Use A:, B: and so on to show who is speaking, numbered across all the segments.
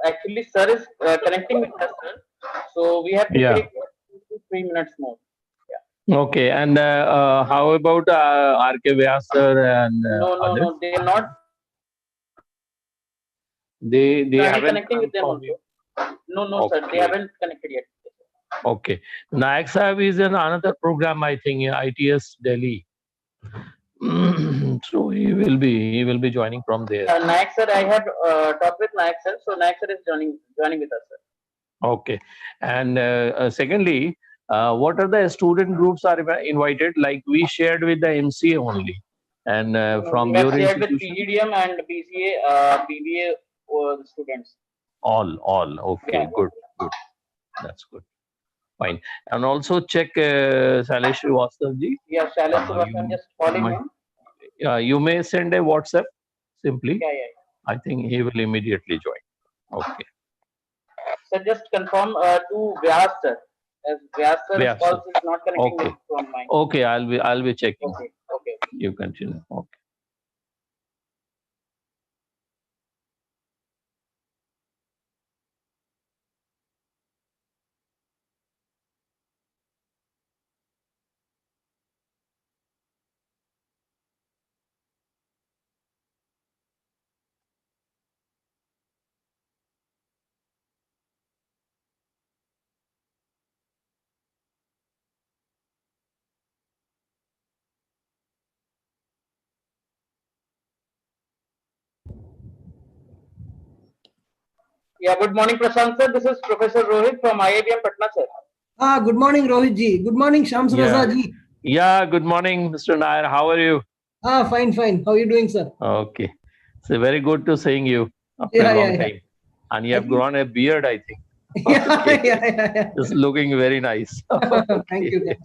A: Actually, sir is connecting with us, sir. So we have to
B: Yeah.
A: take 2 to 3 minutes more.
B: Okay. And how about R.K. Vyas sir and others?
A: No. They are not.
B: They
A: So I will
B: haven't
A: connecting with them
B: confirmed.
A: also. No, sir. They
B: Okay.
A: haven't connected yet.
B: Okay. Nayak Sahib is in another program, I think, ITS Delhi. So he will be joining from there.
A: Nayak sir, I have talked with Nayak sir. So Nayak sir is joining with us, sir.
B: Okay. And secondly, what are the student groups are invited? Like we shared with the MCA only, and from
A: We have
B: your
A: shared with
B: institution,
A: PGDM and BCA, BBA students.
B: all. Okay,
A: Yeah.
B: good. That's good. Fine. And also check Salesh Srivastava ji.
A: Yeah, Shailesh Srivastava, just calling him.
B: You may send a WhatsApp simply.
A: Yeah.
B: I think he will immediately join. Okay.
A: So just confirm to Vyas sir. As Vyas sir's
B: Vyas,
A: calls is not connecting
B: Okay.
A: with from mine.
B: Okay, I'll be checking.
A: Okay.
B: You continue. Okay.
A: Yeah, good morning, Prashant sir. This is Professor Rohit from IIBM Patna, sir.
C: Good morning, Rohit ji. Good morning, Shams Raza ji.
B: Yeah, good morning, Mr. Nair. How are you?
C: Fine. How are you doing, sir?
B: Okay. So very good to seeing you after a long time. And you have grown a beard, I think.
C: Yeah.
B: It's looking very nice.
C: Thank you.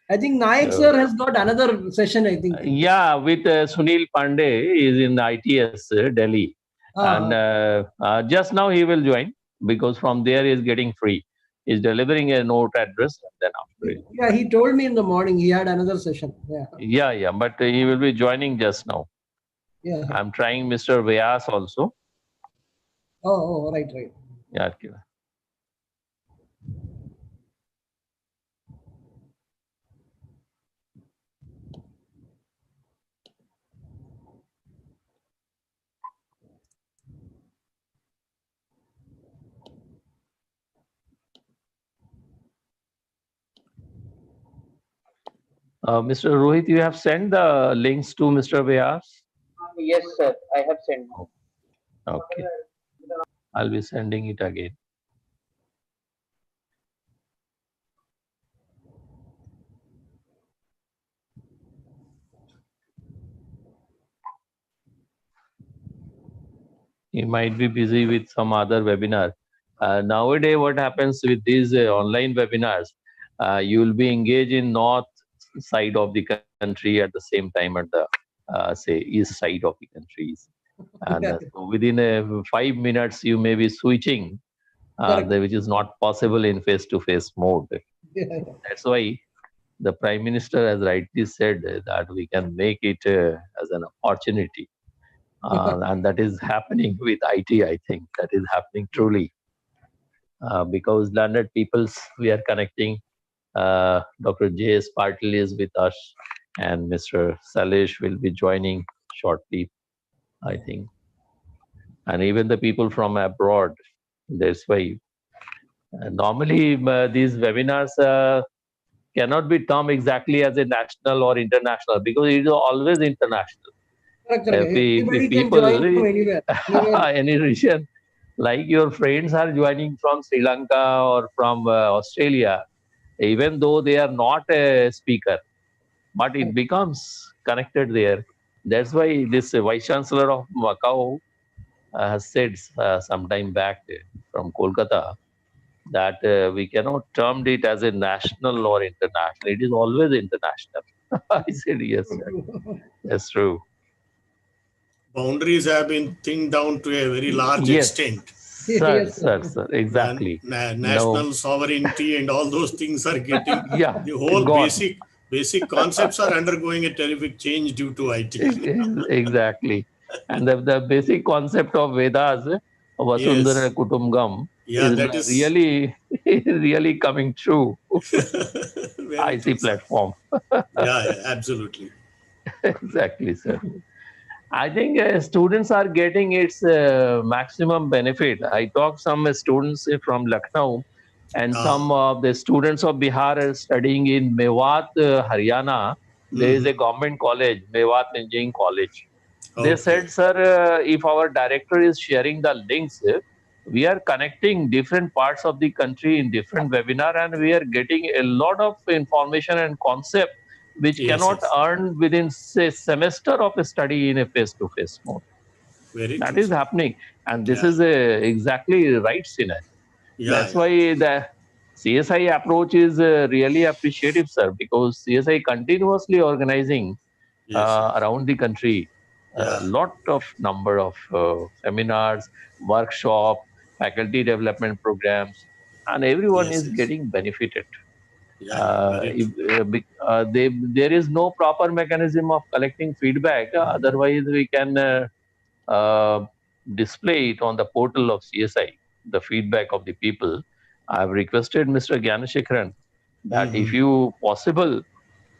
C: I think Nayak sir has got another session, I think.
B: Yeah, with Sunil Pandey is in ITS Delhi. And just now he will join because from there he is getting free. He's delivering a note address and then after.
C: Yeah, he told me in the morning he had another session.
B: Yeah, but he will be joining just now.
C: Yeah.
B: I'm trying Mr. Vyas also.
C: Oh, right.
B: Yeah. Mr. Rohit, you have sent the links to Mr. Vyas?
A: Yes, sir. I have sent.
B: Okay. I'll be sending it again. He might be busy with some other webinar. Nowadays, what happens with these online webinars, you will be engaged in north side of the country at the same time at the, say, east side of the countries. And so within 5 minutes, you may be switching, which is not possible in face-to-face mode. That's why the Prime Minister has rightly said that we can make it as an opportunity. And that is happening with IT, I think. That is happening truly. Because learned peoples we are connecting. Dr. S Patil is with us, and Mr. Salesh will be joining shortly, I think. And even the people from abroad. That's why normally these webinars cannot be termed exactly as a national or international because it is always international.
C: Everybody
B: People,
C: can join from anywhere.
B: any region, like your friends are joining from Sri Lanka or from Australia, even though they are not a speaker, but it becomes connected there. That's why this Vice Chancellor of Macau has said some time back from Kolkata that we cannot term it as a national or international. It is always international. I said, yes, sir. That's true.
D: Boundaries have been thinned down to a very large extent.
B: Sir, exactly.
D: National sovereignty and all those things are getting,
B: the
D: whole basic concepts are undergoing a terrific change due to IT.
B: Exactly. And the basic concept of Vedas Vasundhara
D: Yes.
B: Kutumbakam
D: Yeah,
B: is
D: that is
B: really, really coming true.
D: very
B: IC
D: true, sir.
B: platform.
D: Yeah, absolutely.
B: Exactly, sir. I think students are getting its maximum benefit. I talked some students from Lucknow, and some
D: Ah,
B: of the students of Bihar are studying in Mewat, Haryana. There is a
D: mhm.
B: government college, Mewat Engineering College. They
D: Okay.
B: said, sir, if our director is sharing the links, we are connecting different parts of the country in different webinar, and we are getting a lot of information and concept which
D: Yes,
B: cannot
D: yes.
B: earn within say semester of a study in a face-to-face mode.
D: Very
B: That
D: true,
B: is
D: sir.
B: happening, and this
D: Yeah,
B: is a exactly right scenario.
D: yeah,
B: That's
D: yeah.
B: why the CSI approach is really appreciative, sir, because CSI continuously organizing
D: Yes, yes.
B: around the country a
D: Yeah,
B: lot of number of seminars, workshop, faculty development programs, and everyone
D: yes,
B: is
D: yes.
B: getting benefited.
D: Yeah, yeah. Very true.
B: There is no proper mechanism of collecting feedback. Otherwise, we can uh, display it on the portal of CSI, the feedback of the people. I've requested Mr. Gyanashekharan that if
D: Mm-hmm.
B: you possible,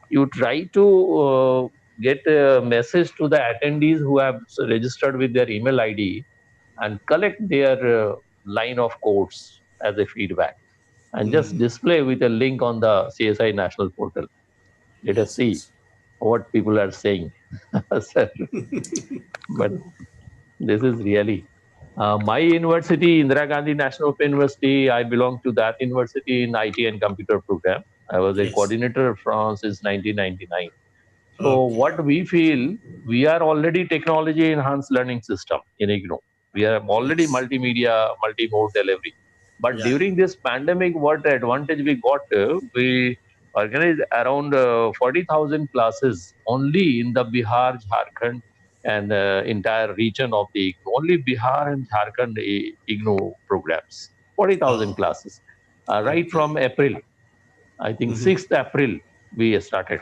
B: you try to get a message to the attendees who have registered with their email ID and collect their line of codes as a feedback and just
D: Mm-hmm.
B: display with a link on the CSI national portal. Let us
D: Yes,
B: see
D: yes.
B: what people are saying. Sir, but this is really my university, Indira Gandhi National Open University. I belong to that university in IT and computer program. I was a
D: Yes.
B: coordinator from since 1999. So
D: Okay.
B: what we feel, we are already technology enhanced learning system in IGNOU. We are already
D: Yes.
B: multimedia, multi-mode delivery. But
D: Yeah, yeah.
B: during this pandemic, what advantage we got? We organized around 40,000 classes only in the Bihar, Jharkhand, and entire region of the IGNOU. Only Bihar and Jharkhand IGNOU programs. 40,000
D: Ah,
B: classes. Right
D: okay.
B: from April, I think
D: Mm-hmm.
B: 6th April, we started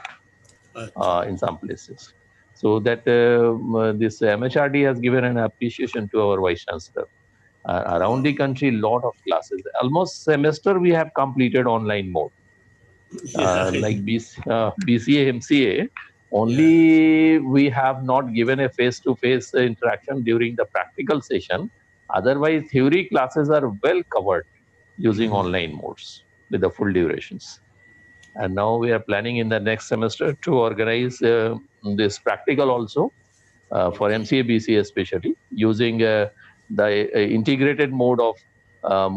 D: Acha.
B: in some places. So that this MHRD has given an appreciation to our Vice Chancellor. Around
D: Ah,
B: the country, lot of classes. Almost semester we have completed online mode.
D: yeah,
B: Like BCA, MCA,
D: yeah.
B: only we have not given a face-to-face interaction during the practical session. Otherwise, theory classes are well covered using
D: Mm-hmm.
B: online modes with the full durations. And now we are planning in the next semester to organize this practical also for
D: Okay.
B: MCA, BCA especially, using the integrated mode of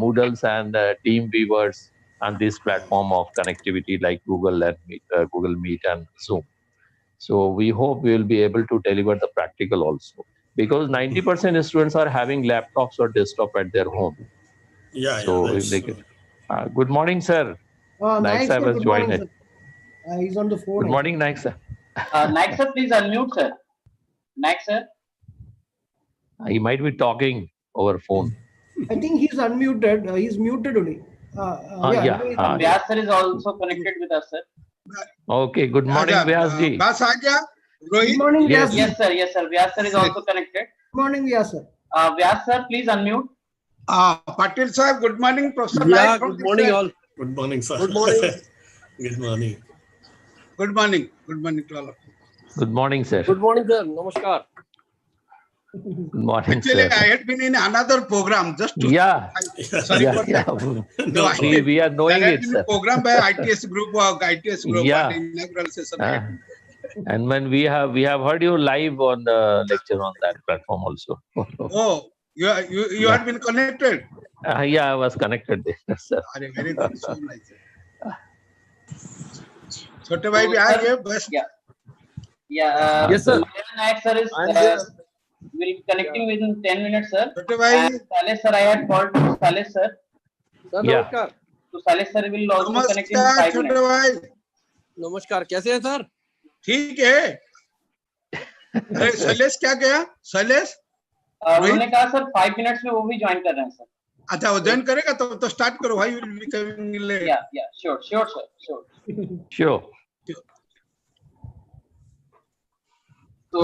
B: Moodles and team viewers and this
D: Ah,
B: platform of connectivity like Google Meet and Zoom. So we hope we will be able to deliver the practical also because 90% students are having laptops or desktop at their home.
D: yeah, yeah.
B: So if
D: That's
B: they can, good morning, sir. Naik
C: Naik
B: sir
C: sir,
B: has
C: good morning,
B: joined.
C: sir. He's on the phone,
B: Good
C: I think.
B: morning, Naik sir.
A: Naik sir, please unmute, sir. Naik sir.
B: He might be talking over phone.
C: I think he's unmuted. He's muted only. Yeah,
B: Yeah.
C: anyway, he's unmuted.
A: Vyas sir is also connected with us, sir.
B: Okay. Good morning, Vyas ji.
E: बस आ गया
C: Good
E: Rohit
C: morning, Vyas
B: Yes.
C: ji.
A: Yes, sir. Yes, sir. Vyas sir is also connected.
C: Good morning, Vyas sir.
A: Vyas sir, please unmute.
E: Patil साहब good morning professor
F: Yeah,
E: Naik
F: good morning, all.
D: Good morning, sir.
F: Good morning.
D: Good morning.
E: Good morning to all
B: Good morning, sir.
F: Good morning, sir. Namaskar.
B: Good morning,
E: Actually,
B: sir.
E: I had been in another program just to.
B: Yeah.
E: Sorry
B: Yeah.
E: for that.
B: Yeah.
D: No problem.
B: We are knowing
E: There had
B: it,
E: been a
B: sir.
E: program by ITS group
B: Yeah.
E: and inaugural session.
B: And when we have heard you live on the lecture on that platform also.
E: Oh, you
B: Yeah.
E: had been connected.
B: Yeah, I was connected there, sir.
E: Very good, so nice. छोटे भाई भी आ
A: sir,
E: गए बस.
A: Yeah. Yeah.
F: Yes, sir.
A: Naik sir is
F: I'm there.
A: will be connecting within 10 minutes, sir.
E: छोटे भाई
A: And Saleh sir, I had called to Saleh sir.
F: Sir,
B: Yeah.
F: नमस्कार.
A: So Saleh sir will also connect in
E: नमस्कार
A: 5
E: छोटे
A: minutes.
E: भाई
F: नमस्कार. कैसे हैं sir?
E: ठीक है. अरे शैलेश क्या गया शैलेश
A: उन्होंने कहा सर 5 मिनट्स में वो भी ज्वाइन कर रहे हैं सर.
E: अच्छा वो ज्वाइन करेगा तो स्टार्ट करो भाई will be coming late.
A: Yeah, sure sir, sure.
B: Sure.
A: So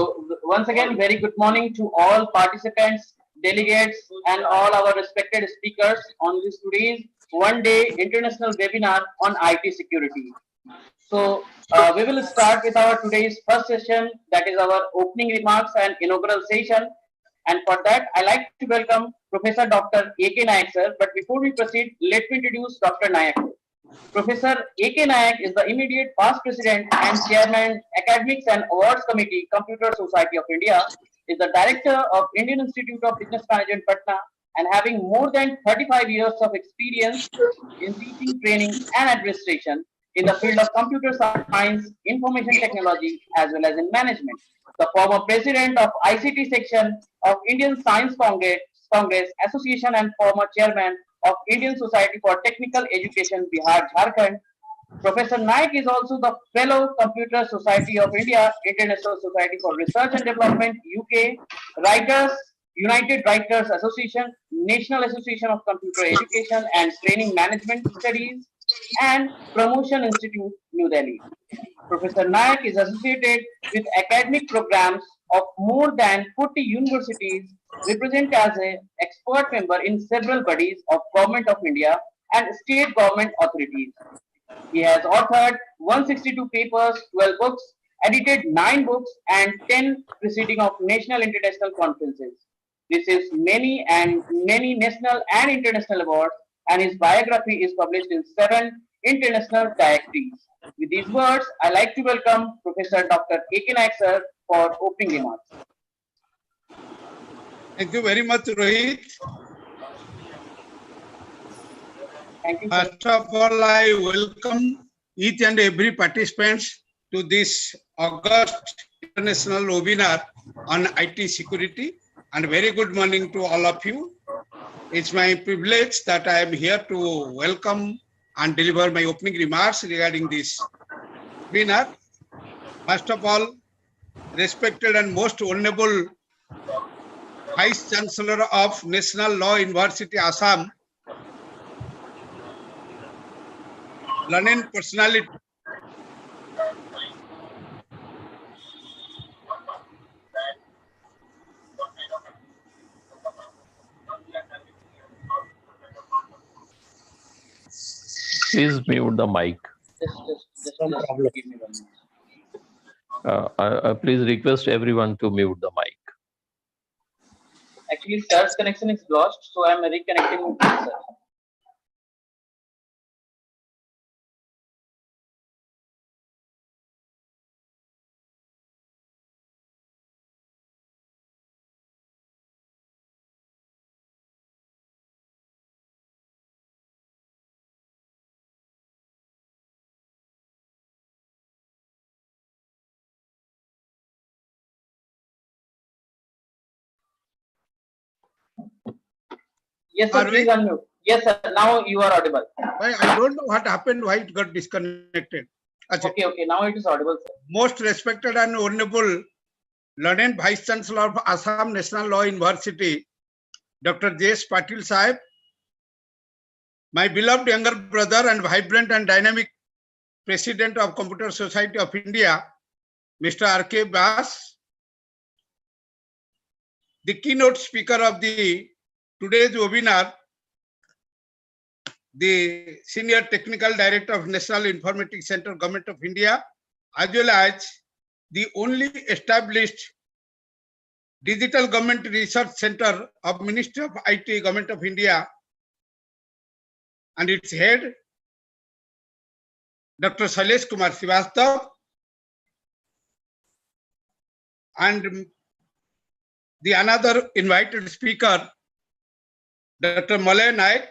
A: once again, very good morning to all participants, delegates, and all our respected speakers on this today's one-day international webinar on IT security. So we will start with our today's first session, that is our opening remarks and inaugural session. And for that, I like to welcome Professor Dr. A.K. Nayak sir. But before we proceed, let me introduce Dr. Nayak. Professor A.K. Nayak is the immediate past president and chairman, Academics and Awards Committee, Computer Society of India, is the director of Indian Institute of Business Management, Patna, and having more than 35 years of experience in teaching, training, and administration in the field of computer science, information technology, as well as in management. The former president of ICT section of Indian Science Congress Association and former chairman of Indian Society for Technical Education, Bihar, Jharkhand. Professor Nayak is also the fellow Computer Society of India, International Society for Research and Development, UK, Writers, United Writers Association, National Association of Computer Education and Training Management Studies, and Promotion Institute, New Delhi. Professor Nayak is associated with academic programs of more than 40 universities, represent as an expert member in several bodies of Government of India and state government authorities. He has authored 162 papers, 12 books, edited 9 books, and 10 proceedings of national international conferences. Receives many national and international awards, and his biography is published in 7 international directories. With these words, I like to welcome Professor Dr. A.K. Nayak sir for opening remarks.
E: Thank you very much, Rohit.
A: Thank you, sir.
E: First of all, I welcome each and every participants to this August International Webinar on IT security. And very good morning to all of you. It's my privilege that I am here to welcome and deliver my opening remarks regarding this webinar. First of all, respected and most honorable Vice Chancellor of National Law University, Assam, learned personality,
B: Please mute the mic.
A: Just give me 1 minute.
B: Please request everyone to mute the mic.
A: Actually, sir's connection is lost, so I am reconnecting with sir. Yes, sir, please unmute. Yes, sir, now you are audible.
E: I don't know what happened, why it got disconnected.
A: Okay, now it is audible, sir.
E: Most respected and honorable learned Vice Chancellor of Assam National Law University, Dr. S Patil Sahib, my beloved younger brother and vibrant and dynamic President of Computer Society of India, Mr. R.K. Bas, the keynote speaker of the today's webinar, the Senior Technical Director of National Informatics Center, Government of India, as well as the only established Digital Government Research Center of Ministry of IT, Government of India, and its head, Dr. Shailesh Kumar Srivastav, and the another invited speaker, Dr. Malay Naik,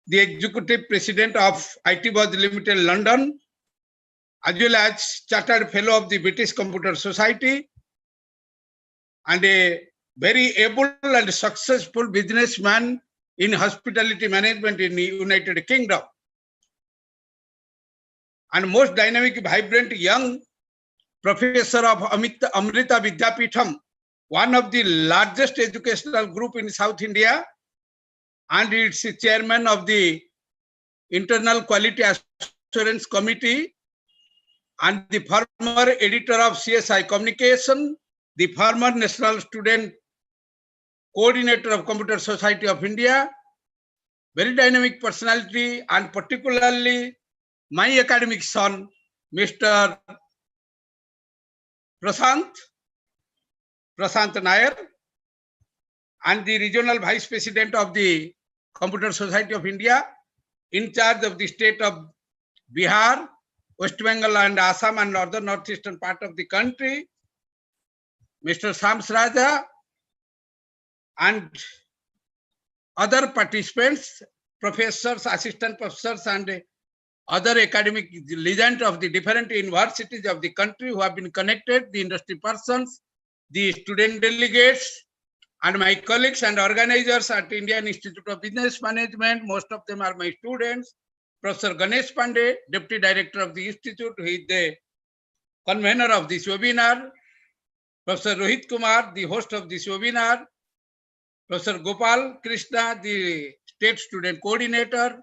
E: the Executive President of IT Buzz Limited, London, as well as Chartered Fellow of the British Computer Society, and a very able and successful businessman in hospitality management in the United Kingdom, and most dynamic, vibrant young professor of Amrita Vidyapitham, one of the largest educational group in South India, and its chairman of the Internal Quality Assurance Committee, and the former editor of CSI Communication, the former National Student coordinator of Computer Society of India, very dynamic personality, and particularly my academic son, Mr. Prashant Nair, and the regional vice president of the Computer Society of India, in charge of the state of Bihar, West Bengal and Assam and northern northeastern part of the country, Mr. Shams Raja, and other participants, professors, assistant professors, and other academic legends of the different universities of the country who have been connected, the industry persons, the student delegates, and my colleagues and organizers at Indian Institute of Business Management. Most of them are my students. Professor Ganesh Pandey, Deputy Director of the Institute, who is the convener of this webinar. Professor Rohit Kumar, the host of this webinar. Professor Gopal Krishna, the State Student Coordinator,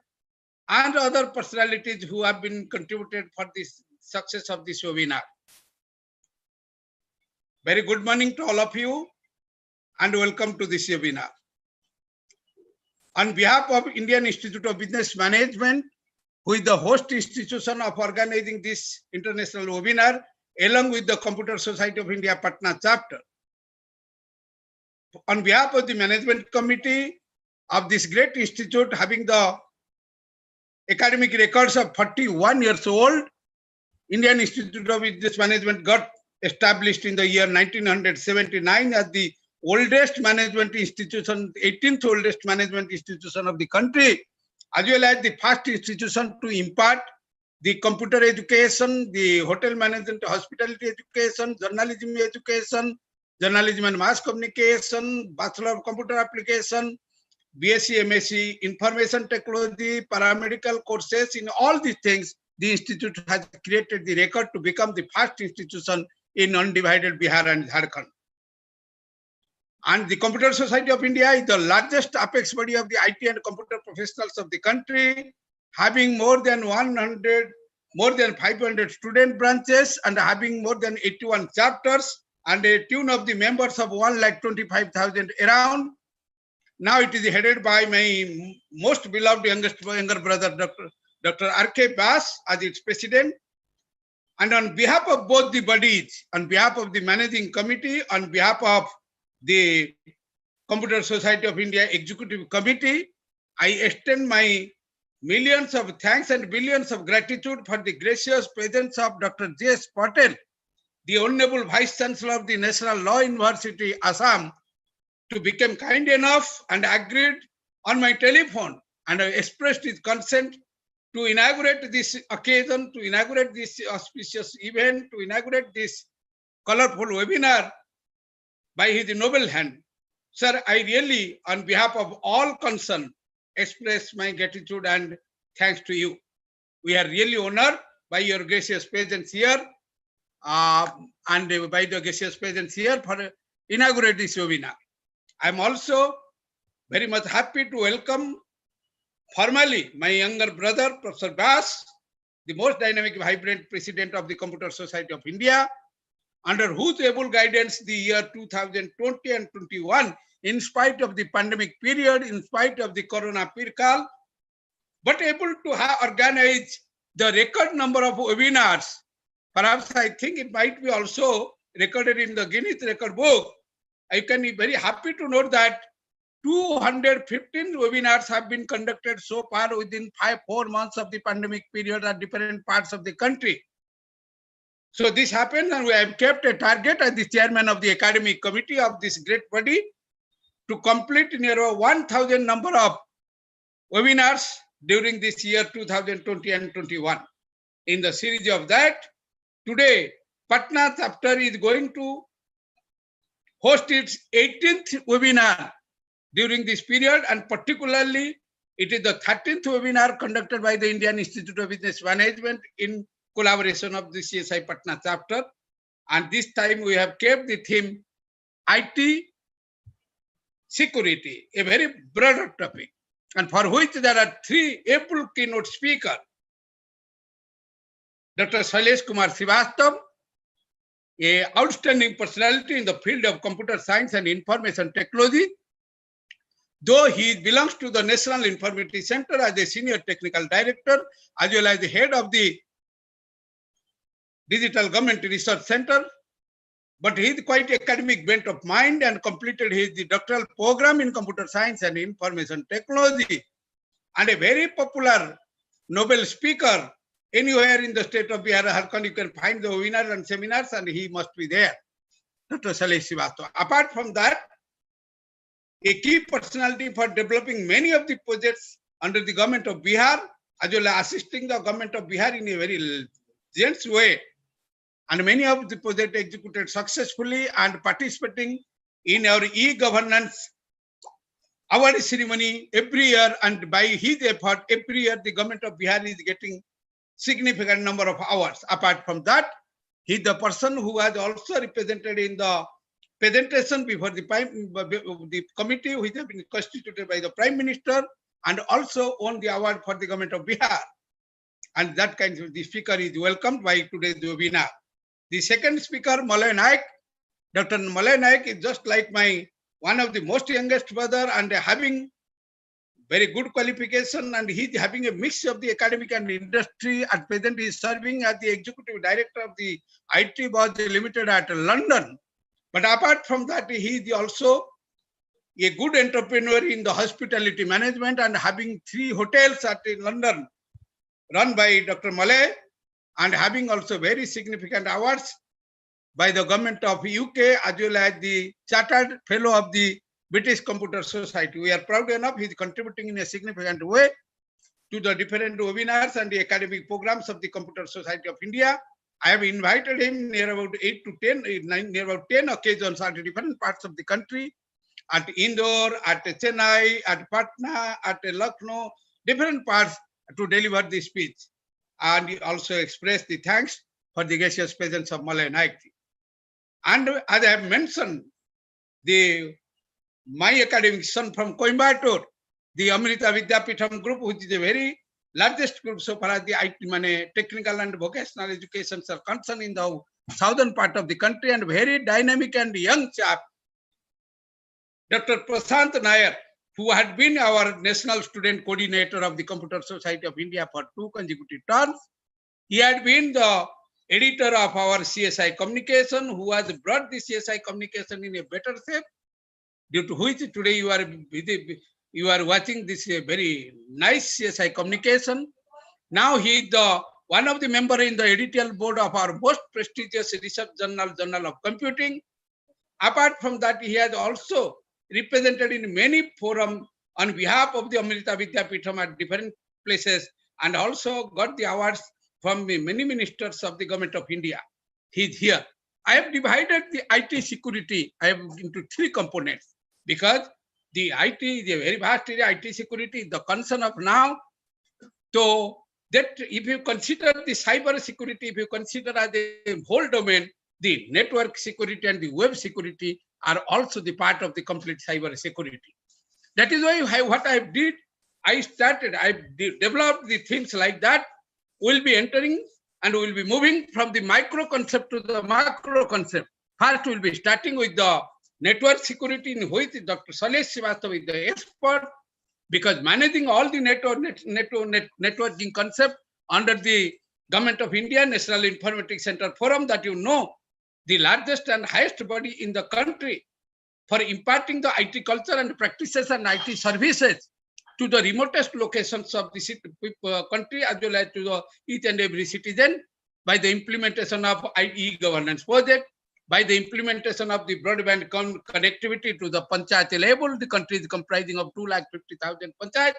E: and other personalities who have been contributed for this success of this webinar. Very good morning to all of you and welcome to this webinar. On behalf of Indian Institute of Business Management, who is the host institution of organizing this international webinar, along with the Computer Society of India Patna chapter. On behalf of the management committee of this great institute, having the academic records of 41 years old, Indian Institute of Business Management got established in the year 1979 as the oldest management institution, 18th oldest management institution of the country, as well as the first institution to impart the computer education, the hotel management, hospitality education, journalism education, journalism and mass communication, Bachelor of Computer Application, BSc, MSc, information technology, paramedical courses. In all these things, the institute has created the record to become the first institution in undivided Bihar and Jharkhand. And the Computer Society of India is the largest apex body of the IT and computer professionals of the country, having more than 500 student branches and having more than 81 chapters and a tune of the members of 1,25,000 around. Now it is headed by my most beloved younger brother, Dr. R.K. Bass, as its president. And on behalf of both the bodies, on behalf of the managing committee, on behalf of the Computer Society of India Executive Committee, I extend my millions of thanks and billions of gratitude for the gracious presence of Dr. S Patil, the Honorable Vice Chancellor of the National Law University, Assam, to become kind enough and agreed on my telephone and expressed his consent to inaugurate this occasion, to inaugurate this auspicious event, to inaugurate this colorful webinar by his noble hand. Sir, I really, on behalf of all concerned, express my gratitude and thanks to you. We are really honored by your gracious presence here and by the gracious presence here for inaugurate this webinar. I am also very much happy to welcome formally my younger brother, Professor Bass, the most dynamic, vibrant president of the Computer Society of India, under whose able guidance the year 2020 and 21, in spite of the pandemic period, in spite of the corona period, but able to have organized the record number of webinars. Perhaps I think it might be also recorded in the Guinness Record Book. I can be very happy to note that 215 webinars have been conducted so far within 4 months of the pandemic period at different parts of the country. So this happened, and we have kept a target as the chairman of the academic committee of this great body to complete near 1,000 number of webinars during this year 2020 and 21. In the series of that, today Patna chapter is going to host its 18th webinar during this period, and particularly it is the 13th webinar conducted by the Indian Institute of Business Management in collaboration of the CSI Patna chapter. And this time we have kept the theme IT security, a very broader topic, and for which there are 3 able keynote speakers. Dr. Shailesh Kumar Srivastav, an outstanding personality in the field of computer science and information technology, though he belongs to the National Informatics Center as a senior technical director, as well as the head of the Digital Government Research Center, but he is quite academic bent of mind and completed his doctoral program in computer science and information technology, and a very popular Nobel speaker anywhere in the state of Bihar. You can find the webinars and seminars, and he must be there, Dr. Salesh Srivastava. Apart from that, a key personality for developing many of the projects under the government of Bihar, as well as assisting the government of Bihar in a very generous way. And many of the projects executed successfully and participating in our e-governance award ceremony every year. And by his effort, every year the government of Bihar is getting significant number of awards. Apart from that, he is the person who has also represented in the presentation before the committee which has been constituted by the Prime Minister, and also won the award for the government of Bihar. And that kind of the speaker is welcomed by today's webinar. The second speaker, Malay Naik. Dr. Malay Naik is just like my one of the most youngest brother, and having very good qualification, and he is having a mix of the academic and industry. At present, he is serving as the executive director of the IT Buzz Limited at London. But apart from that, he is also a good entrepreneur in the hospitality management, and having 3 hotels at London run by Dr. Malay, and having also very significant awards by the government of UK, as well as the Chartered Fellow of the British Computer Society. We are proud enough he is contributing in a significant way to the different webinars and the academic programs of the Computer Society of India. I have invited him near about 10 occasions at different parts of the country, at Indore, at Chennai, at Patna, at Lucknow, different parts to deliver the speech. And he also expressed the thanks for the gracious presence of Malay Naik. And as I have mentioned, my academic son from Coimbatore, the Amrita Vidyapitham group, which is a very largest group so far as the IT, technical and vocational educations are concerned in the southern part of the country, and very dynamic and young chap, Dr. Prashant Nair, who had been our national student coordinator of the Computer Society of India for 2 consecutive terms. He had been the editor of our CSI Communication, who has brought the CSI Communication in a better shape, due to which today you are watching this very nice CSI Communication. Now he is one of the members in the editorial board of our most prestigious research journal, Journal of Computing. Apart from that, he has also represented in many forums on behalf of the Amrita Vidyapitham at different places, and also got the awards from many ministers of the government of India. He is here. I have divided the IT security into 3 components, because the IT is a very vast area. IT security is the concern of now. So that if you consider the cyber security, if you consider as a whole domain, the network security and the web security are also the part of the complete cyber security. That is why what I did, I developed the things like that. We'll be entering and we'll be moving from the micro concept to the macro concept. First, we'll be starting with the network security, in which Dr. Salesh Srivastava is the expert, because managing all the networking concept under the Government of India National Informatics Center Forum, that you know, the largest and highest body in the country for imparting the IT culture and practices and IT services to the remotest locations of the country, as well as to each and every citizen, by the implementation of e-governance project, by the implementation of the broadband connectivity to the panchayat level. The country is comprising of 250,000 panchayat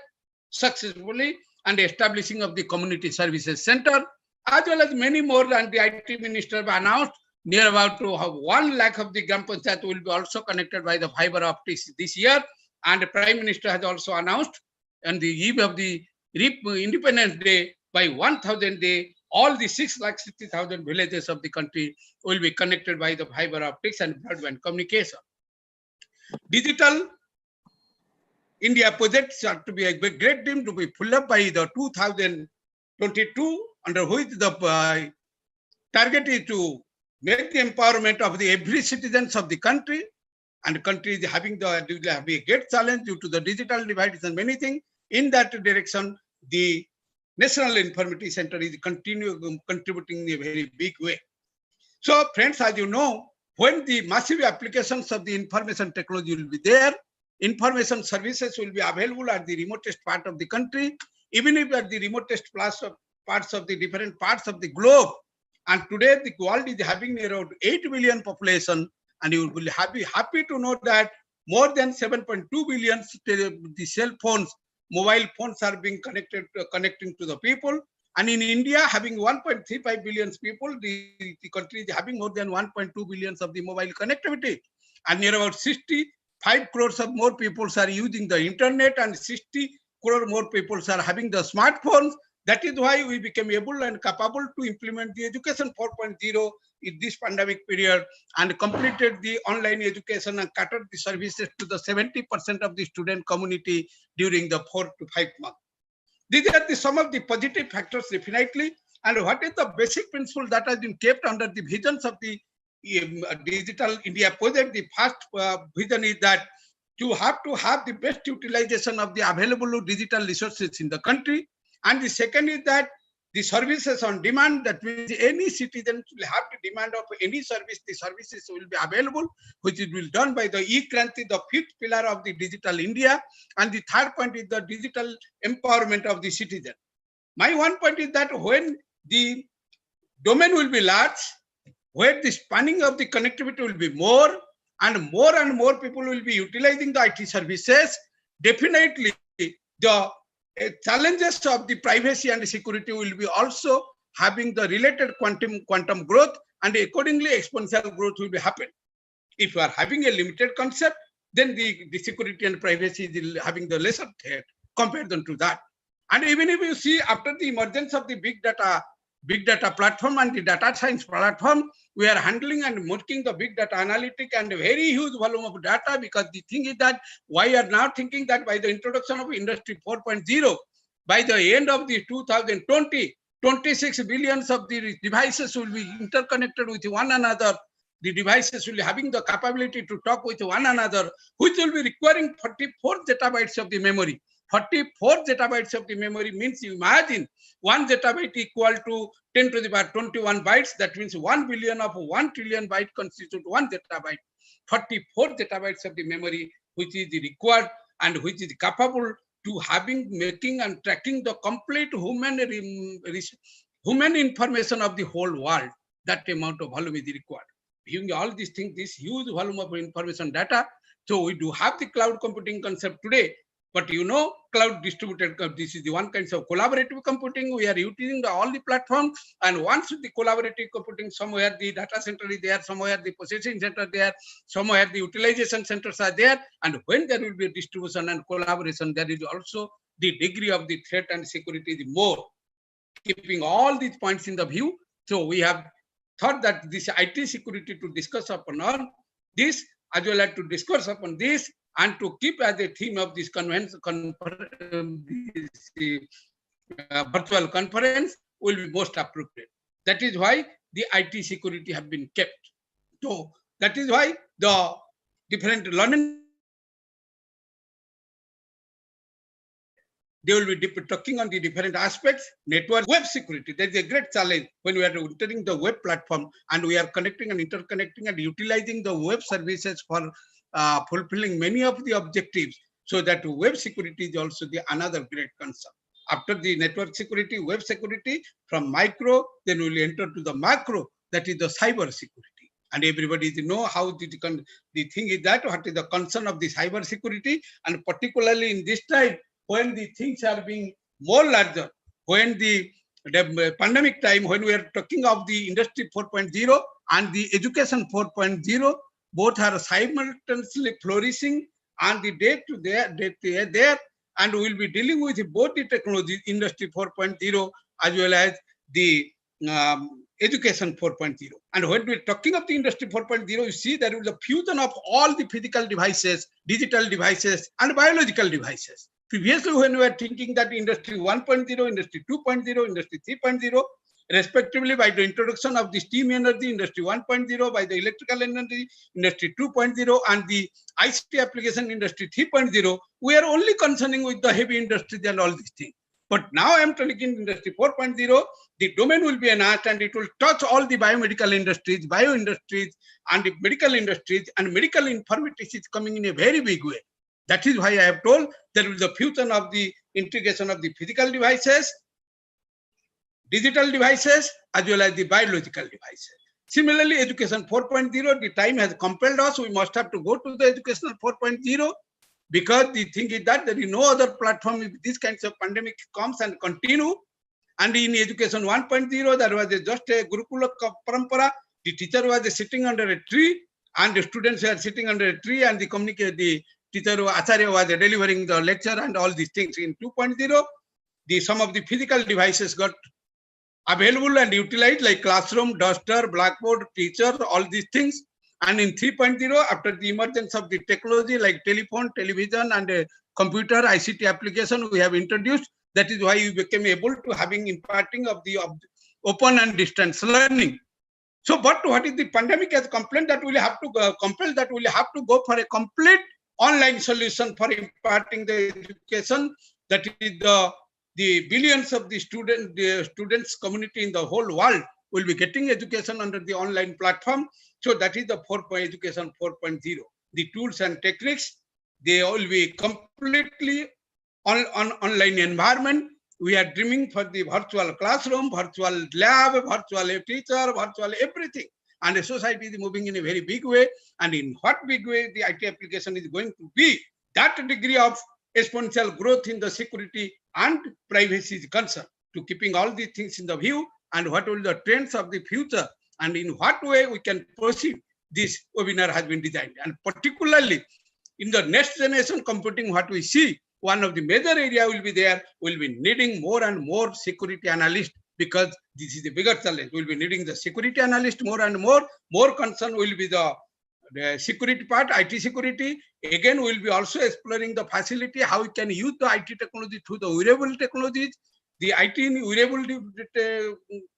E: successfully, and establishing of the community services center, as well as many more. And the IT minister announced near about to have 1 lakh of the Gram Panchayat will be also connected by the fiber optics this year. And the Prime Minister has also announced on the eve of the Independence Day, by 1000 day, all the 660,000 villages of the country will be connected by the fiber optics and broadband communication. Digital India projects are to be a great dream to be full up by the 2022, under which the target is to make the empowerment of the every citizens of the country and country is having a great challenge due to the digital divide and many things. In that direction, the National Information Center is contributing in a very big way. So friends, as you know, when the massive applications of the information technology will be there, information services will be available at the remotest part of the country, even if at the remotest parts of the different parts of the globe. And today the world is having around 8 billion population, and you will be happy to know that more than 7.2 billion the cell phones, mobile phones are being connecting to the people. And in India, having 1.35 billion people, the country is having more than 1.2 billion of the mobile connectivity. And near about 65 crores of more people are using the internet, and 60 crore more people are having the smartphones. That is why we became able and capable to implement the education 4.0 in this pandemic period, and completed the online education and catered the services to the 70% of the student community during the 4 to 5 months. These are some of the positive factors, definitely. And what is the basic principle that has been kept under the visions of the Digital India project? The first vision is that you have to have the best utilization of the available digital resources in the country. And the second is that the services on demand, that means any citizen will have to demand of any service, the services will be available, which will be done by the e-Kranti, the fifth pillar of the Digital India. And the third point is the digital empowerment of the citizen. My one point is that when the domain will be large, where the spanning of the connectivity will be more and more people will be utilizing the IT services, definitely the challenges of the privacy and security will be also having the related quantum growth, and accordingly exponential growth will be happening. If you are having a limited concept, then the security and privacy is having the lesser threat compared to that. And even if you see after the emergence of the big data platform and the data science platform, we are handling and working the big data analytic and a very huge volume of data, because the thing is that we are now thinking that by the introduction of Industry 4.0, by the end of the 2020, 26 billions of the devices will be interconnected with one another. The devices will be having the capability to talk with one another, which will be requiring 44 zettabytes of the memory. 44 zettabytes of the memory means, you imagine 1 zettabyte equal to 10 to the power 21 bytes. That means 1 billion of 1 trillion byte constitute 1 zettabyte. 44 zettabytes of the memory, which is required and which is capable to making and tracking the complete human information of the whole world. That amount of volume is required. Viewing all these things, this huge volume of information data. So we do have the cloud computing concept today. But you know, cloud distributed, this is the one kind of collaborative computing. We are using all the platforms, and once the collaborative computing, somewhere the data center is there, somewhere the processing center there, somewhere the utilization centers are there. And when there will be distribution and collaboration, there is also the degree of the threat and security is more. Keeping all these points in the view, so we have thought that this IT security to discuss upon this, as well as to discuss upon this, and to keep as a theme of this virtual conference will be most appropriate. That is why the IT security have been kept. So that is why the different learning, they will be talking on the different aspects. Network, web security, there is a great challenge when we are entering the web platform and we are connecting and interconnecting and utilizing the web services for fulfilling many of the objectives. So that web security is also another great concern. After the network security, web security, from micro, then we will enter to the macro, that is the cyber security. And everybody know how the thing is that, what is the concern of the cyber security, and particularly in this time, when the things are being more larger, when the pandemic time, when we are talking of the Industry 4.0 and the Education 4.0, both are simultaneously flourishing, and the day to there, and we will be dealing with both the technologies, Industry 4.0 as well as the Education 4.0. And when we're talking of the Industry 4.0, you see there is a fusion of all the physical devices, digital devices, and biological devices. Previously, when we were thinking that Industry 1.0, Industry 2.0, Industry 3.0, respectively by the introduction of the steam energy industry 1.0, by the electrical energy industry 2.0, and the ICT application industry 3.0. We are only concerning with the heavy industries and all these things. But now I am talking industry 4.0, the domain will be enhanced and it will touch all the biomedical industries, bio industries, and the medical industries, and medical informatics is coming in a very big way. That is why I have told there will be the future of the integration of the physical devices, digital devices, as well as the biological devices. Similarly, education 4.0, the time has compelled us. We must have to go to the educational 4.0. Because the thing is that there is no other platform if this kinds of pandemic comes and continue. And in education 1.0, there was just a Gurukula Parampara. The teacher was sitting under a tree and the students were sitting under a tree, and the teacher Acharya was delivering the lecture and all these things. In 2.0, some of the physical devices got available and utilized, like classroom, duster, blackboard, teacher, all these things. And in 3.0, after the emergence of the technology like telephone, television, and computer, ICT application we have introduced, that is why we became able to having imparting of the open and distance learning. So, but what is the pandemic has complained that we will have to compel that we will have to go for a complete online solution for imparting the education. That is the billions of the students community in the whole world will be getting education under the online platform. So that is the education 4.0. The tools and techniques, they will be completely on online environment. We are dreaming for the virtual classroom, virtual lab, virtual teacher, virtual everything. And the society is moving in a very big way. And in what big way the IT application is going to be, that degree of exponential growth in the security and privacy is concerned, to keeping all these things in the view, and what will the trends of the future, and in what way we can proceed. This webinar has been designed, and particularly in the next generation computing, what we see, one of the major area will be there, will be needing more and more security analysts, because this is the bigger challenge. We'll be needing the security analyst more and more concern will be the security part, IT security. Again, we'll be also exploring the facility, how we can use the IT technology through the wearable technologies, the IT in wearable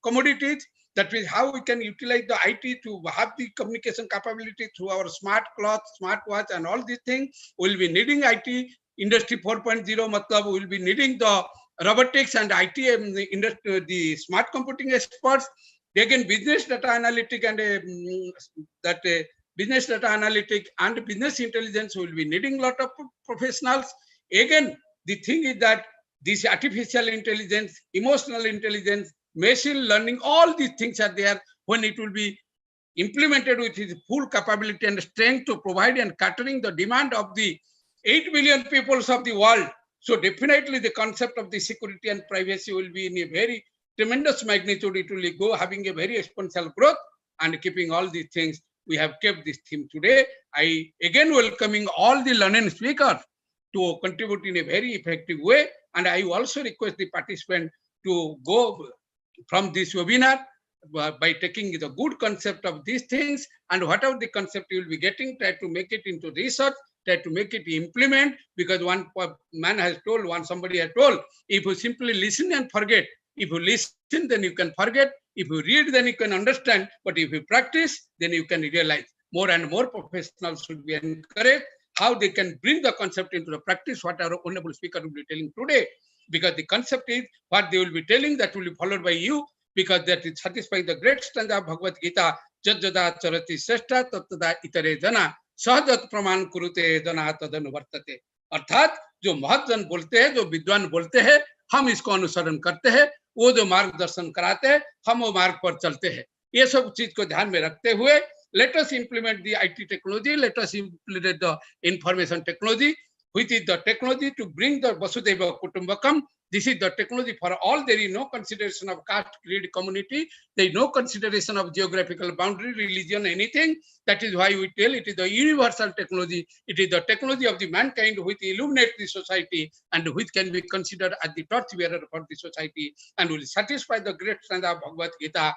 E: commodities. That is how we can utilize the IT to have the communication capability through our smart cloth, smart watch, and all these things. We'll be needing IT industry 4.0. Matlab, we'll be needing the robotics and IT, the smart computing experts. Again, business data analytic and business data analytic and business intelligence will be needing a lot of professionals. Again, the thing is that this artificial intelligence, emotional intelligence, machine learning, all these things are there when it will be implemented with its full capability and strength to provide and catering the demand of the 8 billion peoples of the world. So definitely the concept of the security and privacy will be in a very tremendous magnitude. It will go having a very exponential growth, and keeping all these things, we have kept this theme today. I again welcoming all the learning speakers to contribute in a very effective way. And I also request the participant to go from this webinar by taking the good concept of these things, and whatever the concept you will be getting, try to make it into research, try to make it implement, because one man has told, somebody has told, if you simply listen and forget, if you listen, then you can forget. If you read, then you can understand. But if you practice, then you can realize. More and more professionals should be encouraged how they can bring the concept into the practice, what our honorable speaker will be telling today. Because the concept is what they will be telling, that will be followed by you, because that is satisfying the great stanza of Bhagavad Gita, Jajjada charati sreshta tattada itare jana सहजत प्रमाण कुरुते जना तदन वर्तते. अर्थात जो महत्जन बोलते हैं, जो विद्वान बोलते हैं, हम इसको अनुसरण करते हैं, वो जो मार्गदर्शन कराते हैं, हम वो मार्ग पर चलते हैं. ये सब चीज को ध्यान में रखते हुए, let us implement the IT technology, let us implement the information technology, which is the technology to bring the Vasudhaiva Kutumbakam. This is the technology for all. There is no consideration of caste, creed, community. There is no consideration of geographical boundary, religion, anything. That is why we tell it is the universal technology. It is the technology of the mankind which illuminates the society and which can be considered as the torchbearer for the society and will satisfy the great stanza of Bhagavad Gita.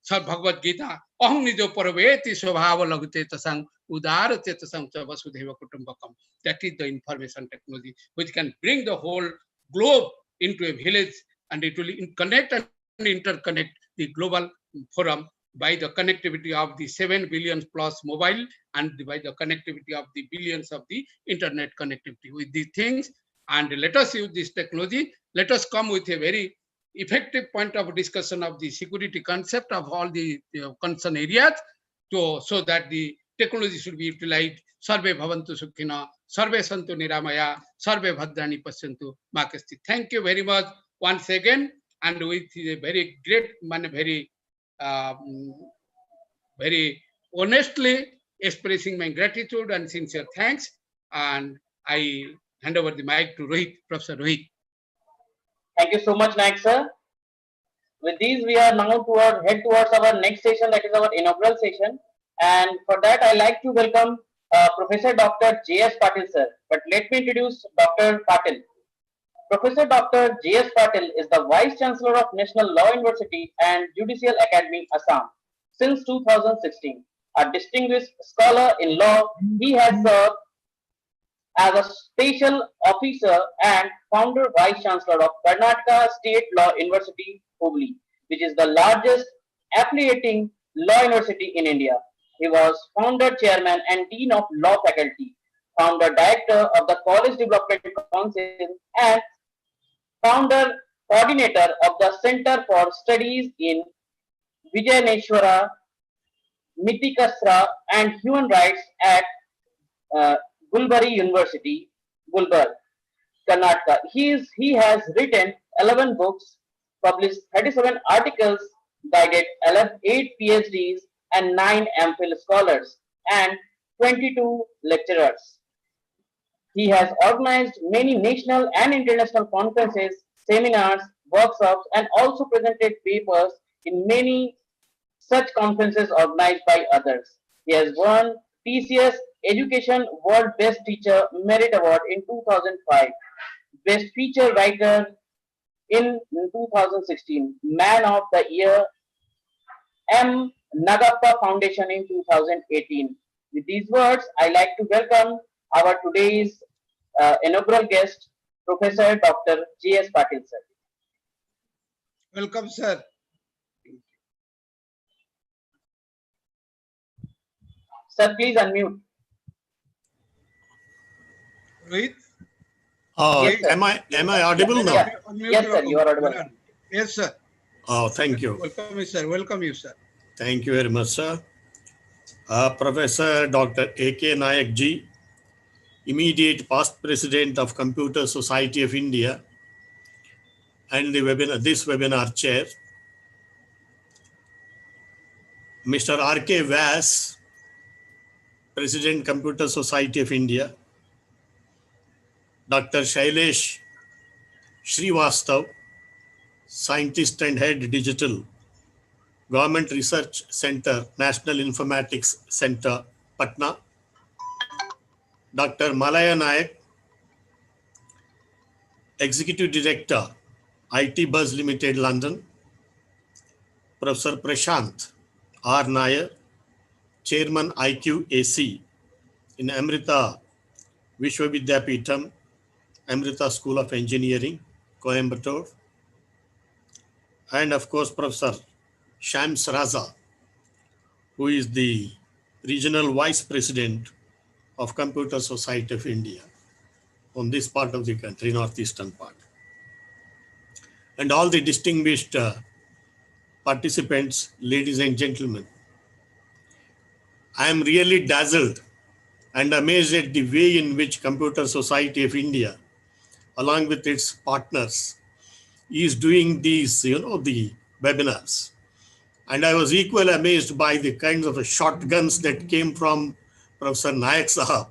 E: Bhagavad Gita, Aham nijo parveti svabhava lagute tasang udara chetasang cha vasudhaiva kutumbakam. That is the information technology which can bring the whole globe into a village, and it will connect and interconnect the global forum by the connectivity of the 7 billion plus mobile and by the connectivity of the billions of the internet connectivity with these things. And let us use this technology. Let us come with a very effective point of discussion of the security concept of all the concern areas so that the technology should be utilized. Sarve bhavantu sukhina, sarve santu niramaya, sarve bhadrani pasyantu makasti. Thank you very much once again, and with a very great, very honestly expressing my gratitude and sincere thanks. And I hand over the mic to Rohit, Professor Rohit.
A: Thank you so much, Naik sir. With these, we are now head towards our next session, that is our inaugural session. And for that, I like to welcome Professor Dr. J.S. Patil sir. But let me introduce Dr. Patil. Professor Dr. J.S. Patil is the Vice Chancellor of National Law University and Judicial Academy, Assam, since 2016. A distinguished scholar in law, he has served as a special officer and founder Vice Chancellor of Karnataka State Law University, Hubli, which is the largest affiliating law university in India. He was founder, chairman, and dean of law faculty, founder director of the College Development Council, and founder coordinator of the Center for Studies in Vijayaneshwara, Mitikasra, and Human Rights at Gulbari University, Gulbar, Karnataka. He has written 11 books, published 37 articles, guided 8 PhDs and 9 MPhil scholars, and 22 lecturers. He has organized many national and international conferences, seminars, workshops, and also presented papers in many such conferences organized by others. He has won TCS Education World Best Teacher Merit Award in 2005, Best Feature Writer in 2016, Man of the Year M. Nagappa Foundation in 2018. With these words, I like to welcome our today's inaugural guest, Professor Dr. J.S. Patil sir.
E: Welcome, sir.
A: Sir, please unmute.
E: Rohit?
A: Yes, sir.
D: Am I audible now?
A: Yeah. Yes, sir, you are audible.
E: Yes, sir.
D: Oh, thank you.
E: Welcome, sir. Welcome you, sir.
D: Thank you very much, sir. Professor Dr. A.K. Nayak ji, immediate past president of Computer Society of India, and this webinar chair. Mr. R.K. Vyas, President, Computer Society of India. Dr. Shailesh Srivastav, Scientist and Head Digital, Government Research Center, National Informatics Center, Patna. Dr. Malaya Nayak, Executive Director, IT Buzz Limited, London. Professor Prashant R. Nair, Chairman IQAC in Amrita Vishwavidyapeetham, Amrita School of Engineering, Coimbatore. And of course, Professor Shams Raza, who is the Regional Vice President of Computer Society of India on this part of the country, northeastern part. And all the distinguished participants, ladies and gentlemen. I am really dazzled and amazed at the way in which Computer Society of India, along with its partners, is doing these, the webinars. And I was equally amazed by the kinds of shotguns that came from Professor Nayak Sahab,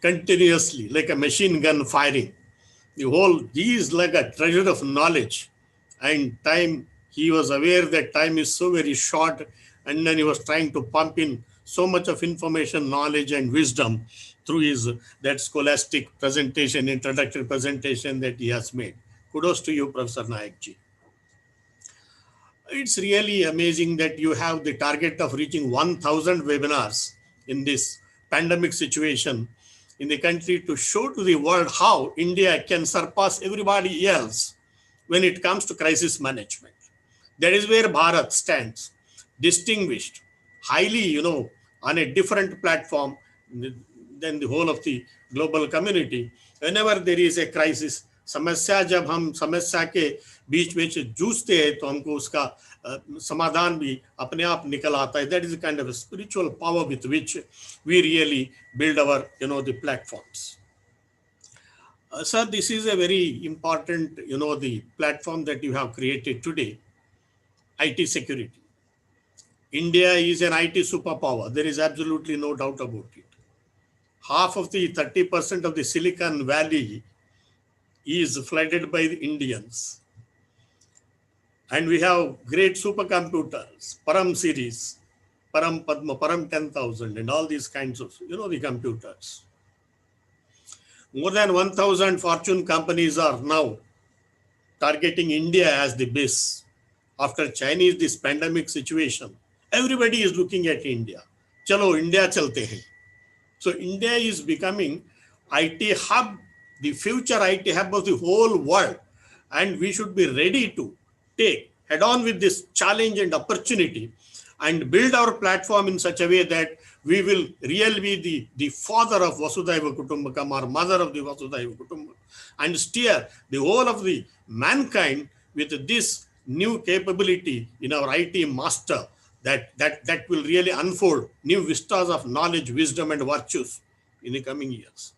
D: continuously, like a machine gun firing. He is like a treasure of knowledge. And time, he was aware that time is so very short, and then he was trying to pump in so much of information, knowledge, and wisdom through that scholastic presentation, introductory presentation that he has made. Kudos to you, Professor Nayak ji. It's really amazing that you have the target of reaching 1,000 webinars in this pandemic situation in the country to show to the world how India can surpass everybody else when it comes to crisis management. That is where Bharat stands, distinguished, highly, on a different platform than the whole of the global community. Whenever there is a crisis, समस्या जब हम समस्या के बीच में जूझते हैं तो हमको उसका समाधान भी अपने आप निकल आता है. That is the kind of a spiritual power with which we really build our, the platforms. Sir, this is a very important, the platform that you have created today, IT security. India is an IT superpower. There is absolutely no doubt about it. Half of the 30% of the Silicon Valley is flooded by the Indians. And we have great supercomputers, Param series, Param Padma, Param 10,000, and all these kinds of, the computers. More than 1,000 Fortune companies are now targeting India as the base. After Chinese, this pandemic situation, everybody is looking at India. Chalo, India chalte hain. So India is becoming IT hub, the future IT hub of the whole world. And we should be ready to take head on with this challenge and opportunity and build our platform in such a way that we will really be the father of Vasudhaiva Kutumbakam, or mother of the Vasudhaiva Kutumbakam, and steer the whole of the mankind with this new capability in our IT master that will really unfold new vistas of knowledge, wisdom, and virtues in the coming years.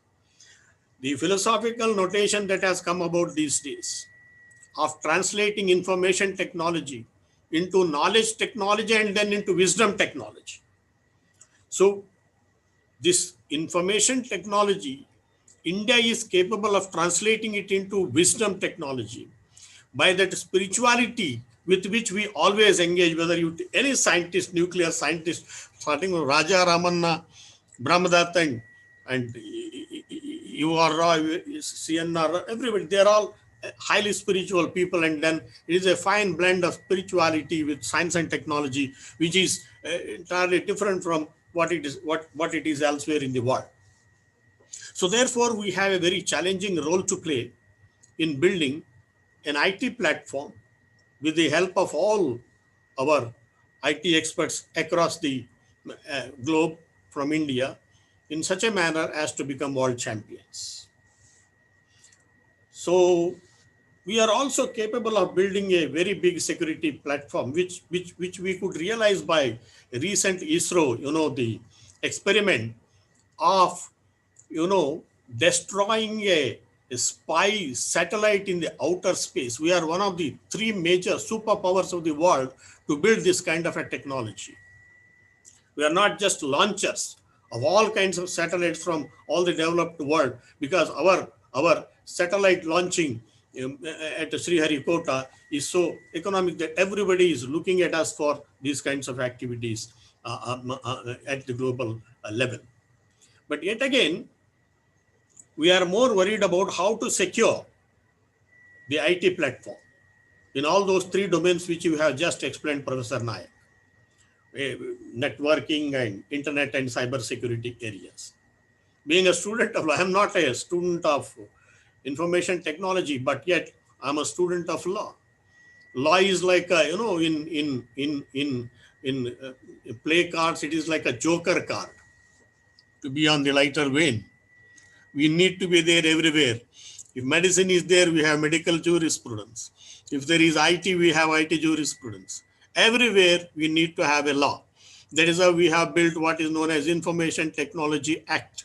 D: The philosophical notation that has come about these days of translating information technology into knowledge technology and then into wisdom technology. So this information technology, India is capable of translating it into wisdom technology by that spirituality with which we always engage, whether you any scientist, nuclear scientist, starting with Raja Ramanna, Brahmadatta, and you are CNR, everybody, they're all highly spiritual people, and then it is a fine blend of spirituality with science and technology, which is entirely different from what it is elsewhere in the world. So therefore, we have a very challenging role to play in building an IT platform with the help of all our IT experts across the globe from India in such a manner as to become world champions. So we are also capable of building a very big security platform, which we could realize by recent ISRO, the experiment of, destroying a spy satellite in the outer space. We are one of the 3 major superpowers of the world to build this kind of a technology. We are not just launchers of all kinds of satellites from all the developed world, because our satellite launching at Sriharikota is so economic that everybody is looking at us for these kinds of activities at the global level. But yet again, we are more worried about how to secure the IT platform in all those 3 domains which you have just explained, Professor Nayak, networking and internet and cybersecurity areas. Being a student of law, I am not a student of information technology, but yet I'm a student of law. Law is like in play cards, it is like a joker card. To be on the lighter vein, we need to be there everywhere. If medicine is there, we have medical jurisprudence. If there is IT, we have IT jurisprudence. Everywhere we need to have a law. That is how we have built what is known as Information Technology Act,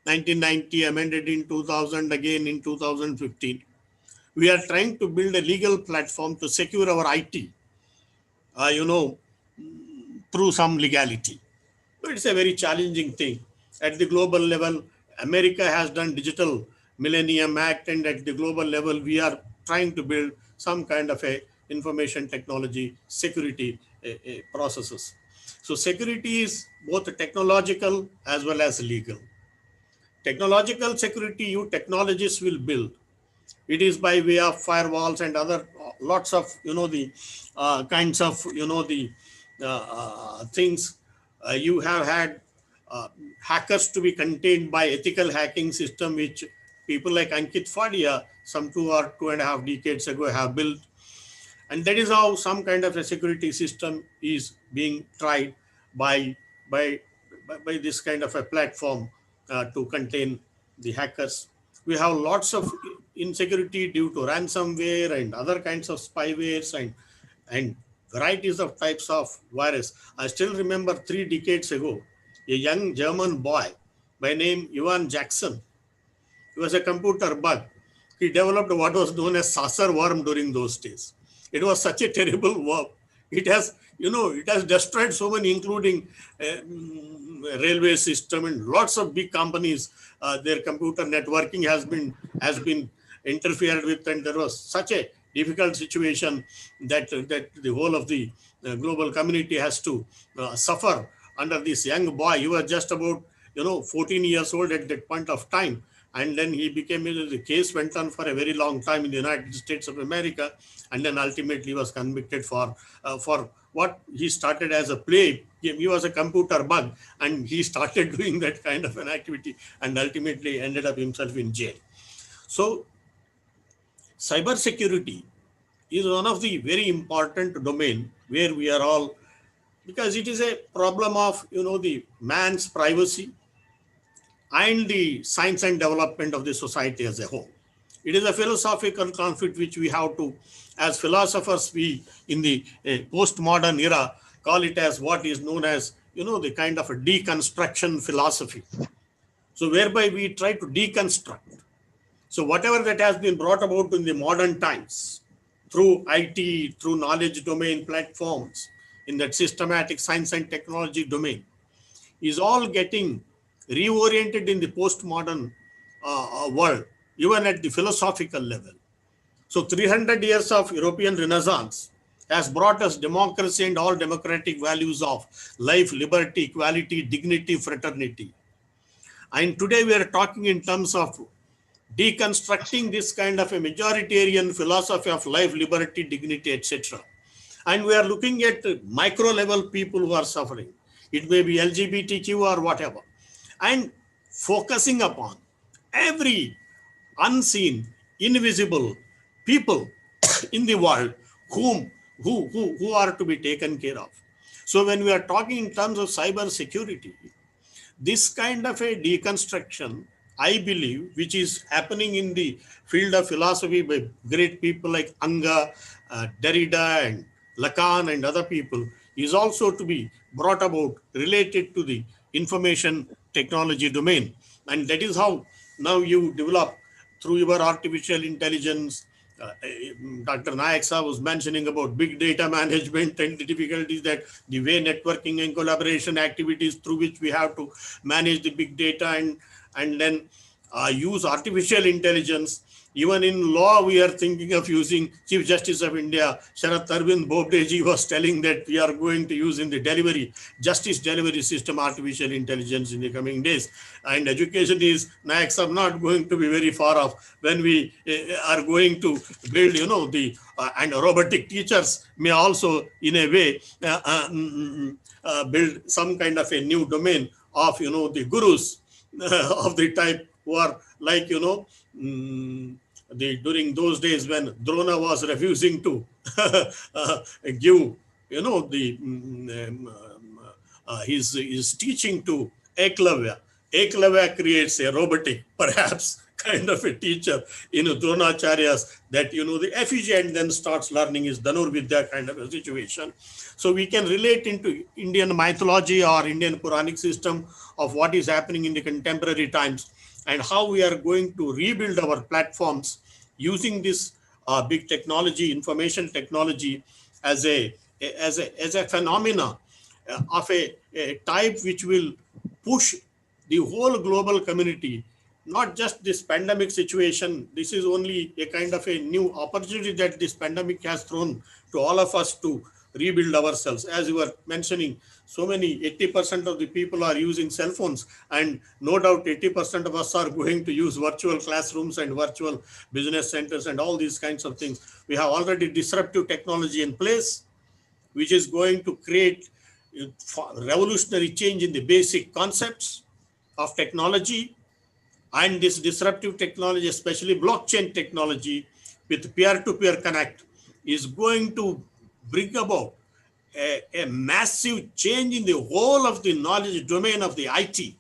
D: 1990, amended in 2000, again in 2015. We are trying to build a legal platform to secure our IT, through some legality. But it's a very challenging thing. At the global level, America has done Digital Millennium Act, and at the global level, we are trying to build some kind of a information technology security processes. So security is both technological as well as legal. Technological security, you technologists will build. It is by way of firewalls and other lots of, the kinds of, things. You have had hackers to be contained by ethical hacking system, which people like Ankit Fadia some 2 or 2.5 decades ago have built. And that is how some kind of a security system is being tried by this kind of a platform to contain the hackers. We have lots of insecurity due to ransomware and other kinds of spywares and varieties of types of virus. I still remember 3 decades ago, a young German boy by name Ivan Jackson. He was a computer bug. He developed what was known as saucer worm during those days. It was such a terrible worm. It has, it has destroyed so many, including railway system and lots of big companies. Their computer networking has been interfered with, and there was such a difficult situation that the whole of the global community has to suffer under this young boy. He was just about 14 years old at that point of time. And then he became, the case went on for a very long time in the United States of America, and then ultimately was convicted for what he started as a play. He was a computer bug, and he started doing that kind of an activity, and ultimately ended up himself in jail. So, cybersecurity is one of the very important domain where we are all, because it is a problem of the man's privacy and the science and development of the society as a whole. It is a philosophical conflict which we have to, as philosophers, we in the postmodern era call it as what is known as, the kind of a deconstruction philosophy. So whereby we try to deconstruct. So whatever that has been brought about in the modern times through IT, through knowledge domain platforms, in that systematic science and technology domain, is all getting reoriented in the postmodern world, even at the philosophical level. So 300 years of European Renaissance has brought us democracy and all democratic values of life, liberty, equality, dignity, fraternity. And today we are talking in terms of deconstructing this kind of a majoritarian philosophy of life, liberty, dignity, etc. And we are looking at micro level people who are suffering. It may be LGBTQ or whatever. And focusing upon every unseen, invisible people in the world who are to be taken care of. So when we are talking in terms of cyber security, this kind of a deconstruction, I believe, which is happening in the field of philosophy by great people like Anga, Derrida and Lacan and other people, is also to be brought about related to the information technology domain. And that is how now you develop through your artificial intelligence. Dr. Nayak was mentioning about big data management and the difficulties that the way networking and collaboration activities through which we have to manage the big data and then use artificial intelligence. Even in law, we are thinking of using. Chief Justice of India, Sharath Arvind Bobdeji, was telling that we are going to use in the justice delivery system, artificial intelligence in the coming days. And education is, Nayak not going to be very far off when we are going to build, and robotic teachers may also, in a way, build some kind of a new domain of, the gurus of the type who are like, during those days when Drona was refusing to give, his teaching to Eklavya. Eklavya creates a robotic, perhaps, kind of a teacher in Dronacharya's that, the effigy, and then starts learning his Dhanurvidya kind of a situation. So we can relate into Indian mythology or Indian Puranic system of what is happening in the contemporary times and how we are going to rebuild our platforms using this big technology, information technology, as a phenomena of a type which will push the whole global community, not just this pandemic situation. This is only a kind of a new opportunity that this pandemic has thrown to all of us to rebuild ourselves. As you were mentioning, so many 80% of the people are using cell phones, and no doubt 80% of us are going to use virtual classrooms and virtual business centers and all these kinds of things. We have already disruptive technology in place, which is going to create revolutionary change in the basic concepts of technology. And this disruptive technology, especially blockchain technology with peer-to-peer connect, is going to bring about a massive change in the whole of the knowledge domain of the IT.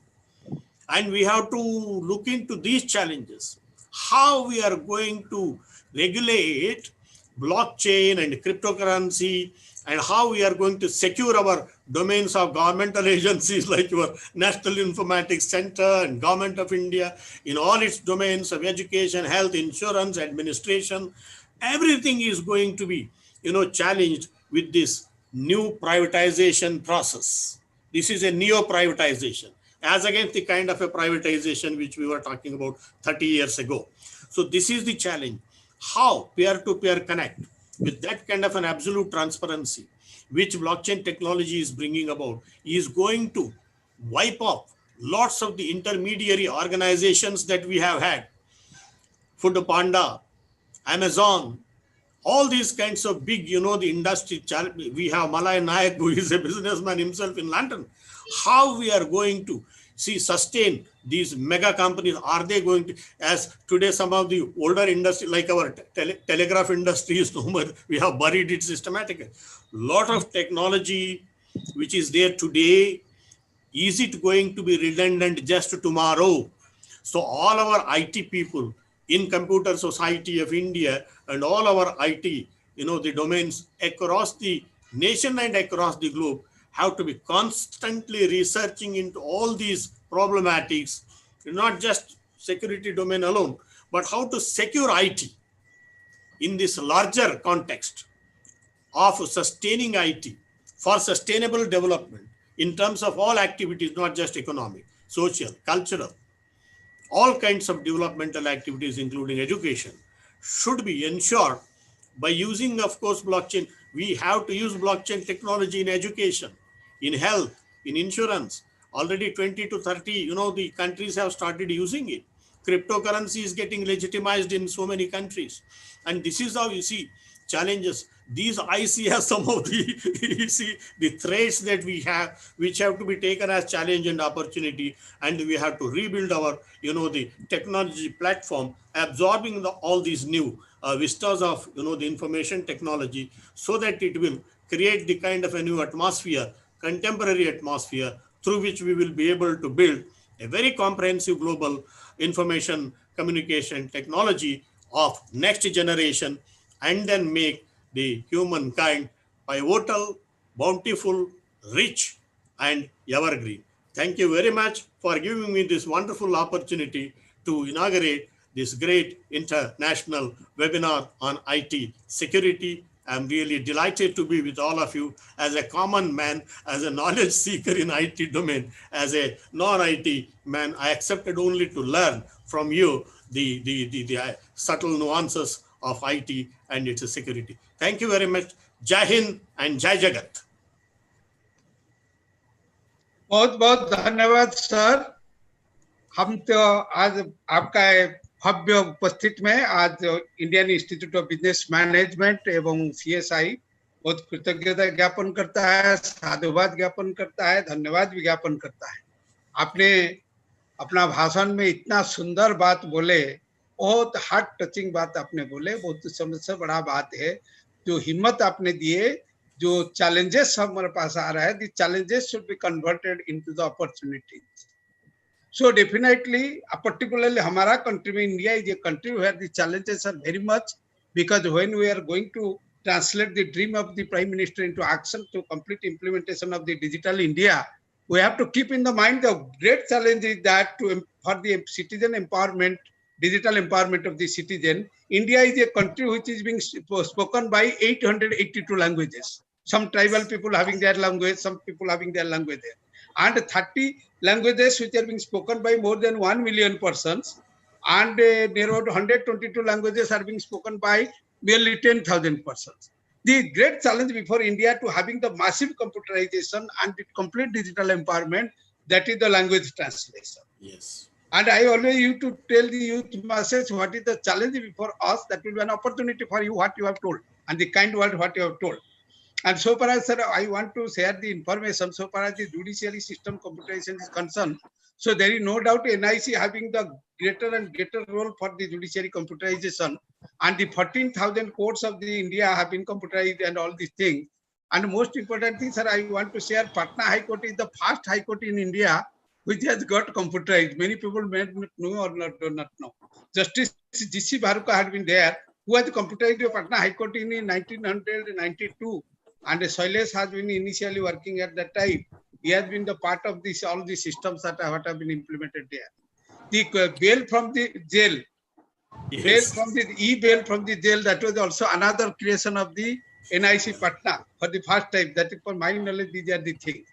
D: And we have to look into these challenges, how we are going to regulate blockchain and cryptocurrency, and how we are going to secure our domains of governmental agencies like your National Informatics Center and Government of India in all its domains of education, health, insurance, administration. Everything is going to be, challenged with this new privatization process. This is a neo-privatization, as against the kind of a privatization which we were talking about 30 years ago. So this is the challenge. How peer-to-peer connect with that kind of an absolute transparency, which blockchain technology is bringing about, is going to wipe off lots of the intermediary organizations that we have had. Food Panda, Amazon, all these kinds of big, the industry. We have Malay Nayak, who is a businessman himself in London. How we are going to sustain these mega companies? Are they going to, as today some of the older industry, like our telegraph industry is no more, we have buried it systematically. Lot of technology which is there today, is it going to be redundant just tomorrow? So all our IT people in Computer Society of India and all our IT, the domains across the nation and across the globe have to be constantly researching into all these problematics, not just security domain alone, but how to secure IT in this larger context of sustaining IT for sustainable development in terms of all activities, not just economic, social, cultural, all kinds of developmental activities, including education, should be ensured by using, of course, blockchain. We have to use blockchain technology in education, in health, in insurance. Already 20 to 30, the countries have started using it. Cryptocurrency is getting legitimized in so many countries. And this is how you see challenges. These I see as some of the the threats that we have, which have to be taken as challenge and opportunity, and we have to rebuild our the technology platform, absorbing all these new vistas of the information technology, so that it will create the kind of a new atmosphere, contemporary atmosphere, through which we will be able to build a very comprehensive global information communication technology of next generation, and then make the humankind pivotal, bountiful, rich, and evergreen. Thank you very much for giving me this wonderful opportunity to inaugurate this great international webinar on IT security. I'm really delighted to be with all of you as a common man, as a knowledge seeker in IT domain, as a non-IT man. I accepted only to learn from you the subtle nuances of IT and its security. Thank you very much. Jai Hind and Jai Jagat.
E: बहुत बहुत धन्यवाद sir. हम तो आज आपका भव्य उपस्थित में आज Indian institute of business management एवं सीएसआई बहुत कृतज्ञता ज्ञापन करता है, साधुवाद ज्ञापन करता है, धन्यवाद ज्ञापन करता है। आपने अपना भाषण में इतना सुंदर बात बोले, बहुत हार्ट टचिंग बात आपने बोले, बहुत सबसे बड़ा बात है जो हिम्मत आपने दिए, जो चैलेंजेस हमारे पास आ रहा है, दी challenges should be converted into the opportunities. So definitely, particularly हमारा country में India is a country where the challenges are very much, because when we are going to translate the dream of the Prime Minister into action to complete implementation of the digital India, we have to keep in the mind the great challenge is that for the citizen empowerment, digital empowerment of the citizen, India is a country which is being spoken by 882 languages. Some tribal people having their language, some people having their language there. And 30 languages which are being spoken by more than 1 million persons, and near about 122 languages are being spoken by merely 10,000 persons. The great challenge before India to having the massive computerization and the complete digital empowerment, that is the language translation.
D: Yes.
E: And I always used to tell the youth masses what is the challenge before us, that will be an opportunity for you what you have told, and the kind word what you have told. And so far as, sir, I want to share the information so far as the judiciary system computerization is concerned. So there is no doubt NIC having the greater and greater role for the judiciary computerization. And the 14,000 courts of the India have been computerized and all these things. And most important thing, sir, I want to share Patna High Court is the first High Court in India which has got computerized. Many people may not know or do not know. Justice G.C. Bharuka had been there, who had computerized the Patna High Court in 1992. And Shailesh has been initially working at that time. He has been the part of this, all the systems that have been implemented there. The bail from the jail, bail from the e-bail from the jail, that was also another creation of the NIC Patna for the first time. That is, for my knowledge, these are the things.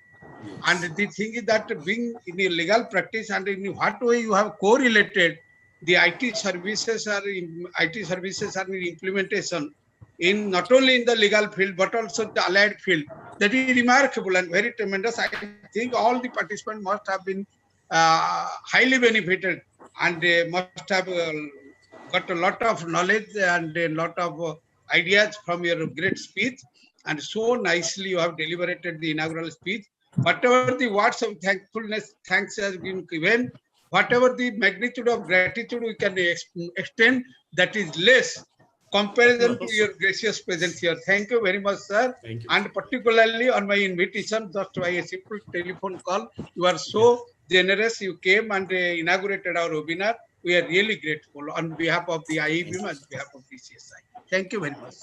E: And the thing is that being in a legal practice and in what way you have correlated the IT services are in implementation in not only in the legal field but also the allied field. That is remarkable and very tremendous. I think all the participants must have been highly benefited and they must have got a lot of knowledge and a lot of ideas from your great speech. And so nicely you have deliberated the inaugural speech. Whatever the words of thankfulness, thanks has been given, whatever the magnitude of gratitude we can extend, that is less comparison to your gracious presence here. Thank you very much, sir.
D: Thank you.
E: And particularly on my invitation, just by a simple telephone call, you are so generous. You came and inaugurated our webinar. We are really grateful on behalf of the IEBM and on behalf of the CSI. Thank you very much.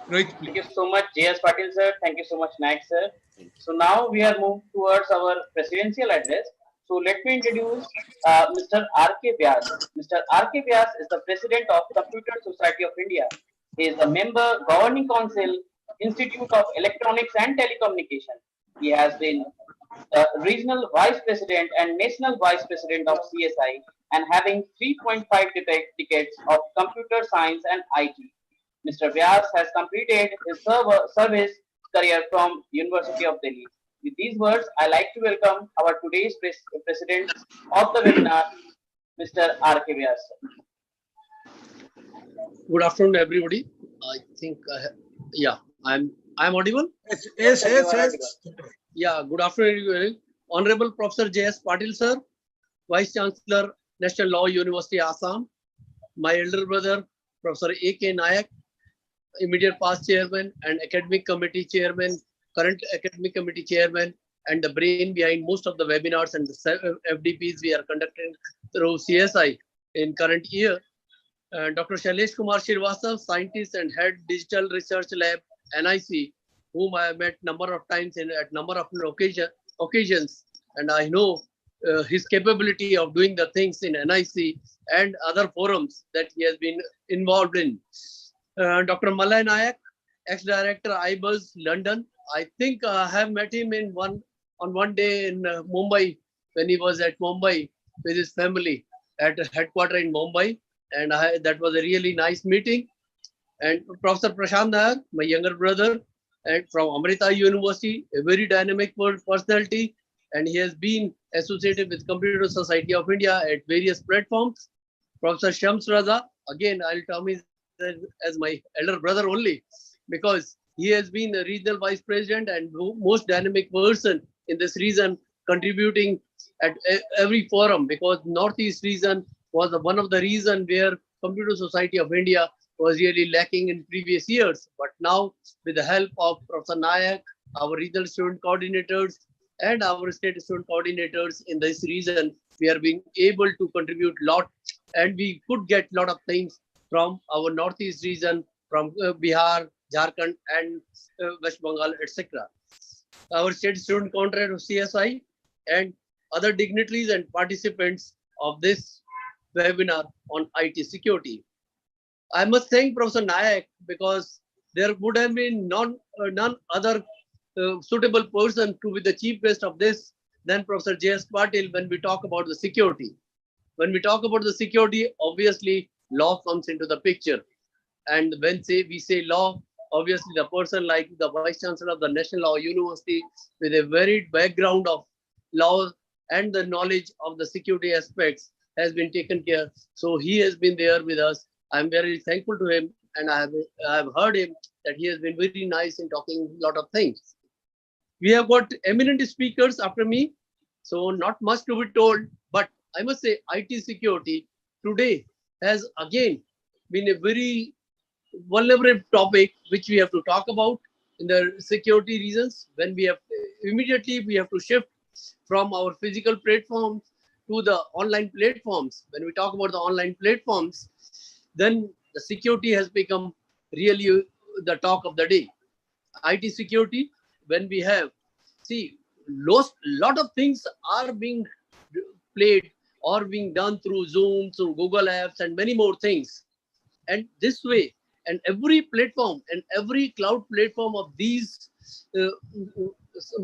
E: Rohit, please.
A: Thank you so much, J.S. Patil sir. Thank you so much, Naik sir. So now we are moved towards our presidential address. So let me introduce Mr. R.K. Vyas. Mr. R.K. Vyas is the president of Computer Society of India. He is a member, governing council, Institute of Electronics and Telecommunication. He has been regional vice president and national vice president of CSI and having 3.5 decades of computer science and IT. Mr. Vyas has completed his service career from University of Delhi. With these words, I like to welcome our today's president of the webinar, Mr. R.K. Vyas.
F: Good afternoon, everybody. I think, I'm audible.
E: Yes.
F: Yeah, good afternoon, everybody. Honorable Professor J.S. Patil sir, Vice Chancellor, National Law University, Assam. My elder brother, Professor A.K. Nayak, immediate past chairman and academic committee chairman, current academic committee chairman, and the brain behind most of the webinars and the FDPs we are conducting through CSI in current year. Dr. Shailesh Kumar Srivastava, scientist and head digital research lab, NIC, whom I have met number of times at number of occasions, and I know his capability of doing the things in NIC and other forums that he has been involved in. Dr. Malay Nayak, ex-director IBuzz, London. I think I have met him on one day in Mumbai when he was at Mumbai with his family at a headquarters in Mumbai, and that was a really nice meeting. And Professor Prashant Nayak, my younger brother, and from Amrita University, a very dynamic personality, and he has been associated with Computer Society of India at various platforms. Professor Shams Raza, again, I'll term him as my elder brother only, because he has been a regional vice president and most dynamic person in this region, contributing at every forum, because Northeast region was one of the reasons where Computer Society of India was really lacking in previous years. But now, with the help of Professor Nayak, our regional student coordinators, and our state student coordinators in this region, we are being able to contribute a lot, and we could get a lot of things from our Northeast region, from Bihar, Jharkhand, and West Bengal, etc. Our state student coordinator of CSI and other dignitaries and participants of this webinar on IT security. I must thank Professor Nayak because there would have been none other suitable person to be the chief guest of this than Professor J.S. Patil when we talk about the security. When we talk about the security, obviously law comes into the picture. And when we say law, obviously the person like the Vice Chancellor of the National Law University with a varied background of law and the knowledge of the security aspects has been taken care. So he has been there with us. I'm very thankful to him, and I have heard him that he has been very nice in talking a lot of things. We have got eminent speakers after me, so not much to be told, but I must say IT security today has again been a very vulnerable topic which we have to talk about in the security reasons. When we have immediately we have to shift from our physical platforms to the online platforms. When we talk about the online platforms, then the security has become really the talk of the day. IT security, when we have, see, lot of things are being played or being done through Zoom, through Google Apps, and many more things. And this way, and every platform and every cloud platform of these uh,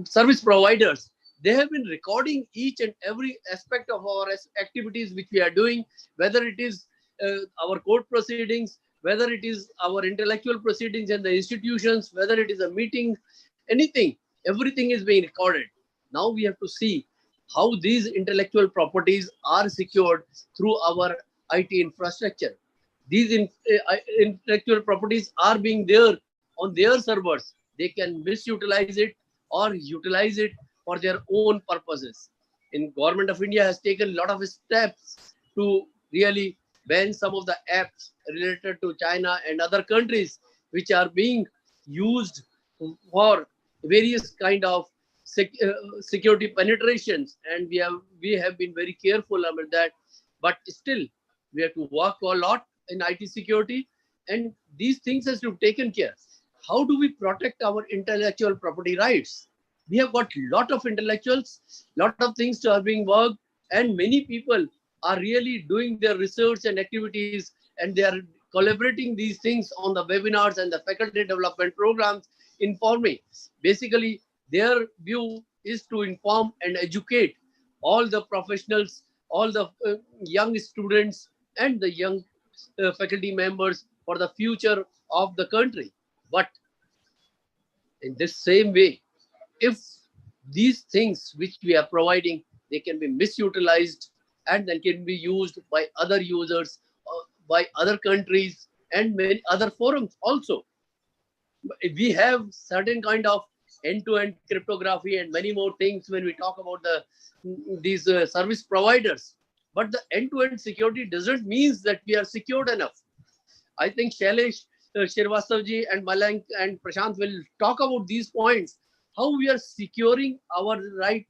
F: service providers, they have been recording each and every aspect of our activities which we are doing, whether it is our court proceedings, whether it is our intellectual proceedings in the institutions, whether it is a meeting, anything, everything is being recorded. Now we have to see how these intellectual properties are secured through our IT infrastructure. These intellectual properties are being there on their servers. They can misutilize it or utilize it for their own purposes. In Government of India has taken a lot of steps to really ban some of the apps related to China and other countries which are being used for various kind of security penetrations, and we have been very careful about that. But still, we have to work a lot in IT security, and these things has to be taken care. How do we protect our intellectual property rights? We have got lot of intellectuals, lot of things are being worked, and many people are really doing their research and activities, and they are collaborating these things on the webinars and the faculty development programs, informing. Basically, their view is to inform and educate all the professionals, all the young students and the young faculty members for the future of the country. But in this same way, if these things which we are providing, they can be misutilized and then can be used by other users, by other countries and many other forums also. We have certain kind of end-to-end cryptography and many more things when we talk about these service providers. But the end-to-end security doesn't mean that we are secured enough. I think Shailesh Srivastava and Malank and Prashant will talk about these points, how we are securing our right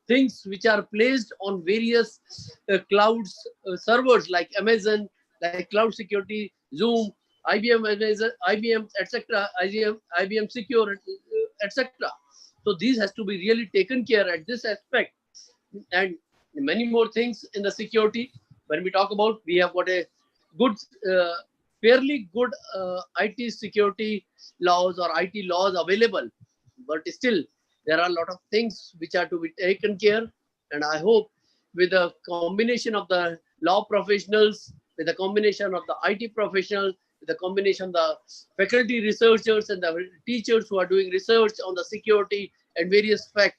F: things which are placed on various clouds servers like Amazon, like Cloud Security, Zoom, IBM, Amazon, IBM, etc., IBM Secure, etc. So these has to be really taken care at this aspect, and many more things in the security. When we talk about, we have got a good, fairly good IT security laws or IT laws available, but still there are a lot of things which are to be taken care. And I hope with a combination of the law professionals, with a combination of the IT professionals, with a combination of the faculty researchers and the teachers who are doing research on the security and various facts,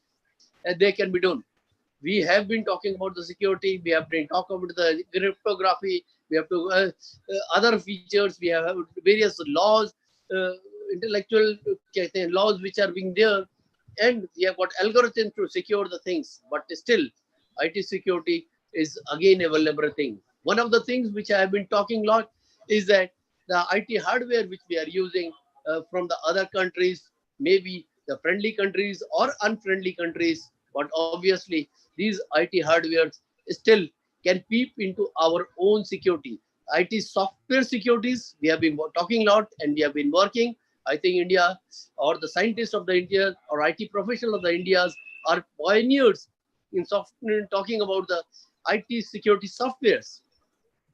F: they can be done. We have been talking about the security, we have been talking about the cryptography, we have to other features, we have various laws, intellectual laws which are being there, and we have got algorithms to secure the things. But still, IT security is again a vulnerable thing. One of the things which I have been talking a lot is that the IT hardware which we are using from the other countries, maybe the friendly countries or unfriendly countries, but obviously these IT hardwares still can peep into our own security. IT software securities, we have been talking a lot and we have been working. I think India or the scientists of the India or IT professionals of the Indias are pioneers in software, talking about the IT security softwares.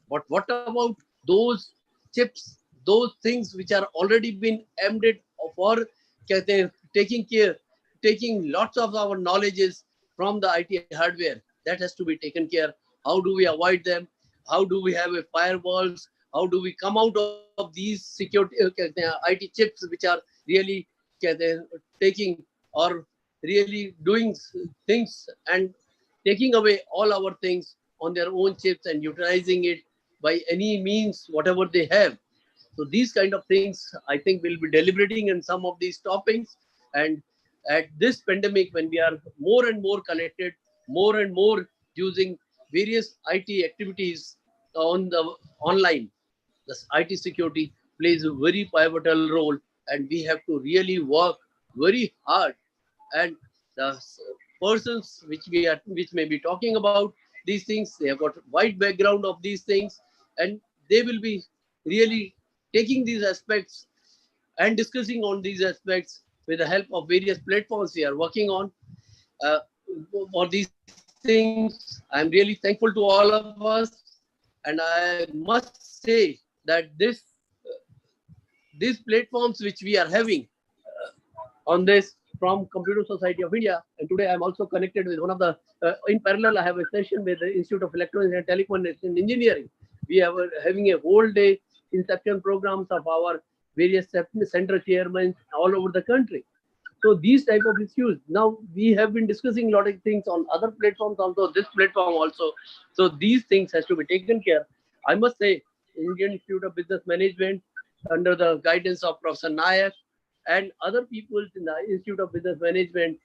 F: But what about those chips, those things which are already been embedded for taking care, taking lots of our knowledges from the IT hardware? That has to be taken care. How do we avoid them? How do we have a firewalls? How do we come out of these security IT chips which are really taking or really doing things and taking away all our things on their own chips and utilizing it by any means, whatever they have. So these kind of things, I think we'll be deliberating in some of these topics. And at this pandemic, when we are more and more connected, more and more using various IT activities on the online, this IT security plays a very pivotal role, and we have to really work very hard. And the persons which may be talking about these things, they have got wide background of these things, and they will be really taking these aspects and discussing on these aspects with the help of various platforms we are working on. Uh, for these things, I'm really thankful to all of us, and I must say that these platforms which we are having on this from Computer Society of India, and today I'm also connected with one of the, in parallel, I have a session with the Institute of Electronics and Telecommunication Engineering. We are having a whole day inception programs of our various center chairmen all over the country. So these type of issues, now we have been discussing a lot of things on other platforms, also this platform also. So these things has to be taken care. I must say, Indian Institute of Business Management, under the guidance of Professor Nayak and other people in the Institute of Business Management,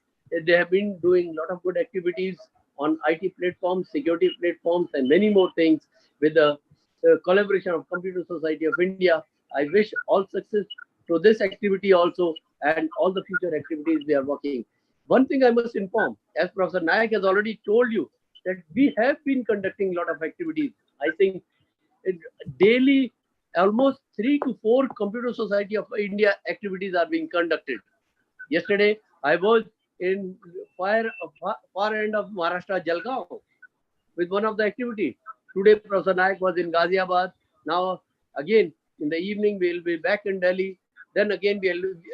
F: they have been doing a lot of good activities on IT platforms, security platforms, and many more things with the collaboration of Computer Society of India. I wish all success to this activity also and all the future activities we are working. One thing I must inform, as Professor Nayak has already told you, that we have been conducting a lot of activities. I think daily almost 3 to 4 Computer Society of India activities are being conducted. Yesterday, I was in far end of Maharashtra, Jalgaon, with one of the activities. Today, Professor Nayak was in Ghaziabad. Now, again, in the evening, we will be back in Delhi. Then again,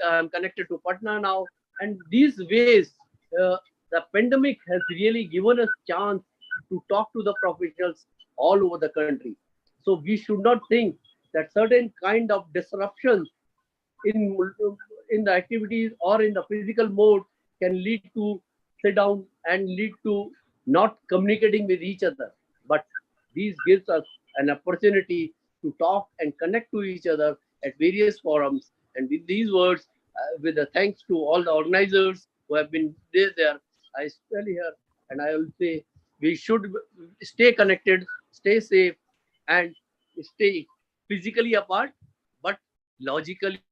F: I'm connected to Patna now. And these ways, the pandemic has really given us chance to talk to the professionals all over the country. So we should not think that certain kind of disruptions in the activities or in the physical mode can lead to sit down and lead to not communicating with each other. But these gives us an opportunity to talk and connect to each other at various forums. And with these words, with the thanks to all the organizers who have been there, I spell here, and I will say we should stay connected, stay safe, and stay physically apart, but logically,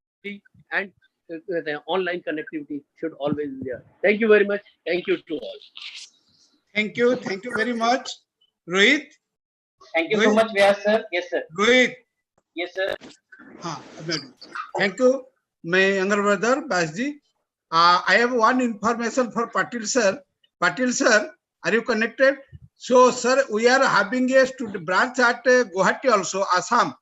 F: and the online connectivity should always be there. Thank you very much. Thank you to all.
E: Thank you. Thank you very much. Rohit?
A: Thank you so much, Vyas sir. Yes, sir.
E: Rohit?
A: Yes, sir.
E: Thank you, my younger brother, Basji. I have one information for Patil sir. Patil sir, are you connected? So, sir, we are having a student branch at Guwahati also, Assam.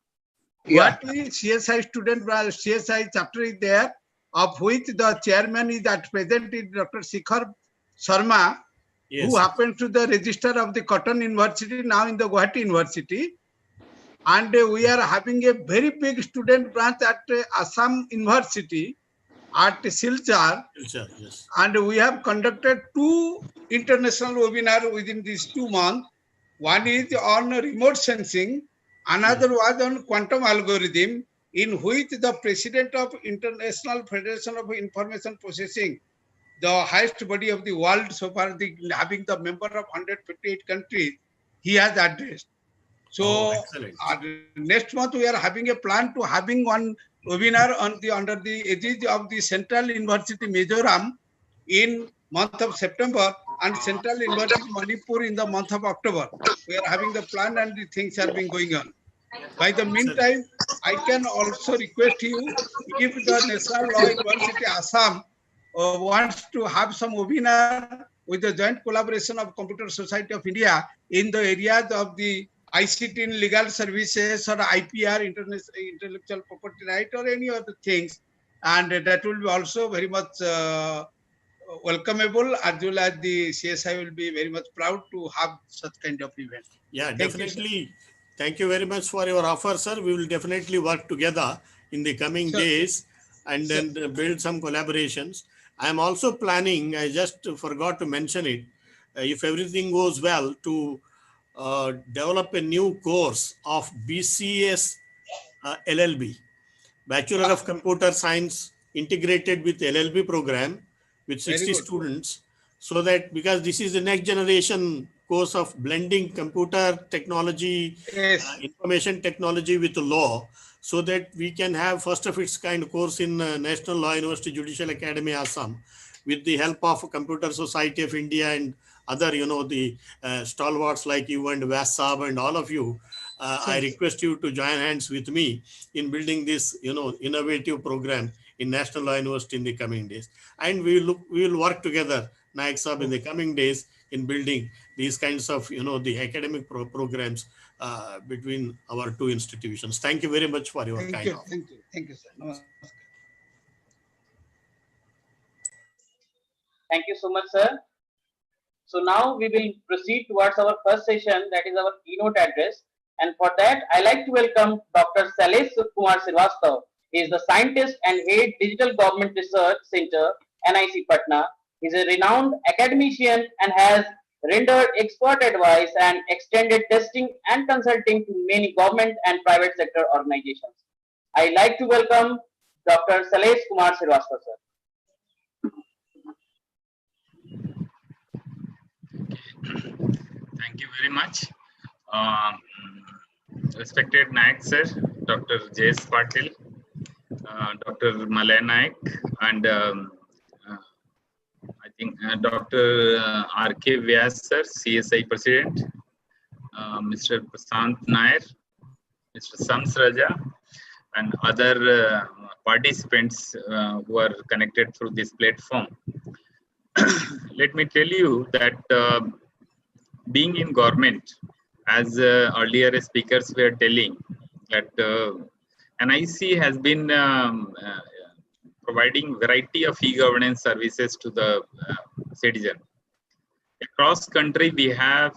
F: Yeah.
E: Guwahati CSI student branch, CSI chapter is there, of which the chairman is at present is Dr. Shikhar Sharma,
D: Yes.
E: who happens to the registrar of the Cotton University, now in the Guwahati University. And we are having a very big student branch at Assam University at Silchar.
D: Yes.
E: And we have conducted 2 international webinars within these 2 months. One is on remote sensing, another was on quantum algorithm, in which the president of International Federation of Information Processing, the highest body of the world so far, having the member of 158 countries, he has addressed. So next month we are having a plan to having one webinar on under the aegis of the Central University Mizoram in month of September and Central University Manipur in the month of October. We are having the plan and the things are being going on. By the meantime, I can also request you, if the National Law University Assam wants to have some webinar with the joint collaboration of Computer Society of India in the areas of the ICT in legal services or IPR, intellectual property right, or any other things, and that will be also very much welcomeable, as well as the CSI will be very much proud to have such kind of event.
D: Yeah, definitely. Thank you very much for your offer, sir. We will definitely work together in the coming days and then build some collaborations. I am also planning, I just forgot to mention it, if everything goes well, to develop a new course of BCS LLB. Bachelor of Computer Science integrated with LLB program with 60
E: good.
D: students, so that because this is the next generation course of blending computer technology,
E: Yes.
D: information technology with law, so that we can have first of its kind course in National Law University Judicial Academy, Assam, with the help of Computer Society of India and other, the stalwarts like you and Vassab and all of you. I request you to join hands with me in building this, innovative program in National Law University in the coming days. And we will work together, Naik Sahab, in the coming days in building these kinds of, the academic programs between our two institutions. Thank you very much for your kind offer.
E: Thank you, sir. Namaskar.
A: Thank you so much, sir. So now we will proceed towards our first session, that is our keynote address. And for that, I like to welcome Dr. Salesh Kumar Srivastava. He is the scientist and head Digital Government Research Center, NIC Patna. He is a renowned academician and has rendered expert advice and extended testing and consulting to many government and private sector organizations. I like to welcome Dr. Salesh Kumar Srivastava, sir.
G: Thank you very much. Respected Naik sir, Dr. S Patil, Dr. Malay Naik, and I think Dr. R.K. Vyas sir, CSI President, Mr. Prasant Nair, Mr. Sams Raja, and other participants who are connected through this platform. Let me tell you that being in government, as earlier speakers were telling, that NIC has been providing variety of e-governance services to the citizen. Across country, we have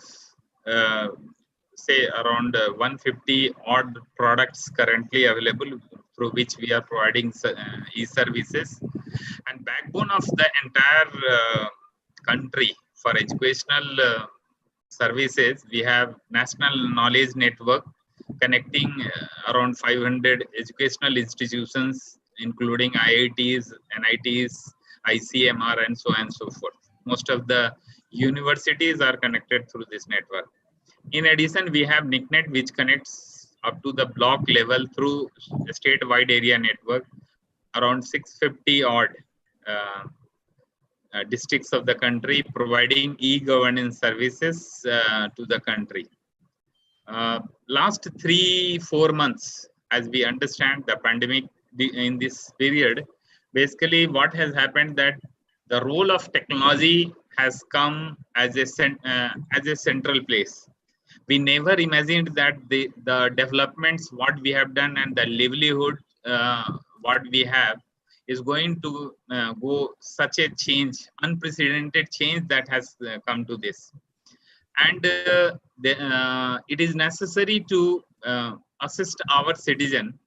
G: say around 150 odd products currently available through which we are providing e-services. And backbone of the entire country for educational services, we have National Knowledge Network connecting around 500 educational institutions, including IITs, NITs, ICMR, and so on and so forth. Most of the universities are connected through this network. In addition, we have NICNET, which connects up to the block level through a statewide area network, around 650 odd districts of the country, providing e-governance services to the country. Last 3-4 months, as we understand the pandemic in this period, basically what has happened that the role of technology has come as a central place. We never imagined that the developments what we have done and the livelihood what we have is going to go such a change, unprecedented change that has come to this. And it is necessary to assist our citizen,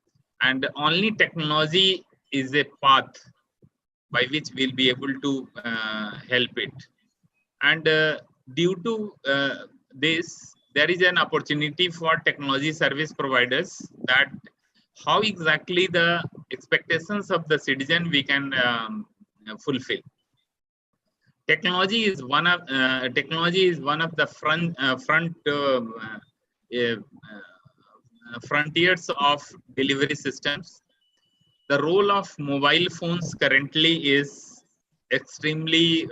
G: and only technology is a path by which we'll be able to help it. And due to this, there is an opportunity for technology service providers that how exactly the expectations of the citizen we can fulfill. Technology is one of the frontiers of delivery systems. The role of mobile phones currently is extremely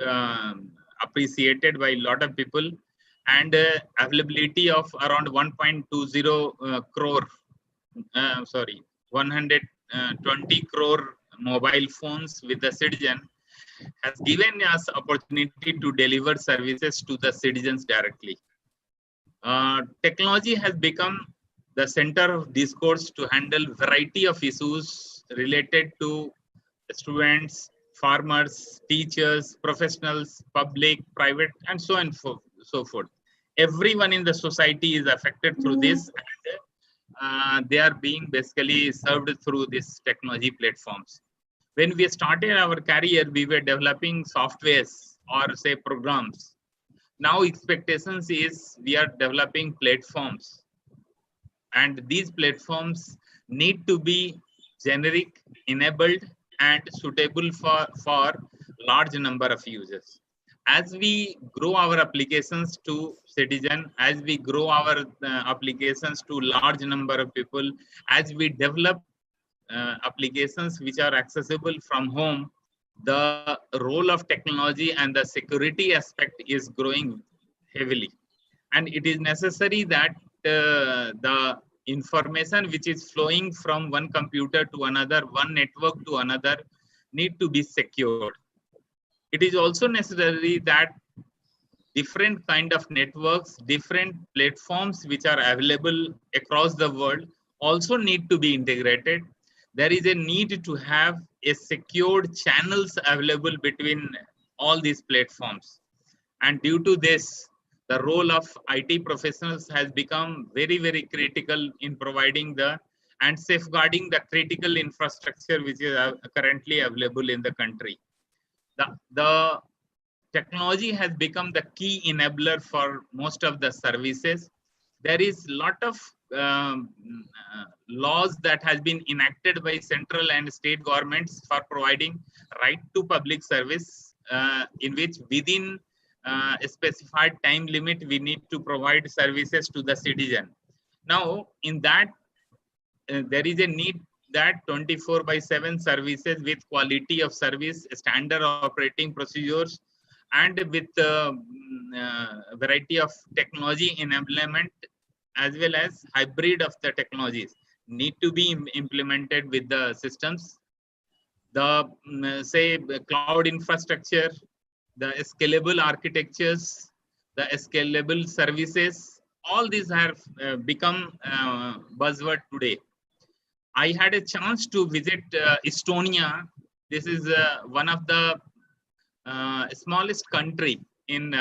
G: appreciated by a lot of people, and availability of around 1.20 crore. 120 crore mobile phones with the citizen has given us opportunity to deliver services to the citizens directly. Technology has become the center of discourse to handle variety of issues related to students, farmers, teachers, professionals, public, private, and so on and so forth. Everyone in the society is affected through this, and they are being basically served through these technology platforms. When we started our career, we were developing softwares or say programs. Now expectations is we are developing platforms, and these platforms need to be generic, enabled, and suitable for large number of users. As we grow our applications to citizen, as we grow our applications to large number of people, as we develop applications which are accessible from home, the role of technology and the security aspect is growing heavily. And it is necessary that the information which is flowing from one computer to another, one network to another, need to be secured. It is also necessary that different kind of networks, different platforms which are available across the world also need to be integrated. There is a need to have a secured channels available between all these platforms. And due to this, the role of IT professionals has become very, very critical in providing and safeguarding the critical infrastructure which is currently available in the country. The technology has become the key enabler for most of the services. There is a lot of laws that has been enacted by central and state governments for providing right to public service, in which within a specified time limit we need to provide services to the citizen. Now, in that, there is a need that 24/7 services with quality of service, standard operating procedures, and with variety of technology enablement, as well as hybrid of the technologies, need to be implemented with the systems. The say cloud infrastructure, the scalable architectures, the scalable services, all these have become buzzword today. I had a chance to visit Estonia. This is one of the smallest country in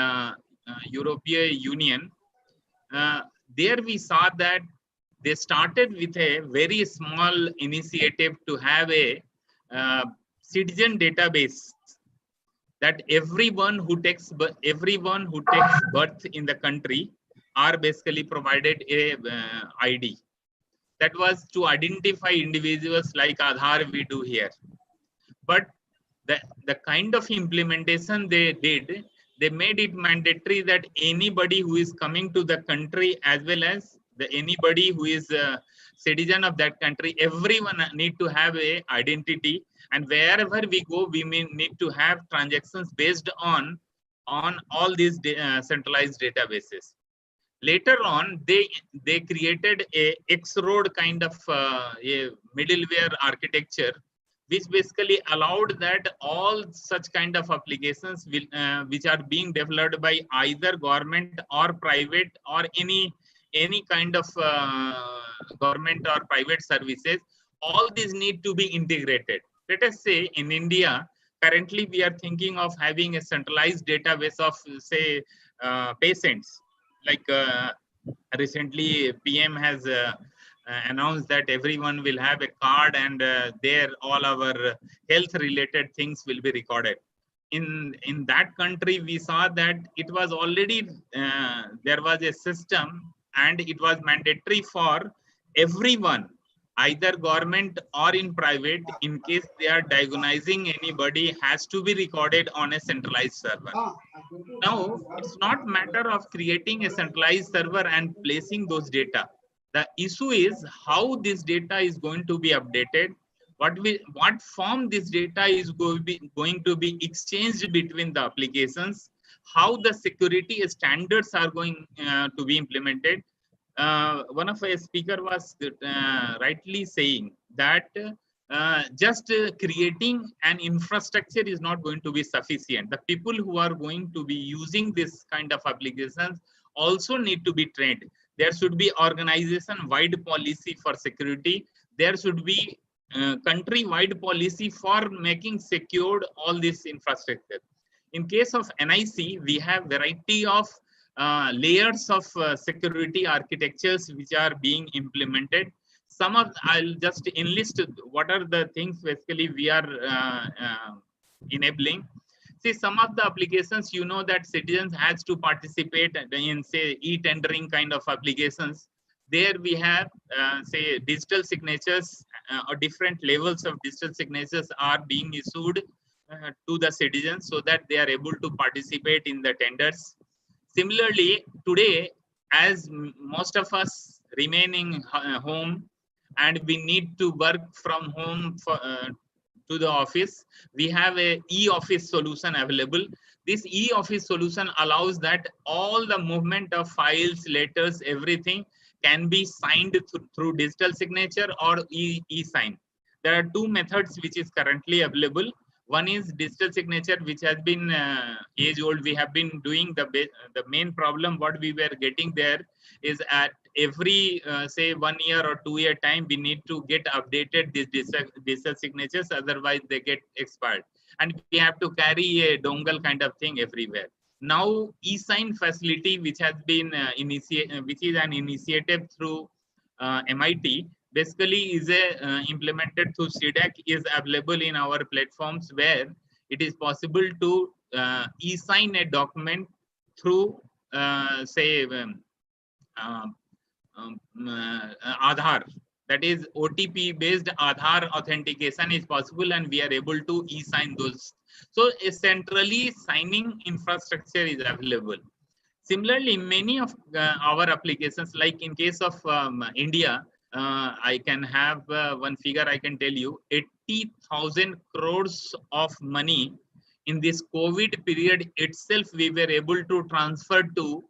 G: European Union. There we saw that they started with a very small initiative to have a citizen database, that everyone who takes birth in the country are basically provided a ID. That was to identify individuals like Aadhaar we do here. But the kind of implementation they did, they made it mandatory that anybody who is coming to the country, as well as anybody who is a citizen of that country, everyone need to have a identity. And wherever we go, we need to have transactions based on all these centralized databases. Later on, they created a X-road kind of a middleware architecture, which basically allowed that all such kind of applications will, which are being developed by either government or private or any kind of government or private services, all these need to be integrated. Let us say in India, currently we are thinking of having a centralized database of say patients. Like recently PM has announced that everyone will have a card, and there all our health related things will be recorded. In that country, we saw that it was already there was a system, and it was mandatory for everyone, either government or in private, in case they are diagnosing anybody, has to be recorded on a centralized server. Now, it's not matter of creating a centralized server and placing those data. The issue is how this data is going to be updated, what form this data is going to be exchanged between the applications, how the security standards are going to be implemented. One of our speaker was rightly saying that just creating an infrastructure is not going to be sufficient. The people who are going to be using this kind of applications also need to be trained. There should be organization-wide policy for security. There should be country-wide policy for making secured all this infrastructure. In case of NIC, we have variety of layers of security architectures which are being implemented. Some of, I'll just enlist what are the things basically we are enabling. See, some of the applications, you know, that citizens has to participate in, say, e-tendering kind of applications. There we have, say, digital signatures or different levels of digital signatures are being issued to the citizens so that they are able to participate in the tenders. Similarly, today, as most of us remaining home and we need to work from home to the office, we have a e-office solution available. This e-office solution allows that all the movement of files, letters, everything can be signed through digital signature or e-sign. There are two methods which is currently available. One is digital signature, which has been age old. We have been doing the main problem. What we were getting there is at every say 1 year or 2 year time, we need to get updated these digital signatures. Otherwise, they get expired, and we have to carry a dongle kind of thing everywhere. Now, e-sign facility, which has been which is an initiative through MIT. Basically is implemented through CDAC, is available in our platforms where it is possible to e-sign a document through say Aadhaar. That is OTP based Aadhaar authentication is possible, and we are able to e-sign those. So a centrally signing infrastructure is available. Similarly, many of our applications, like in case of India, I can have one figure I can tell you, 80,000 crores of money in this COVID period itself, we were able to transfer to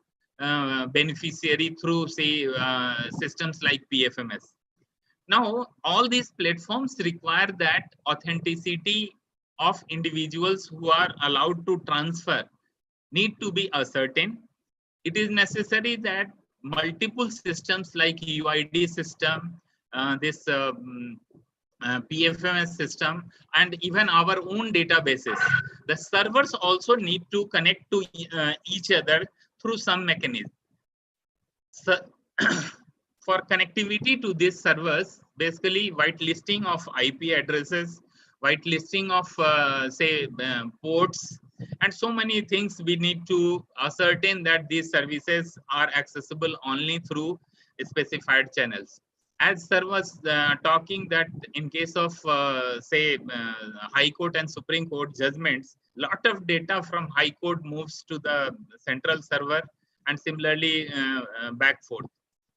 G: beneficiary through, say, systems like PFMS. Now, all these platforms require that authenticity of individuals who are allowed to transfer need to be ascertained. It is necessary that multiple systems like UID system, this PFMS system, and even our own databases, the servers also need to connect to each other through some mechanism. So, for connectivity to these servers, basically whitelisting of IP addresses, whitelisting of say ports, and so many things we need to ascertain that these services are accessible only through specified channels. As sir was talking that in case of say High Court and Supreme Court judgments, lot of data from High Court moves to the central server and similarly back forth.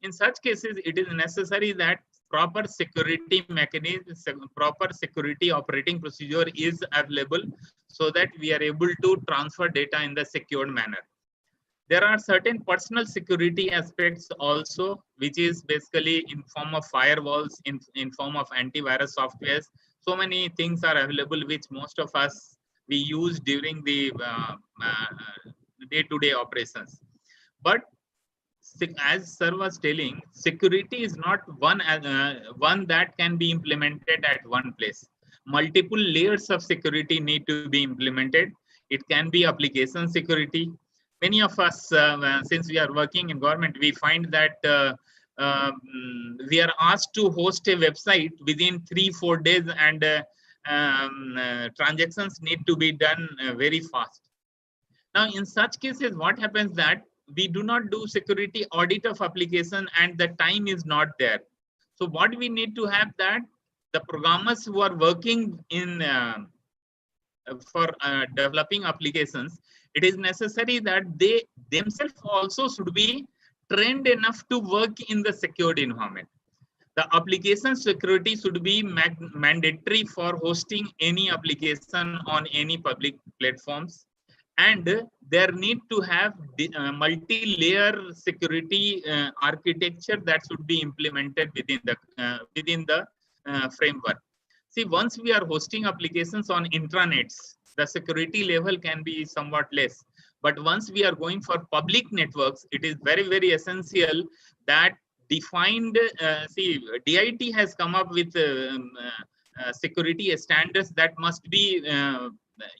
G: In such cases, it is necessary that proper security mechanism, proper security operating procedure is available so that we are able to transfer data in the secured manner. There are certain personal security aspects also, which is basically in form of firewalls, in form of antivirus softwares. So many things are available, which most of us, we use during the day-to-day operations. But as sir was telling, security is not one that can be implemented at one place. Multiple layers of security need to be implemented. It can be application security. Many of us, since we are working in government, we find that we are asked to host a website within 3-4 days, and transactions need to be done very fast. Now, in such cases, what happens that we do not do security audit of application and the time is not there. So what we need to have that the programmers who are working in for developing applications, it is necessary that they themselves also should be trained enough to work in the secured environment. The application security should be mandatory for hosting any application on any public platforms. And there need to have multi-layer security architecture that should be implemented within the framework. See, once we are hosting applications on intranets, the security level can be somewhat less. But once we are going for public networks, it is very, very essential that defined, see, DIT has come up with security standards that must be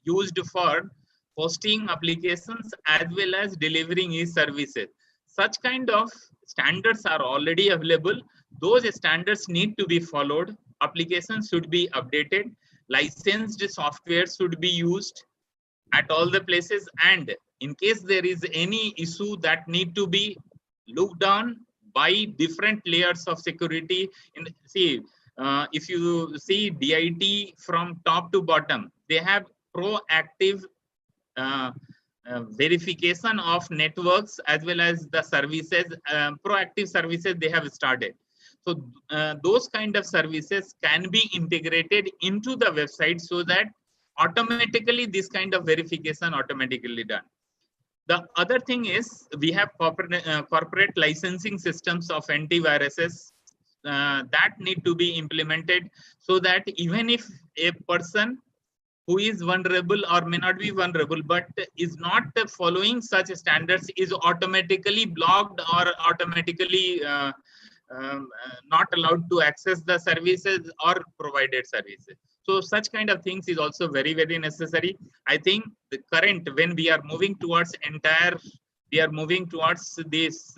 G: used for hosting applications as well as delivering e-services. Such kind of standards are already available. Those standards need to be followed. Applications should be updated. Licensed software should be used at all the places. And in case there is any issue that need to be looked on by different layers of security, see, if you see DIT from top to bottom, they have proactive verification of networks as well as the services, proactive services they have started. So those kind of services can be integrated into the website so that automatically this kind of verification automatically done. The other thing is we have corporate licensing systems of antiviruses that need to be implemented so that even if a person who is vulnerable or may not be vulnerable but is not following such standards is automatically blocked or automatically not allowed to access the services or provided services. So such kind of things is also very, very necessary. I think the current, when we are moving towards this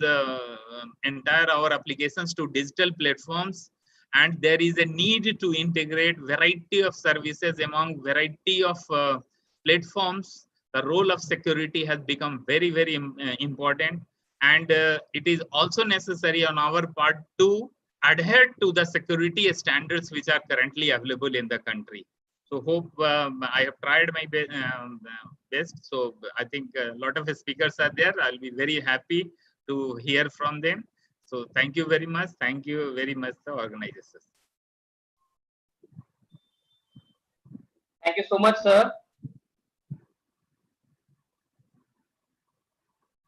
G: entire our applications to digital platforms, and there is a need to integrate variety of services among variety of platforms. The role of security has become very, very important, and it is also necessary on our part to adhere to the security standards which are currently available in the country. So hope I have tried my best. So I think a lot of speakers are there. I'll be very happy to hear from them. So thank you very much. Thank you very much, the organizers.
A: Thank you so much, sir.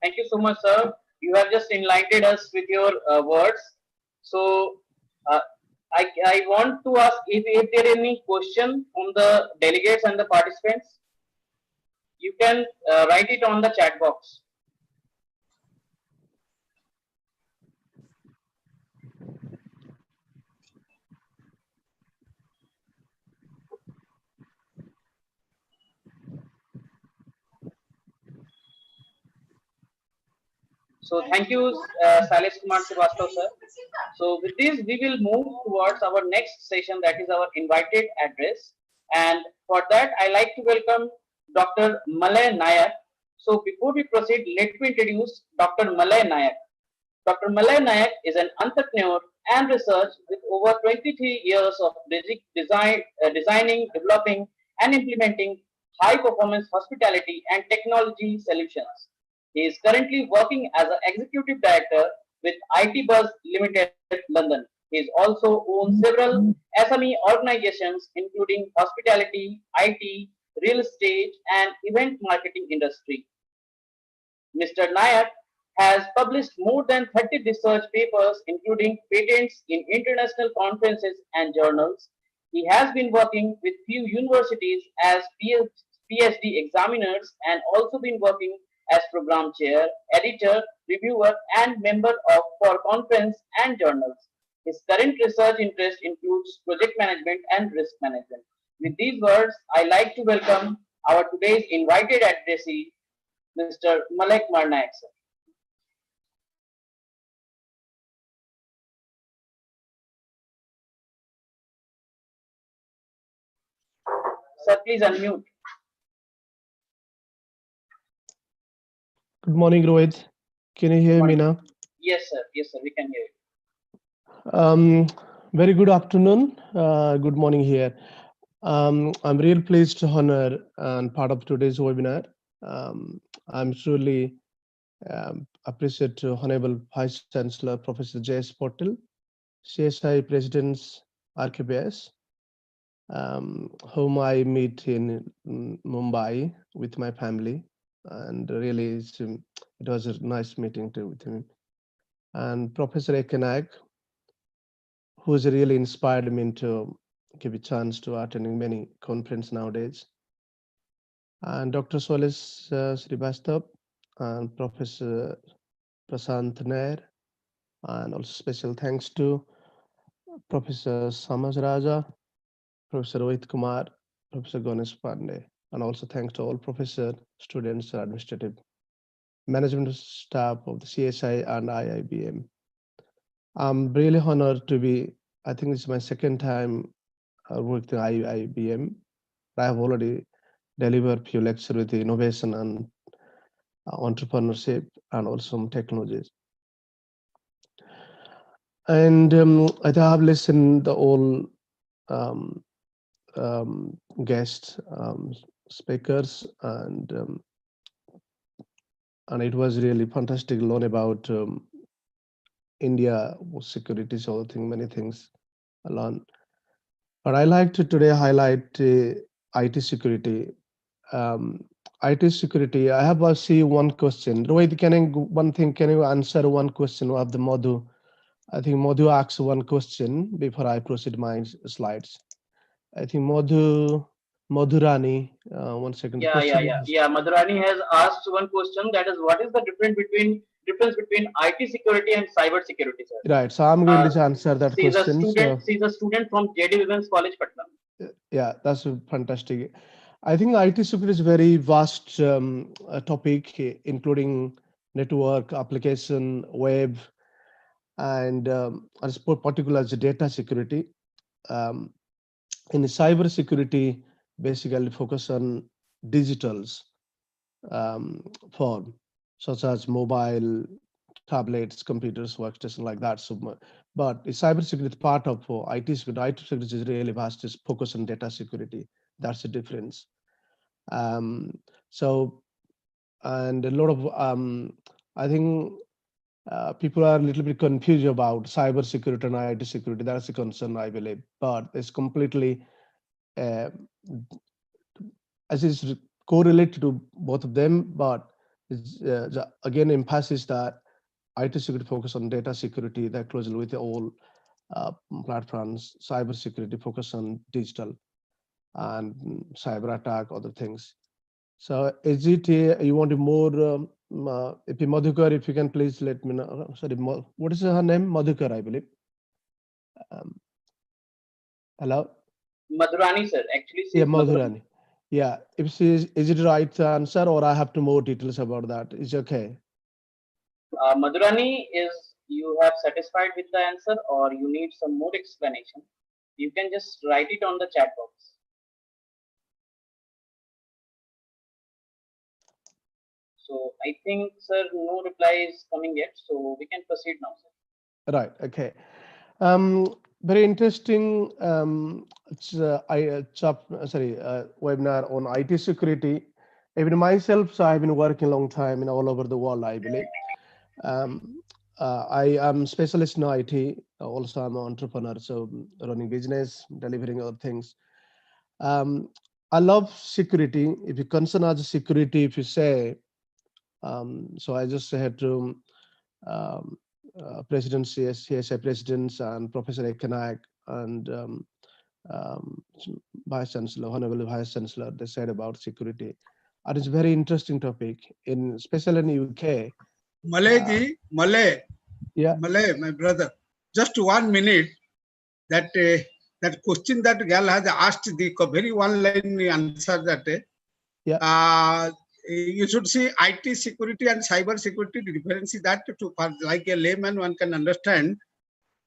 A: Thank you so much, sir. You have just enlightened us with your words. So I want to ask if there are any question from the delegates and the participants. You can write it on the chat box. So thank you, Salish Kumar Srivastava, sir. So with this, we will move towards our next session, that is our invited address. And for that, I like to welcome Dr. Malay Nayak. So before we proceed, let me introduce Dr. Malay Nayak. Dr. Malay Nayak is an entrepreneur and researcher with over 23 years of designing, developing, and implementing high-performance hospitality and technology solutions. He is currently working as an executive director with IT Buzz Limited, London. He also owns several SME organizations, including hospitality, IT, real estate, and event marketing industry. Mr. Nayak has published more than 30 research papers, including patents in international conferences and journals. He has been working with few universities as PhD examiners and also been working as program chair, editor, reviewer, and member for conference and journals. His current research interest includes project management and risk management. With these words, I like to welcome our today's invited addressee, Mr. Malay Nayak, sir. Sir, please unmute.
H: Good morning, Rohit. Can you hear me now?
A: Yes, sir. Yes, sir. We can hear you.
H: Very good afternoon. Good morning here. I'm real pleased to honor and part of today's webinar. I'm truly appreciate to Honorable Vice Chancellor Professor S Patil, CSI President's RKBS, whom I meet in Mumbai with my family. And really, it was a nice meeting with him. And Professor Nayak, who's really inspired me to give a chance to attending many conferences nowadays. And Dr. Solis Srivastava and Professor Prasant Nair, and also special thanks to Professor Samaj Raja, Professor Rohit Kumar, Professor Ganesh Pandey, and also thanks to all professors, students, administrative management staff of the CSI and IIBM. I'm really honored to be, I think this is my second time working at IIBM. I have already delivered a few lectures with innovation and entrepreneurship and also some technologies. And I have listened the all um, guest speakers, and it was really fantastic to learn about India security, so I think many things I learned. But I like to today highlight IT security. Um, IT security. I have see one question. Rohit, one thing? Can you answer one question of the Madhu? I think Madhu asked one question before I proceed my slides. I think Madhurani. 1 second. The question is,
A: Yeah. Madhurani has asked one question. That is, what is the difference between IT security and cyber security, sir?
H: right. So I'm going
A: Uh,
H: to answer that
A: she's a
H: question.
A: student.
H: So
A: She's a student from JD Women's College, Patna.
H: yeah, that's fantastic. I think IT security is a very vast topic, including network, application, web, and as particular as data security. Um, in cyber security, basically focus on digitals form, such as mobile, tablets, computers, workstation, like that. So, but cyber security is part of IT security. IT security is really vast. Is focus on data security. That's the difference. So, and a lot of I think people are a little bit confused about cyber security and IT security. That's a concern, I believe. But it's completely uh, as is correlated to both of them. But it's, again, emphasis that IT security focus on data security that closely with all platforms. Cyber security focus on digital and cyber attack, other things. So is it you want more? If Madhukar, if you can please let me know. Sorry, what is her name? Madhukar, I believe. Um, hello.
A: Madhurani, sir. Actually,
H: Yeah,
A: she's Madhurani.
H: Madhurani. Yeah, if she is it right answer or I have to more details about that? Is okay.
A: Madhurani, is you have satisfied with the answer, or you need some more explanation? You can just write it on the chat box. So I think, sir, no reply is coming yet. So we can proceed now, sir.
H: Right. Okay. Very interesting. It's webinar on IT security. Even myself, so I've been working a long time in all over the world, I believe. I am specialist in IT. Also, I'm an entrepreneur, so running business, delivering other things. I love security. If you concern as security, if you say, so I just had to um, President CSI presidents and Professor Ekanak and um, Vice Chancellor, Honorable Vice Chancellor, they said about security. And it's a very interesting topic, especially in UK.
E: Malay,
H: Yeah.
E: Malay, my brother. Just 1 minute. That that question that girl has asked, the very one line answer that.
H: Yeah.
E: You should see IT security and cyber security. The difference is that to like a layman one can understand.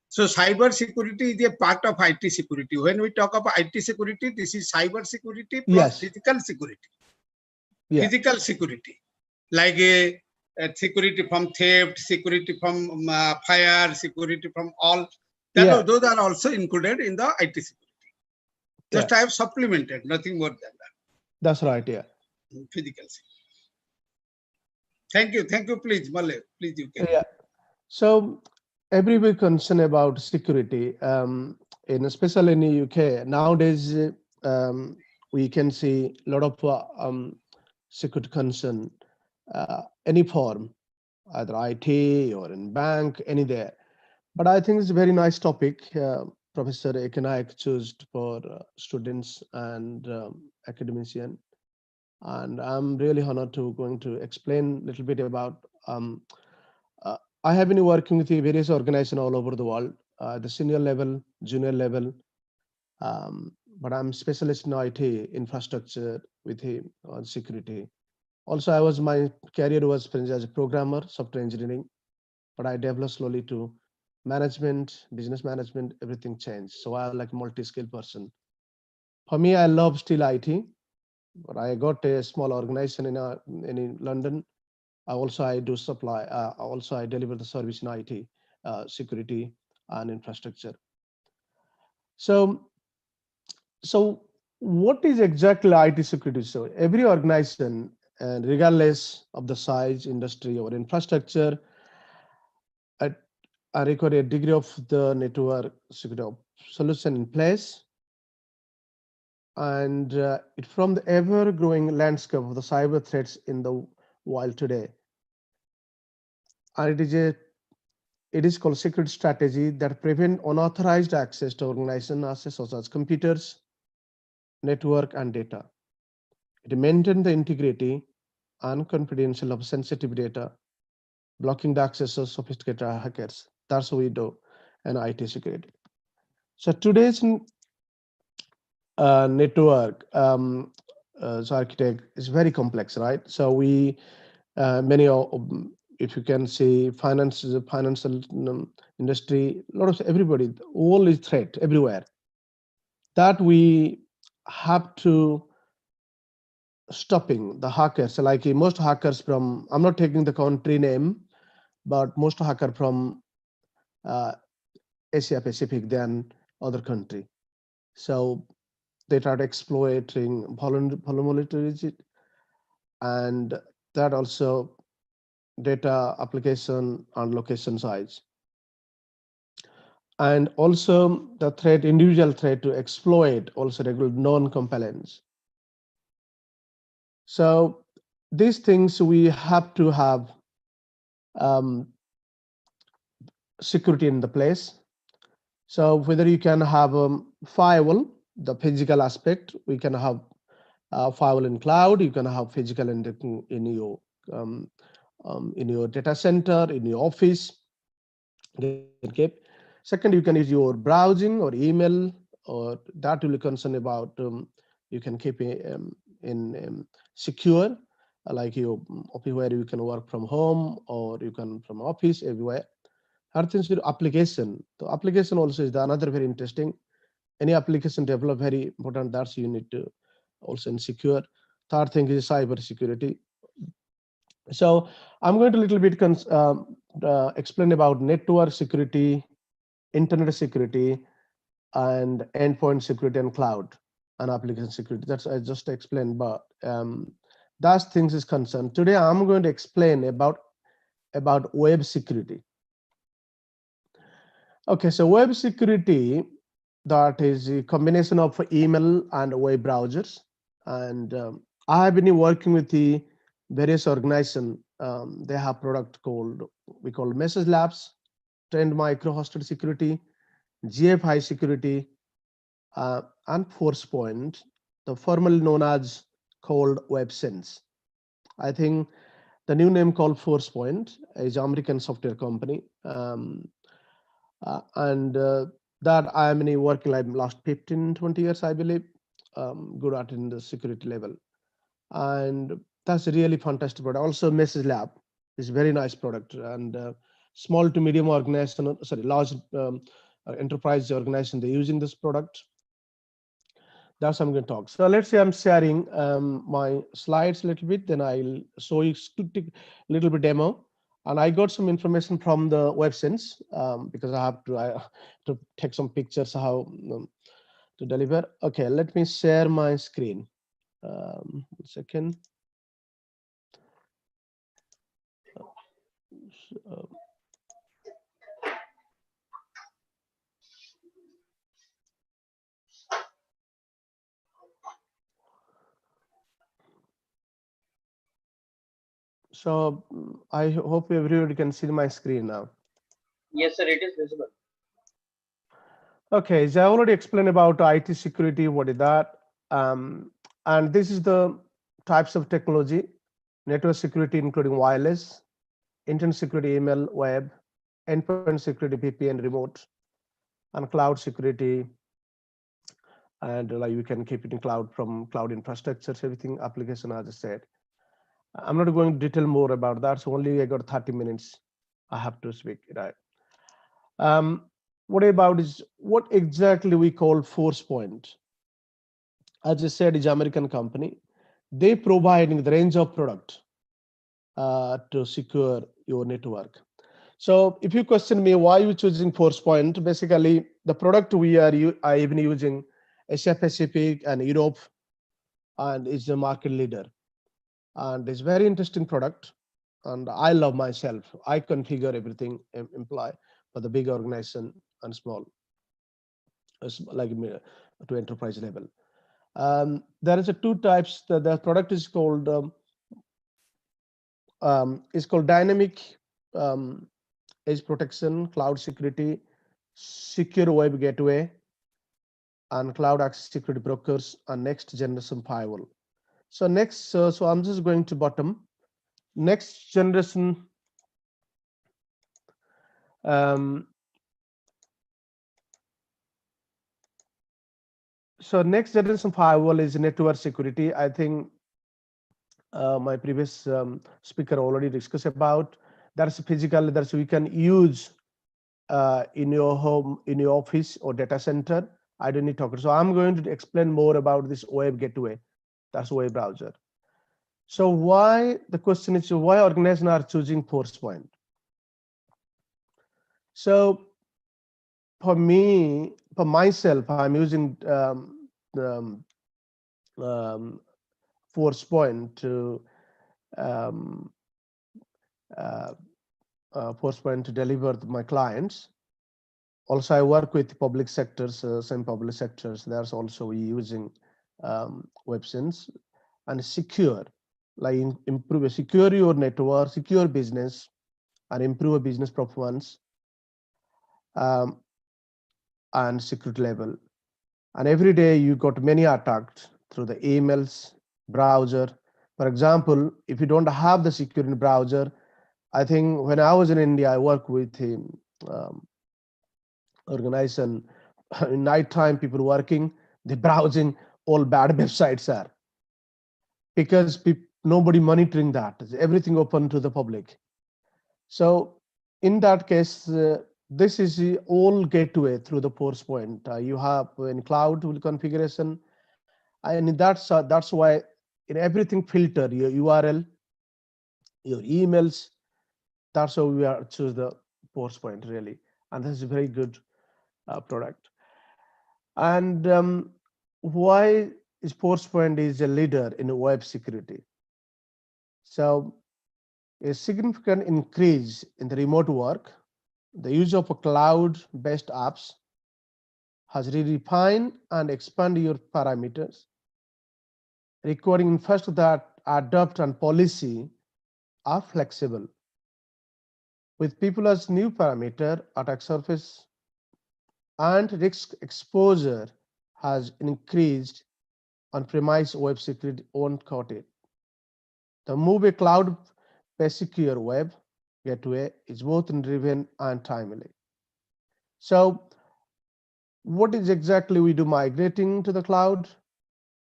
E: So cyber security is a part of IT security. When we talk about IT security, this is cyber security plus physical security.
H: Yeah.
E: Physical security, like a security from theft, security from fire, security from all. Those are also included in the IT security. Just I have supplemented, nothing more than that.
H: That's right. Yeah.
E: Physical security. Thank you. Please, Malay, please you can.
H: Yeah. So everybody concerned about security, especially in the UK nowadays. We can see a lot of security concern, any form, either IT or in bank, any there. But I think it's a very nice topic. Professor Ekanak chose for students and academician, and I'm really honored to going to explain a little bit about. I have been working with various organizations all over the world, the senior level, junior level, but I'm specialist in IT infrastructure with on security. Also, my career was as a programmer, software engineering, but I developed slowly to management, business management, everything changed. So I like multi-skill person. For me, I love still IT, but I got a small organization in London. I do supply. Also, I deliver the service in IT security. and infrastructure. So what is exactly IT security? So every organization, and regardless of the size, industry, or infrastructure, I require a degree of the network security solution in place. And it from the ever-growing landscape of the cyber threats in the world today. And it is called security strategy that prevent unauthorized access to organization assets such as computers, network, and data. It maintains the integrity and confidential of sensitive data, blocking the access of sophisticated hackers. That's what we do in IT security. So today's network so architect is very complex, right? So we many of, if you can see, financial industry, a lot of everybody, all is threat everywhere. That we have to stopping the hackers. Like most hackers from, I'm not taking the country name, but most hacker from Asia Pacific than other country. So they try to exploiting vulnerabilities, and that also data application and location size. And also the threat, individual threat to exploit also regular non-compliance. So these things we have to have security in the place. So whether you can have firewall, the physical aspect, we can have firewall in cloud, you can have physical in your data center, in your office. Okay. Second, you can use your browsing or email, or that will be concerned about you can keep it in secure, like your where you can work from home or you can from office everywhere. Third thing is your application. The application also is another very interesting. Any application develop very important. That's you need to also secure. Third thing is cyber security. So I'm going to a little bit explain about network security, internet security, and endpoint security, and cloud and application security. That's I just explained, but those things is concerned. Today I'm going to explain about web security. Okay, so web security, that is a combination of email and web browsers. And I have been working with the various organizations. They have product called, we call Message Labs, Trend Micro Hosted Security, GFI Security, and ForcePoint, the formerly known as called WebSense. I think the new name called ForcePoint is American software company. That I am working like last 15, 20 years, I believe, good at in the security level. And that's a really fantastic product. Also Message Lab is a very nice product, and small to medium organization, large enterprise organization, they're using this product. That's what I'm going to talk. So let's say I'm sharing my slides a little bit, then I'll show you a little bit demo. And I got some information from the WebSense because I have to take some pictures how to deliver. Okay, let me share my screen. 1 second. So I hope everybody can see my screen now.
A: Yes, sir, it is visible.
H: Okay, so I already explained about IT security, what is that? And this is the types of technology: network security, including wireless, internet security, email, web, endpoint security, VPN, remote, and cloud security. And like you can keep it in cloud from cloud infrastructures, everything, application, as I said. I'm not going to detail more about that. So only I got 30 minutes. I have to speak, right? What about is what exactly we call ForcePoint? As I said, is American company. They providing the range of product to secure your network. So if you question me why you choosing Forcepoint, basically the product I even using Asia Pacific and Europe, and is a market leader, and it's very interesting product, and I love myself. I configure everything, employ for the big organization and small, like to enterprise level. There is a two types. The product is called dynamic edge protection, cloud security, secure web gateway, and cloud access security brokers, and next generation firewall. So next, so I'm just going to bottom. Next generation so next generation firewall is network security. I think my previous speaker already discussed about. That's physical. That's we can use in your home, in your office or data center. I don't need to talk. So I'm going to explain more about this web gateway. That's web browser. So why, the question is why organizations are choosing Forcepoint? So for me, for myself, I'm using Forcepoint to Forcepoint to deliver my clients. Also, I work with public sectors, some public sectors. There's also using WebSense and secure, like secure your network, secure business, and improve business performance and security level. And every day you got many attacks through the emails, browser. For example, if you don't have the security browser, I think when I was in India, I worked with organization. In nighttime, people working, they browsing all bad websites are, because nobody monitoring that. Everything open to the public. So in that case, this is the all gateway through the Forcepoint. You have in cloud configuration, and that's why in everything filter your URL, your emails. That's how we are choose the Forcepoint really, and this is a very good product. And why is Forcepoint is a leader in web security? So a significant increase in the remote work, the use of cloud-based apps has redefined and expanded your parameters, requiring first that adopt and policy are flexible. With people as new parameter, attack surface and risk exposure has increased on-premise web security won't cut it. The move a cloud-based secure web gateway is both driven and timely. So what is exactly we do migrating to the cloud?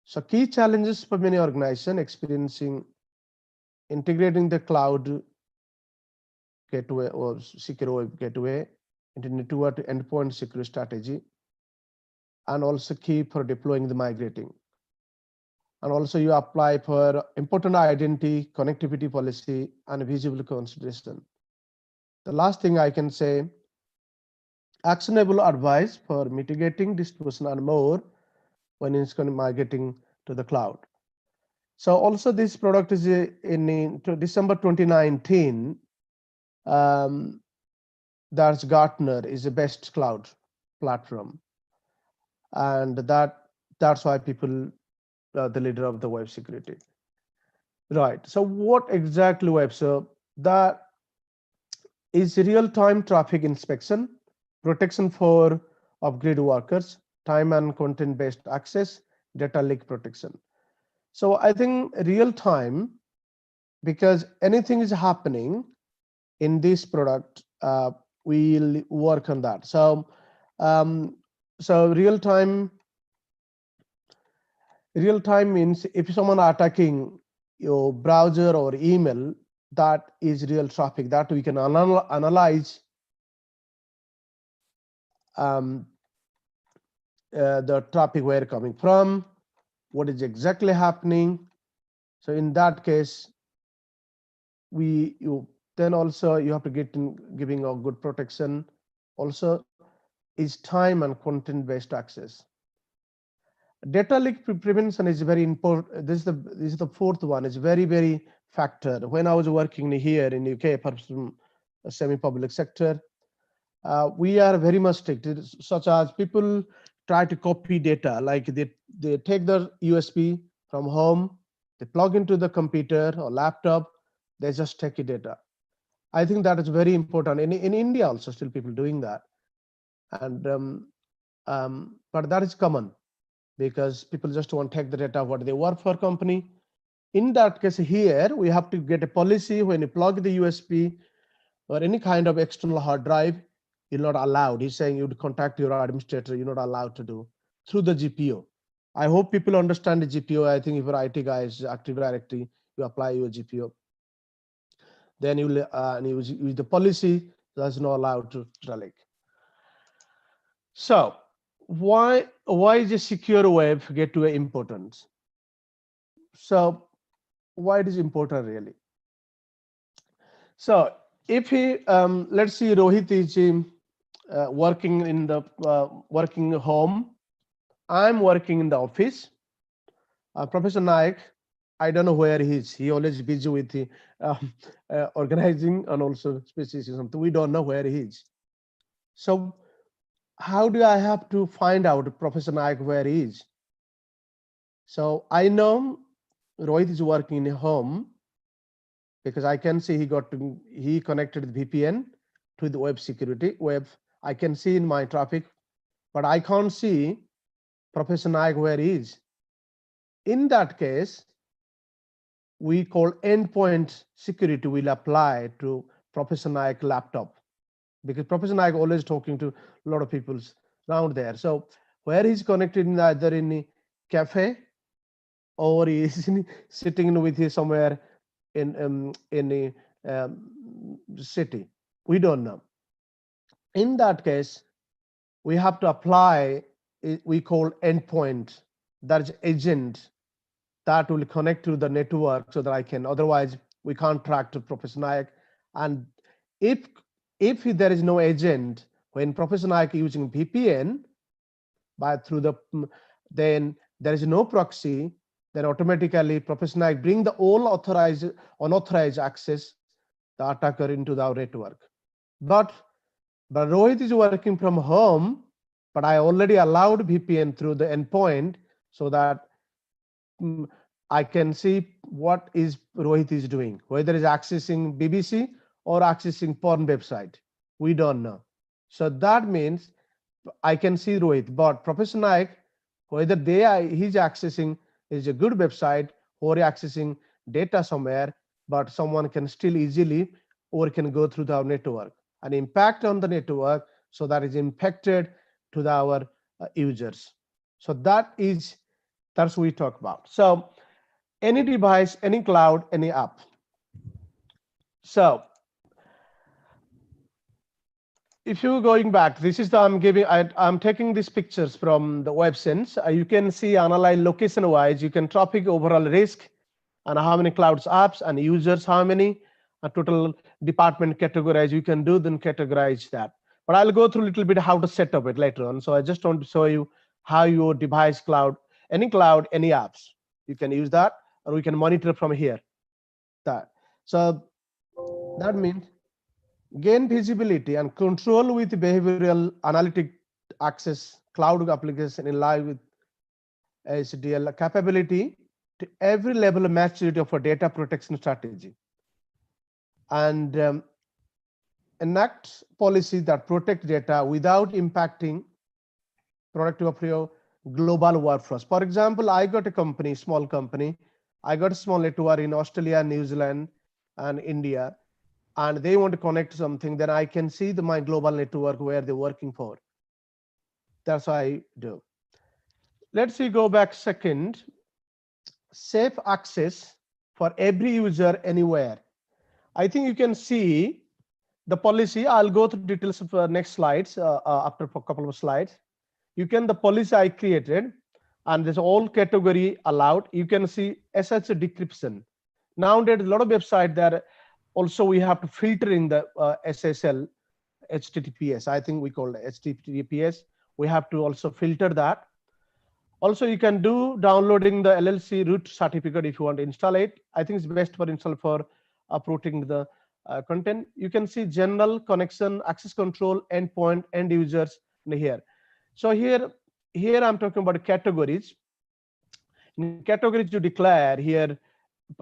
H: So key challenges for many organizations experiencing integrating the cloud gateway or secure web gateway into network to endpoint security strategy, and also key for deploying the migrating. And also you apply for important identity, connectivity policy, and visible consideration. The last thing I can say, actionable advice for mitigating distribution and more when it's going to migrating to the cloud. So also this product is in December 2019. That's Gartner is the best cloud platform, and that's why people the leader of the web security. Right. So what exactly web? So that is real-time traffic inspection, protection for upgrade workers, time and content-based access, data leak protection. So I think real time, because anything is happening in this product, we'll work on that. So real time means if someone attacking your browser or email, that is real traffic that we can analyze the traffic where coming from, what is exactly happening. So in that case, Then also you have to get in giving a good protection. Also is time and content based access. Data leak prevention is very important. This is the fourth one. It's very factor. When I was working here in UK for some semi-public sector, we are very much strict, such as people try to copy data, like they take the USB from home, they plug into the computer or laptop, they just take data. I think that is very important. In India also still people doing that. And but that is common because people just want to take the data what they work for company. In that case here, we have to get a policy when you plug the USB or any kind of external hard drive, you're not allowed. He's saying you'd contact your administrator, you're not allowed to do through the GPO. I hope people understand the GPO. I think if you're IT guys, Active Directory, you apply your GPO. Then you use the policy that's not allowed to leak. So why is a secure web gateway important? So why it is important really? So if he let's see, Rohit is working in the working home. I'm working in the office. Professor Naik, I don't know where he is. He always busy with the organizing and also species or something. We don't know where he is. So how do I have to find out Professor Naik where he is? So I know Rohit is working in a home because I can see he connected the VPN to the web security web. I can see in my traffic, but I can't see Professor Naik where he is. In that case, we call endpoint security will apply to Professor Naik laptop, because Professor Naik always talking to a lot of people around there. So where he's connected, either in a cafe or he's sitting with his somewhere in a city, we don't know. In that case, we have to apply, we call endpoint, that is agent that will connect to the network so that I can, otherwise we can't track to Professor Naik. And if there is no agent, when Professor Naik using VPN, then there is no proxy, then automatically Professor Naik bring the all unauthorized access, the attacker into our network. But Rohit is working from home, but I already allowed VPN through the endpoint so that I can see what is Rohit is doing, whether he's accessing BBC or accessing porn website. We don't know. So that means I can see Rohit, but Professor Naik, whether he's accessing is a good website or accessing data somewhere, but someone can still easily or can go through our network and impact on the network, so that is impacted to our users. So that's what we talk about. So any device, any cloud, any app. So if you're going back, this is I'm taking these pictures from the WebSense. You can see analyze location wise, you can traffic overall risk and how many clouds apps and users, how many, a total department categorize. You can do then categorize that. But I'll go through a little bit how to set up it later on. So I just want to show you how your device cloud, any apps, you can use that, or we can monitor from here. So that means gain visibility and control with behavioral analytic access cloud application in line with HDL capability to every level of maturity of a data protection strategy, and enact policies that protect data without impacting productive of your global workforce. For example, I got a company, small company, I got a small network in Australia, New Zealand, and India, and they want to connect to something, then I can see my global network where they're working for. That's what I do. Let's see, go back second. Safe access for every user anywhere. I think you can see the policy. I'll go through details of next slides after a couple of slides. You can, the policy I created, and there's all category allowed. You can see SH decryption. Nowadays, a lot of websites that also we have to filter in the SSL HTTPS. I think we call it HTTPS. We have to also filter that. Also, you can do downloading the LLC root certificate if you want to install it. I think it's best for install for uprooting the content. You can see general connection, access control, endpoint, end users here. So here I'm talking about categories. In categories, you declare here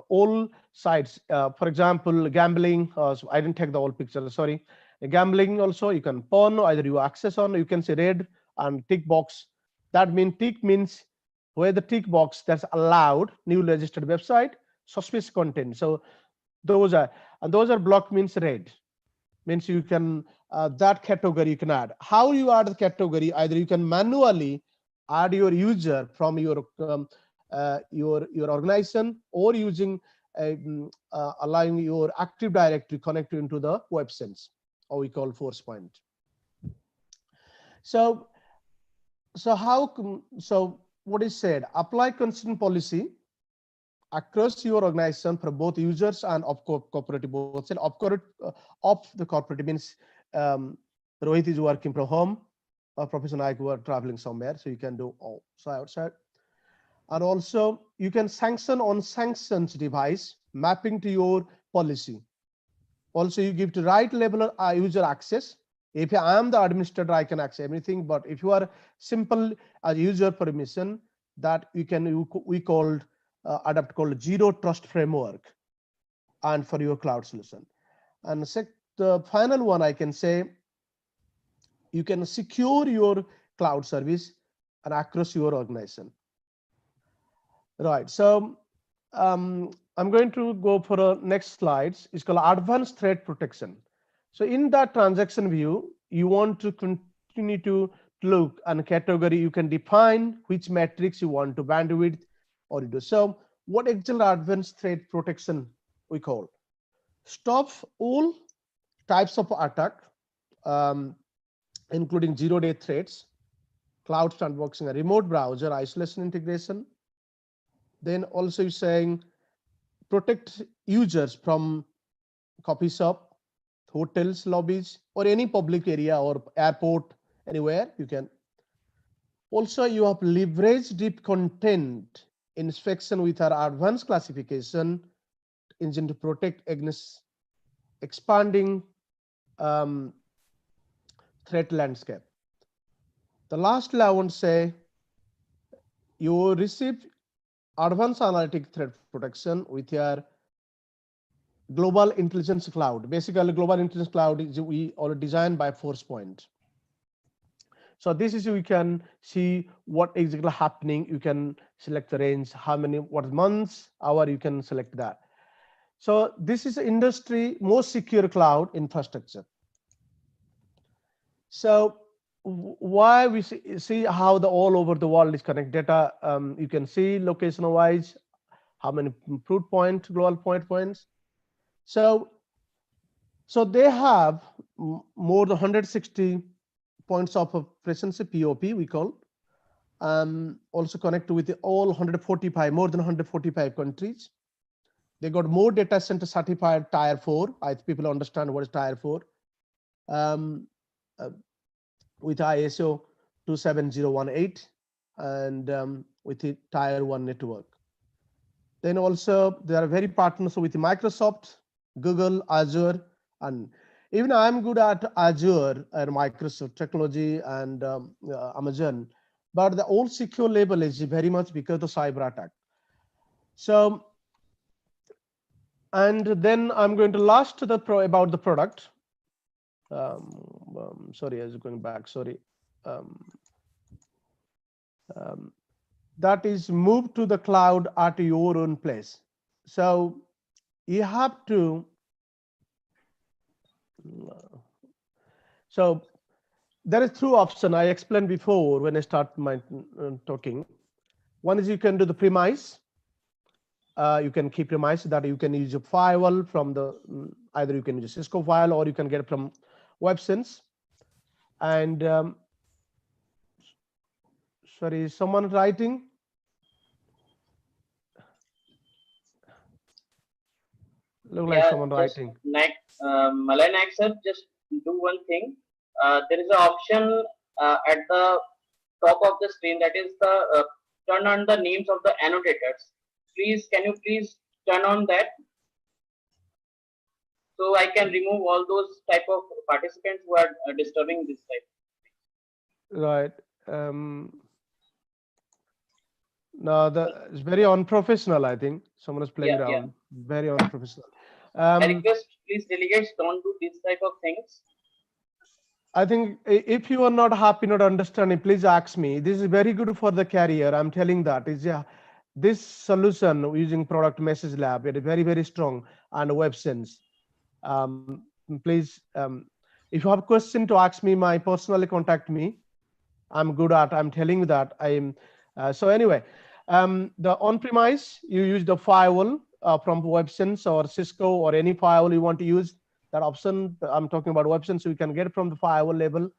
H: all sites. For example, gambling. So I didn't take the whole picture. Sorry. Gambling also you can porn, either you access on. You can say red and tick box. That tick means where the tick box that's allowed new registered website, suspicious content. So those are blocked means red, means you can that category you can add. How you add the category? Either you can manually add your user from your organization, or using allowing your Active Directory connect into the web sense, or we call force point. So what is said? Apply consistent policy across your organization for both users and of corporate both. Of the corporate means Rohit is working from home, or Professor Naik were traveling somewhere, so you can do also outside. And also you can sanction on sanctions device mapping to your policy. Also you give the right level of user access. If I am the administrator, I can access everything. But if you are simple user permission, that we called adapt called zero trust framework, and for your cloud solution. And the final one I can say, you can secure your cloud service and across your organization. Right. So I'm going to go for the next slides. It's called advanced threat protection. So in that transaction view, you want to continue to look and category. You can define which metrics you want to bandwidth or do. So what exactly advanced threat protection we call? Stop all types of attack, including zero-day threats, cloud sandboxing, a remote browser, isolation integration. Then also you're saying protect users from coffee shop, hotels, lobbies, or any public area or airport, anywhere you can. Also, you have leveraged deep content inspection with our advanced classification engine to protect against expanding threat landscape. The last I want to say, you receive advanced analytic threat protection with your global intelligence cloud. Basically, global intelligence cloud is we already designed by Forcepoint. So this is, you can see what exactly happening. You can select the range, how many, what months, hour, you can select that. So this is the industry most secure cloud infrastructure. So why we see how the all over the world is connected data. You can see location wise, how many proof point, global points. So they have more than 160 points of presence, POP we call, also connect with all 145, more than 145 countries. They got more data center certified tier 4. People understand what is tier 4. With ISO 27018 and with the tier 1 network. Then also they are very partners with Microsoft, Google, Azure, and even I'm good at Azure and Microsoft technology and Amazon, but the old secure label is very much because of the cyber attack. So, and then I'm going to last about the product. Sorry, I was going back. Sorry. That is move to the cloud at your own place. So you have to. So there is two options I explained before when I start my talking. One is you can do the premise. You can keep premise that you can use a firewall from the either you can use Cisco file or you can get it from WebSense. And sorry, is someone writing? Look like someone
A: just
H: writing.
A: Malay Naik sir, just do one thing. There is an option at the top of the screen, that is the turn on the names of the annotators. Please, can you please turn on that, so I can remove all those type of participants who are disturbing this type.
H: Right. No, it's very unprofessional. I think someone is playing
A: Yeah.
H: around. Very unprofessional.
A: I request, please, delegates, don't do this type of things.
H: I think if you are not happy, not understanding, please ask me. This is very good for the career. I'm telling that. This solution using product message lab, it is very, very strong and WebSense. Please, if you have question to ask me, personally contact me. I'm good at, I'm telling you that. So anyway, the on-premise, you use the firewall from WebSense or Cisco or any firewall you want to use. That option, I'm talking about WebSense, so you can get from the firewall level.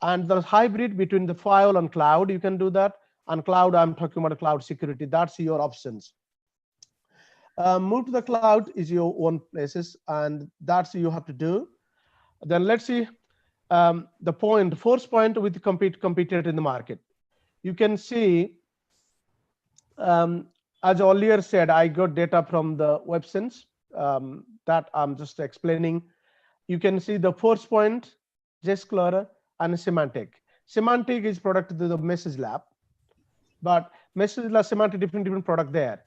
H: And the hybrid between the firewall and cloud, you can do that. And cloud, I'm talking about cloud security. That's your options. Move to the cloud is your own places, and that's you have to do. Then let's see the fourth point with competed in the market. You can see, as earlier said, I got data from the WebSense that I'm just explaining. You can see the fourth point, Zscaler and Semantic. Semantic is product to the message lab, but message lab, Semantic, different product there.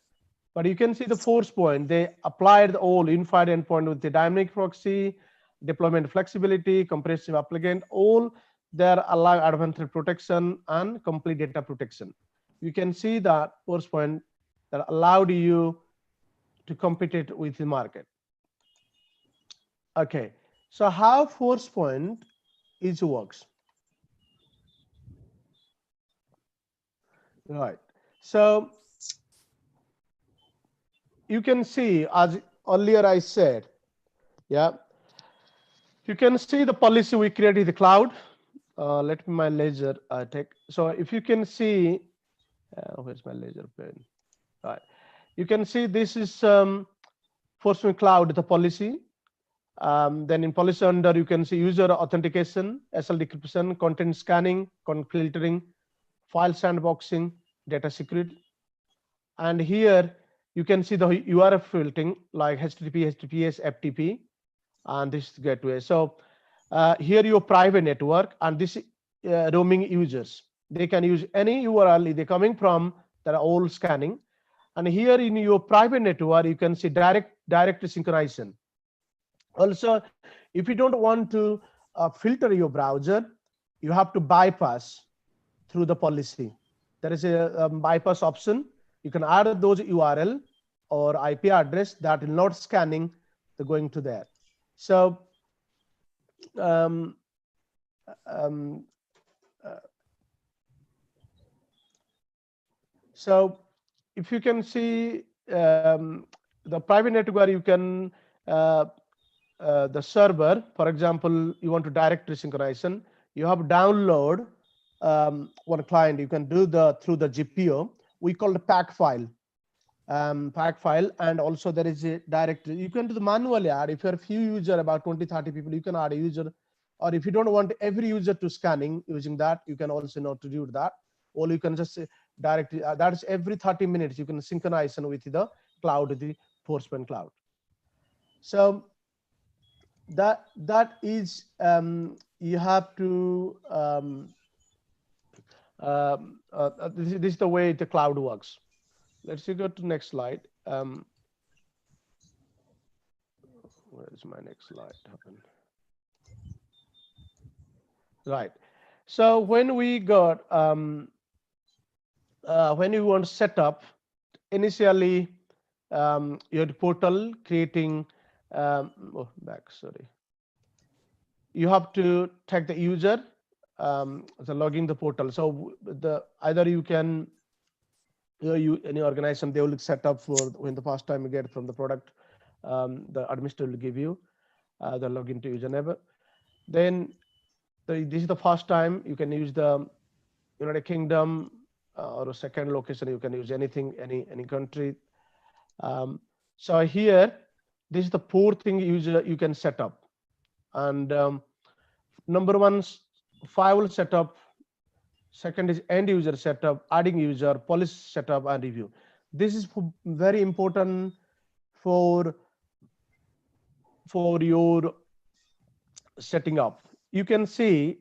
H: But you can see the fourth point, they applied all unified endpoint with the dynamic proxy, deployment flexibility, compressive applicant, all their allow advanced protection and complete data protection. You can see that fourth point that allowed you to compete it with the market. Okay, so how fourth point is works? Right, so you can see, as earlier I said, yeah, you can see the policy we created in the cloud. Let me my laser take. So if you can see, where's my laser pen? Right, you can see this is Forcepoint Cloud, the policy. Then in policy under, you can see user authentication, SL decryption, content scanning, content filtering, file sandboxing, data security. And here you can see the URL filtering like HTTP, HTTPS, FTP, and this gateway. So here your private network and this roaming users, they can use any URL they're coming from that are all scanning. And here in your private network, you can see direct synchronization. Also, if you don't want to filter your browser, you have to bypass through the policy. There is a bypass option. You can add those URL or IP address that is not scanning, they're going to there. So so if you can see the private network, you can the server, for example, you want to directory synchronization, you have download one client, you can do through the GPO, we call the pack file, and also there is a directory. You can do the manually add. If you're a few user, about 20-30 people, you can add a user, or if you don't want every user to scanning using that, you can also not to do that, or you can just directly that is every 30 minutes you can synchronize with the cloud, the Forcepoint Cloud. So that is you have to this is the way the cloud works. Let's go to next slide. Where is my next slide? Right. So when we got when you want to set up initially your portal creating you have to tag the user the login the portal. So either you can any organization, they will set up for when the first time you get from the product, the administrator will give you the login to username. Then this is the first time you can use the United Kingdom or a second location, you can use anything, any country. So here this is the fourth thing you can set up. And number one, firewall setup. Second is end user setup, adding user, policy setup, and review. This is very important for your setting up. You can see,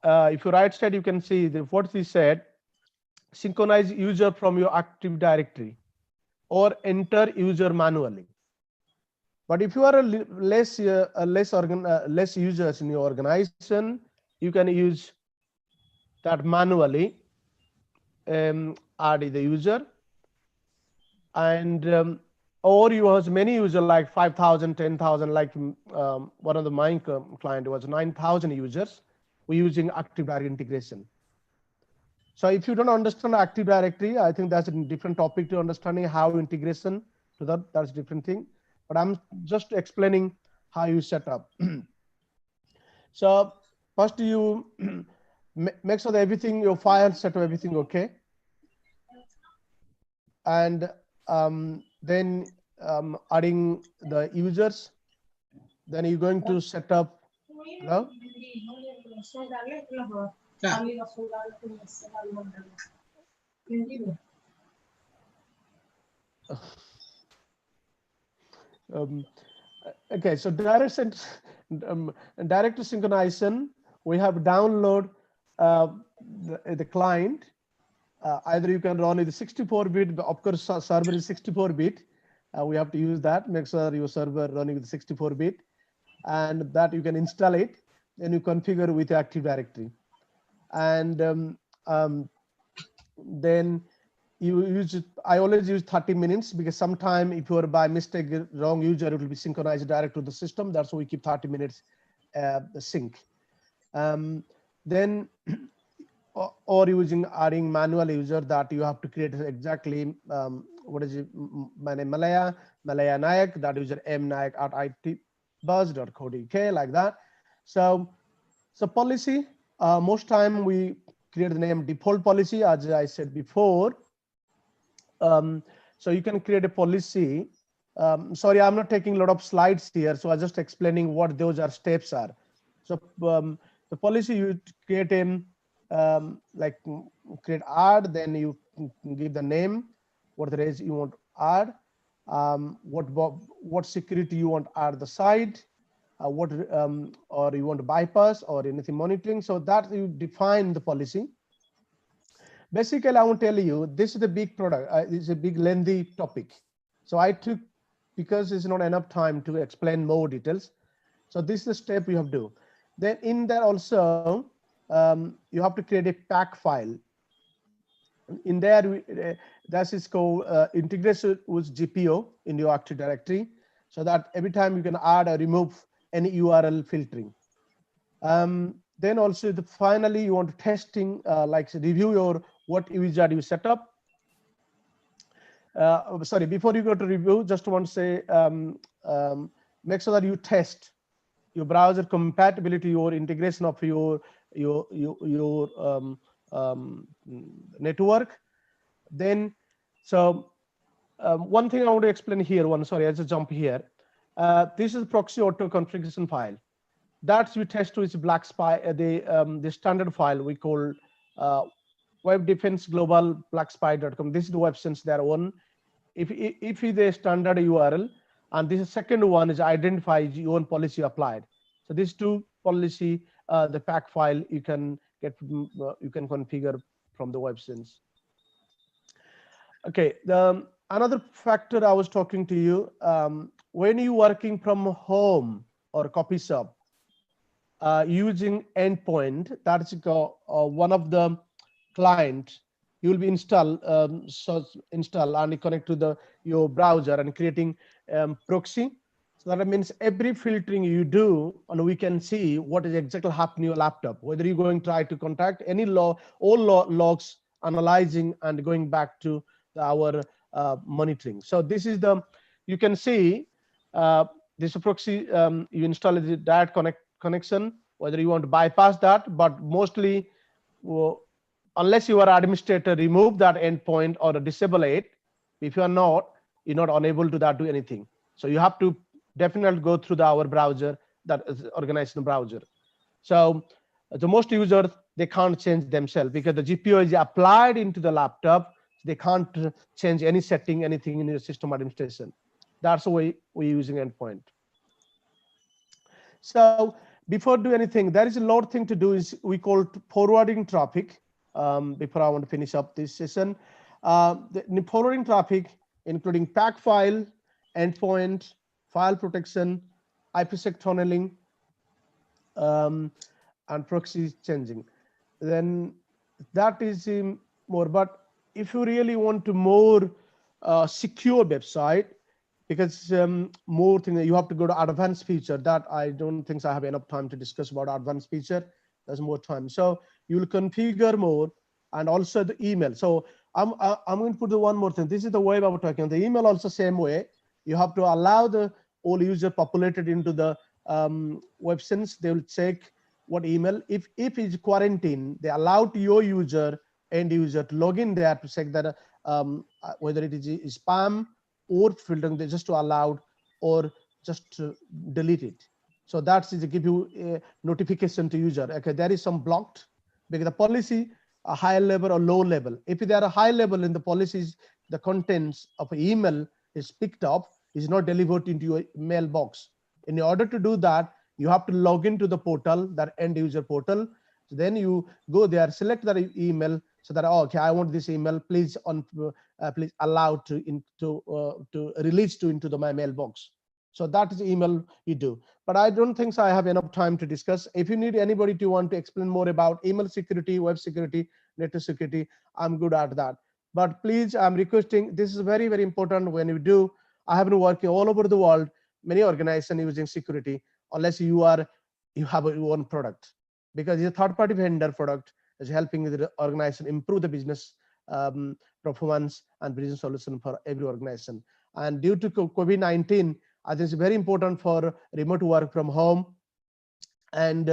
H: if you right side, you can see what we said: synchronize user from your Active Directory or enter user manually. But if you are less users in your organization, you can use that manually, add the user, and or you have many users like 5,000, 10,000, like one of the mine client was 9,000 users. We're using Active Directory integration. So if you don't understand Active Directory, I think that's a different topic to understanding how integration to that's a different thing. But I'm just explaining how you set up. So first you make sure that everything, your file set up everything okay. And then adding the users. Then you're going to set up. Hello? Okay, so direct synchronization, we have download the client. Either you can run with 64-bit, of course, server is 64-bit. We have to use that. Make sure your server running with 64-bit, and that you can install it. Then you configure with Active Directory, and then you use it. I always use 30 minutes because sometime if you are by mistake wrong user, it will be synchronized direct to the system. That's why we keep 30 minutes sync. Then or using adding manual user that you have to create exactly what is it, my name Malaya Nayak, that user mnayak@itbuzz.co.uk, like that. So policy, most time we create the name default policy, as I said before. So you can create a policy. Sorry, I'm not taking a lot of slides here, so I'm just explaining what those are steps are. So the policy, you create a like create add, then you give the name, what the is you want to add, what security you want to add the site, or you want to bypass or anything monitoring. So that you define the policy. Basically, I want to tell you, this is a big product. It's a big lengthy topic. So I took, because it's not enough time to explain more details. So this is the step you have to do. Then in there also, you have to create a pack file. In there, that is called integration with GPO in your Active Directory, so that every time you can add or remove any URL filtering. Then also finally you want to testing, like review your what user you set up. Sorry, before you go to review, just want to say make sure that you test your browser compatibility, your integration of your network. Then one thing I want to explain here, sorry, I just jump here. This is proxy auto configuration file. That's we test with black spy, the standard file we call web defense global blackspy.com. This is the web sense their own. If is a standard URL, and this second one is identify your own policy applied. So these two policy, the pack file you can get, you can configure from the web sense. Okay, another factor I was talking to you, when you working from home or coffee shop, using endpoint, that's one of the client you will be install and connect to your browser and creating proxy. So that means every filtering you do, and we can see what is exactly happening on your laptop, whether you're going to try to contact any all logs, analyzing and going back to our monitoring. So this is you can see this proxy, you install the direct connection, whether you want to bypass that, but mostly unless you are administrator, remove that endpoint or disable it. If you are not, you're not unable to do anything. So you have to definitely go through our browser, that is organization browser. So the most users, they can't change themselves because the GPO is applied into the laptop. They can't change any setting, anything in your system administration. That's the way we're using endpoint. So before do anything, there is a lot of thing to do is we call forwarding traffic. Before I want to finish up this session, the forwarding traffic, including pack file, endpoint, file protection, IPsec tunneling, and proxy changing. Then that is more. But if you really want to more secure website, because more thing, you have to go to advanced feature that I don't think I have enough time to discuss about advanced feature. There's more time. So you will configure more, and also the email. So I'm going to put the one more thing. This is the way I'm talking. The email also same way. You have to allow the all user populated into the websites. They will check what email. If it's quarantine, they allow to your user, end user, to log in there to check that whether it is spam or filtering, they just to allowed or just to delete it. So that's to give you a notification to user. Okay, there is some blocked because the policy a high level or low level. If there are a high level in the policies, the contents of an email is picked up, is not delivered into your mailbox. In order to do that, you have to log into the portal, that end user portal. So then you go there, select that email, so that okay, I want this email. Please please allow to release to into my mailbox. So that is the email you do. But I don't think so I have enough time to discuss. If you need anybody to want to explain more about email security, web security, network security, I'm good at that. But please, I'm requesting, this is very, very important when you do. I have been working all over the world, many organizations using security, unless you have your own product, because it's a third-party vendor product is helping the organization improve the business performance and business solution for every organization. And due to COVID-19, I think it's very important for remote work from home and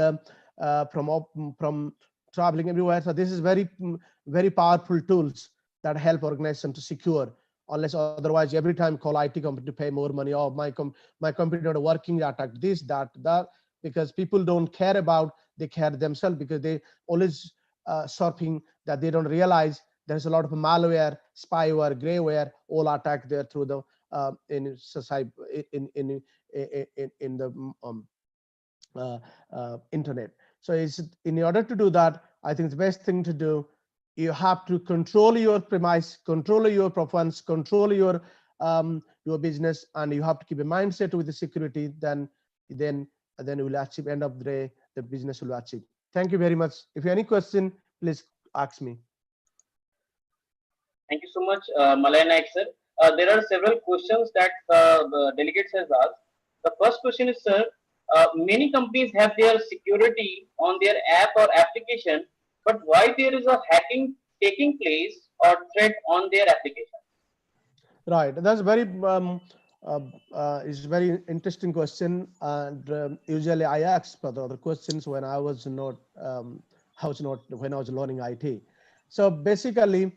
H: from traveling everywhere. So this is very, very powerful tools that help organization to secure. Unless otherwise, every time call IT company to pay more money. Oh, my computer not working, attack this, that, because people don't care about, they care themselves because they always surfing that they don't realize there's a lot of malware, spyware, grayware, all attack there through the in society in the internet. So it's in order to do that, I think the best thing to do, you have to control your premise, control your performance, control your business, and you have to keep a mindset with the security. Then you will achieve, end of the day, the business will achieve. Thank you very much. If you have any question, please ask me.
A: Thank you so much, Malay Naik sir. There are several questions that the delegates has asked. The first question is, sir, many companies have their security on their app or application, but why there is a hacking taking place or threat on their application?
H: Right, that's very is very interesting question, and usually I ask for the other questions when I was not when I was learning IT. So basically,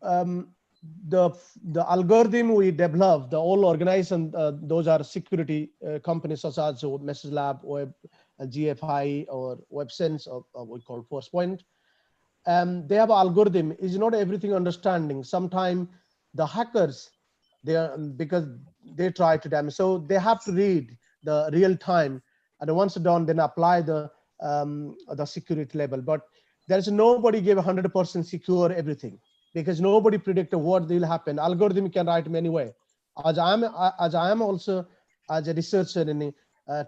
H: the algorithm we developed, the whole organization, those are security companies such as Message Lab, Web, GFI, or WebSense, or we call ForcePoint. They have algorithm. Is not everything understanding. Sometimes the hackers, because they try to damage, so they have to read the real time, and once done, then apply the security level. But there's nobody give 100% secure everything, because nobody predicted what will happen. Algorithm can write many way. As I am also as a researcher in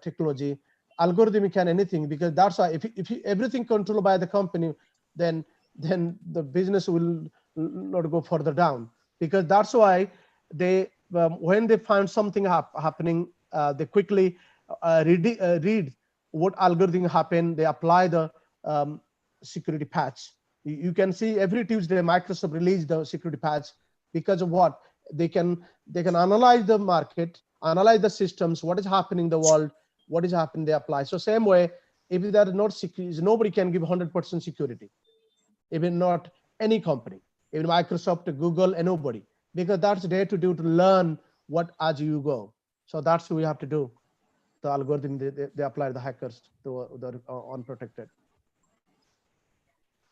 H: technology, algorithm can anything, because that's why if everything controlled by the company, then the business will not go further down. Because that's why they when they find something happening, they quickly read what algorithm happened. They apply the security patch. You can see every Tuesday Microsoft release the security patch, because of what they can analyze the market, analyze the systems, what is happening in the world, what is happening, they apply. So same way, if there is not security, nobody can give 100% security, even not any company, even Microsoft, Google, and nobody, because that's day to do to learn what as you go. So that's what we have to do. The algorithm they apply the hackers to the unprotected.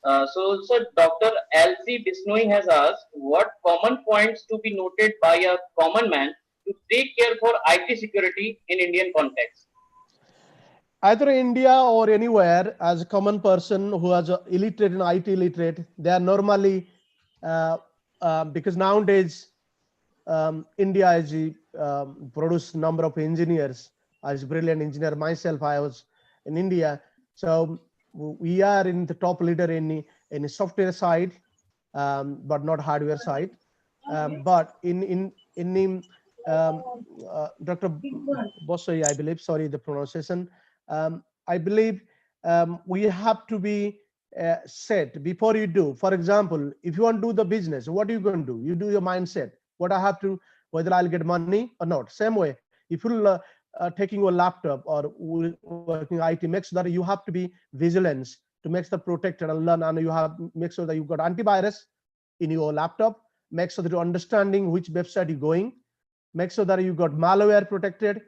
A: So, sir, Dr. L.C. Bisnoy has asked, what common points to be noted by a common man to take care for IT security in Indian context?
H: Either in India or anywhere, as a common person who is illiterate and IT illiterate, they are normally, because nowadays India has produced number of engineers. As a brilliant engineer myself, I was in India. So we are in the top leader in the software side, but not hardware side. But in Dr. Bosoi, I believe, sorry, the pronunciation, I believe we have to be set before you do. For example, if you want to do the business, what are you going to do? You do your mindset. What I have to, whether I'll get money or not. Same way, if you're taking your laptop or working IT, make sure that you have to be vigilant to make the protected and learn, and you have make sure that you've got antivirus in your laptop. Make sure that you're understanding which website you're going. Make sure that you got malware protected.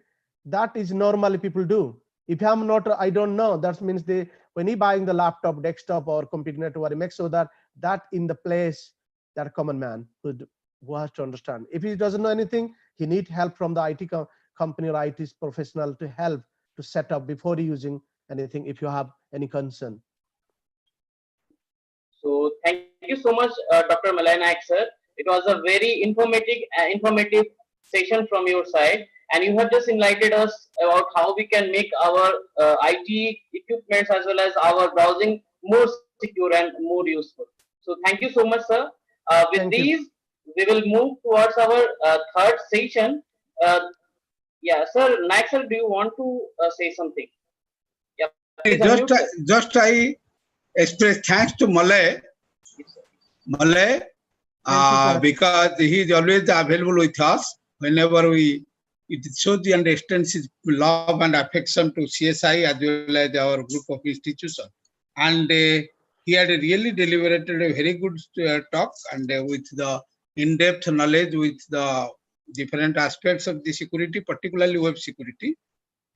H: That is normally people do. If I'm not, I don't know. That means they, when he buying the laptop, desktop, or computer network, make sure that in the place that common man who has to understand. If he doesn't know anything, he need help from the IT company or IT professional to help to set up before using anything. If you have any concern.
A: So thank you so much, Dr. Malanayak, sir. It was a very informative session from your side, and you have just enlightened us about how we can make our IT equipments as well as our browsing more secure and more useful. So thank you so much, sir. With these, we will move towards our third session. Yeah, sir, Nayak sir, do you want to say something? Yeah,
E: just I express thanks to Malay. Malay, because he is always available with us whenever it shows the extensive love and affection to CSI as well as our group of institutions. And he had really delivered a very good talk, and with the in-depth knowledge with the different aspects of the security, particularly web security.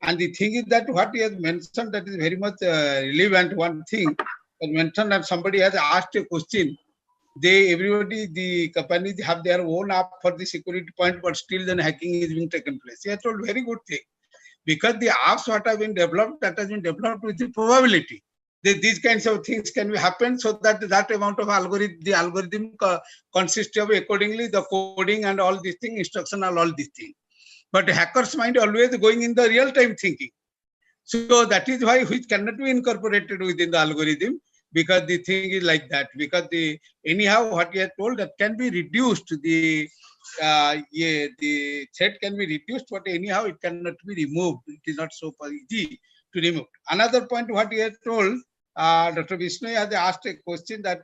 E: And the thing is that what he has mentioned, that is very much relevant. One thing was mentioned that somebody has asked a question. Everybody, the companies have their own app for the security point, but still then hacking is being taken place. He has told very good thing, because the apps what have been developed, that has been developed with the probability that these kinds of things can happen, so that amount of algorithm, the algorithm consists of accordingly the coding and all these things, instructional, all these things. But hackers' mind always going in the real-time thinking. So that is why which cannot be incorporated within the algorithm, because the thing is like that. Because anyhow what you have told, that can be reduced. The threat can be reduced, but anyhow it cannot be removed. It is not so easy to remove. Another point what you have told, Dr. Bisnoy has asked a question that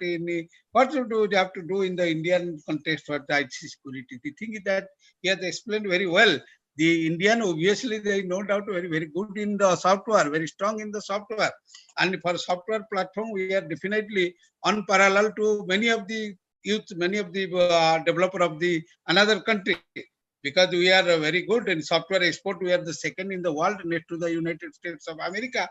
E: what do you have to do in the Indian context for the IT security? The thing is that he has explained very well. The Indian, obviously, they no doubt very, very good in the software, very strong in the software. And for software platform, we are definitely unparalleled to many of the youth, many of the developer of the another country. Because we are very good in software export. We are the second in the world next to the United States of America,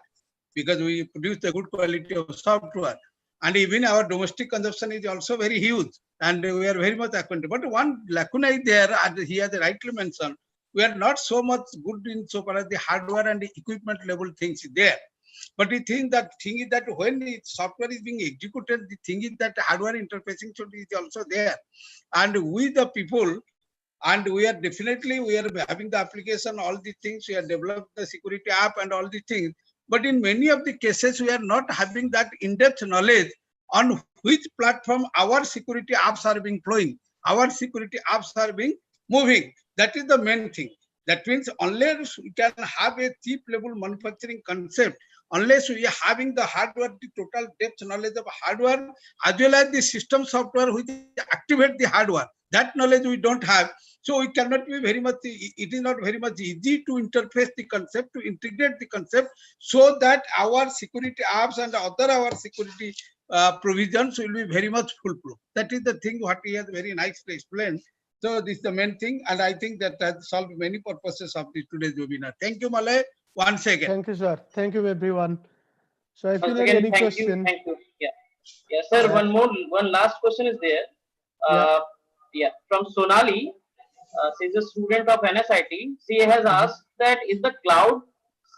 E: because we produce the good quality of software. And even our domestic consumption is also very huge. And we are very much acquainted. But one lacuna is there, and he has rightly mentioned, we are not so much good in so far as the hardware and the equipment level things is there. But the thing is that when the software is being executed, the thing is that hardware interfacing should be also there. And we the people, and we are having the application, all these things, we have developed the security app and all these things. But in many of the cases, we are not having that in-depth knowledge on which platform our security apps are being flowing, our security apps are being moving. That is the main thing. That means unless we can have a cheap level manufacturing concept, unless we are having the hardware, the total depth knowledge of hardware, as well as the system software which activate the hardware, that knowledge we don't have. So we cannot be very much, it is not very much easy to interface the concept, to integrate the concept, so that our security apps and other our security provisions will be very much foolproof. That is the thing what he has very nicely explained, So this is the main thing, and I think that has solved many purposes of the today's webinar. Thank you, Malay. Once again.
H: Thank you, sir. Thank you, everyone. So if you
A: Once
H: have
A: again,
H: any
A: thank you,
H: question,
A: thank you. Yeah, yeah, sir. One last question is there.
H: Yeah.
A: Yeah, from Sonali. She's a student of NSIT. She has asked that is the cloud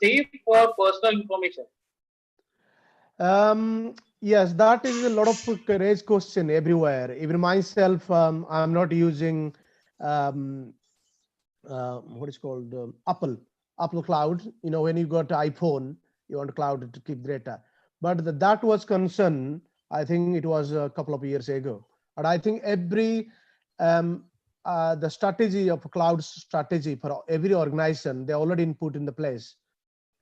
A: safe for personal information?
H: Yes, that is a lot of raised question everywhere. Even myself, I'm not using what is called Apple Cloud. You know, when you got iPhone, you want cloud to keep data. But that was concern. I think it was a couple of years ago. And I think every the strategy of cloud strategy for every organization, they already put in the place.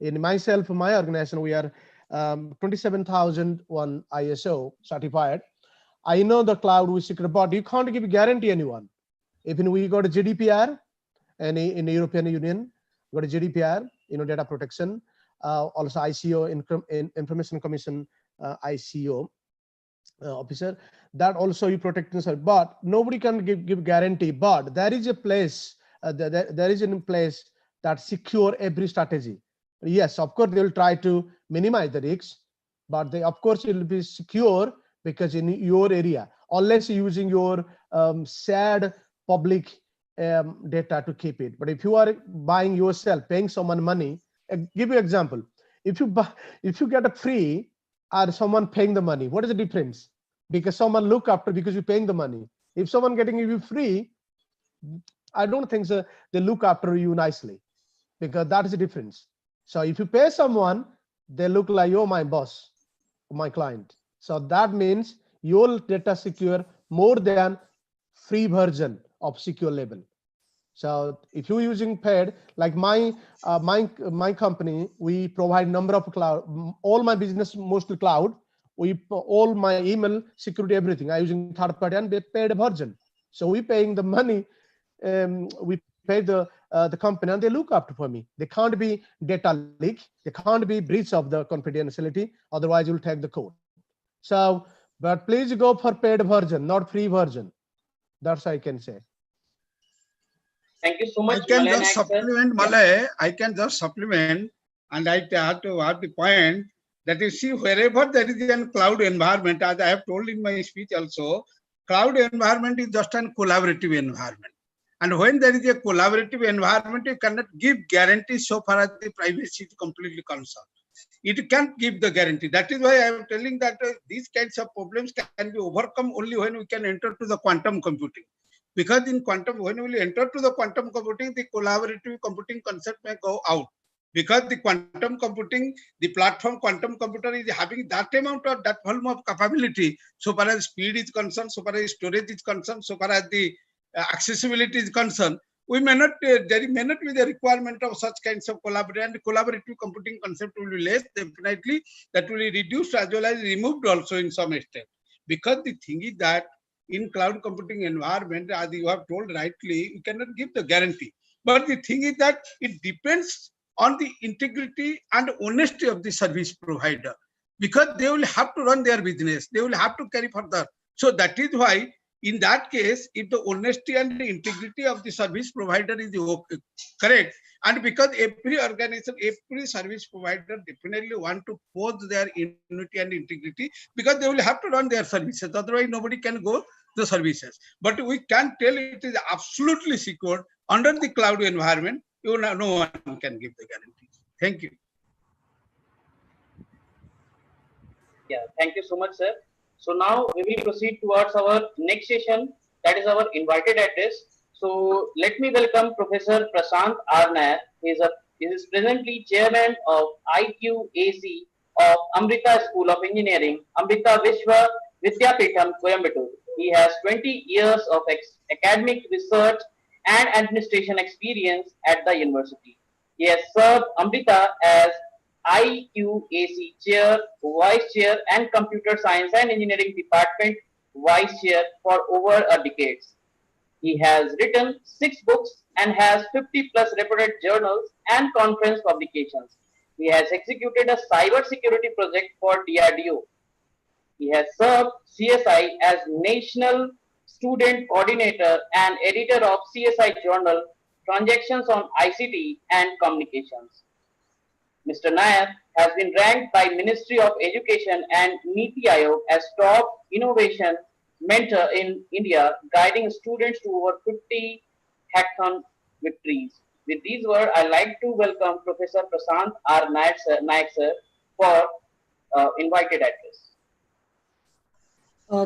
H: In myself, my organization, we are 27,001 ISO certified. I know the cloud we secure, but you can't give guarantee anyone. Even we got a GDPR, and in the European Union, got a GDPR, you know, data protection, also ICO, Information Commission, ICO officer, that also you protect yourself, but nobody can give guarantee. But there is a place, there is a place that secure every strategy. Yes, of course, they will try to minimize the risks, but they, of course, it will be secure because in your area, unless you're using your shared public data to keep it. But if you are buying yourself, paying someone money, give you example. If you get a free or someone paying the money, what is the difference? Because someone look after, because you're paying the money. If someone getting you free, I don't think so they look after you nicely, because that is the difference. So if you pay someone, they look like you're my boss, my client. So that means your data secure more than free version of secure level. So if you're using paid, like my company, we provide number of cloud, all my business mostly cloud. We all my email security, everything I using third party and they paid version. So we paying the money, we pay the company and they look after for me. They can't be data leak, they can't be breach of the confidentiality, otherwise you'll take the code. So, but please go for paid version, not free version. That's I can say.
A: Thank you so much,
E: I can
A: Malay
E: just
A: Naik, sir.
E: supplement, Malay. I can just supplement, and I have to add the point that you see, wherever there is a cloud environment, as I have told in my speech also, cloud environment is just a collaborative environment. And when there is a collaborative environment, you cannot give guarantees so far as the privacy is completely concerned. It can't give the guarantee. That is why I am telling that these kinds of problems can be overcome only when we can enter to the quantum computing. Because in quantum, when we enter to the quantum computing, the collaborative computing concept may go out. Because the quantum computing, the platform quantum computer is having that amount of that volume of capability, so far as speed is concerned, so far as storage is concerned, so far as the accessibility is concerned, we may not, there may not be the requirement of such kinds of collaborative, and collaborative computing concept will be less, definitely that will be reduced as well as removed also in some extent. Because the thing is that in cloud computing environment, as you have told rightly, you cannot give the guarantee. But the thing is that it depends on the integrity and honesty of the service provider, because they will have to run their business, they will have to carry further. So that is why in that case, if the honesty and the integrity of the service provider is correct, and because every organization, every service provider definitely want to pose their unity and integrity, because they will have to run their services, otherwise nobody can go the services. But we can tell it is absolutely secure under the cloud environment. You know, no one can give the guarantee. Thank you.
A: Yeah, thank you so much, sir. So now we will proceed towards our next session, that is our invited address. So let me welcome Professor Prashant R. Nair. He is presently chairman of IQAC of Amrita School of Engineering, Amrita Vishwa Vidyapeetham, Coimbatore. He has 20 years of academic research and administration experience at the university. He has served Amrita as IQAC Chair, Vice Chair, and Computer Science and Engineering Department Vice Chair for over a decade. He has written 6 books and has 50 plus reported journals and conference publications. He has executed a cybersecurity project for DRDO. He has served CSI as National student coordinator and editor of CSI journal Transactions on ICT and Communications. Mr. Nair has been ranked by Ministry of Education and Niti Aayog as top innovation mentor in India, guiding students to over 50 hackathon victories. With these words, I'd like to welcome Professor Prashant R. Naik sir for invited address.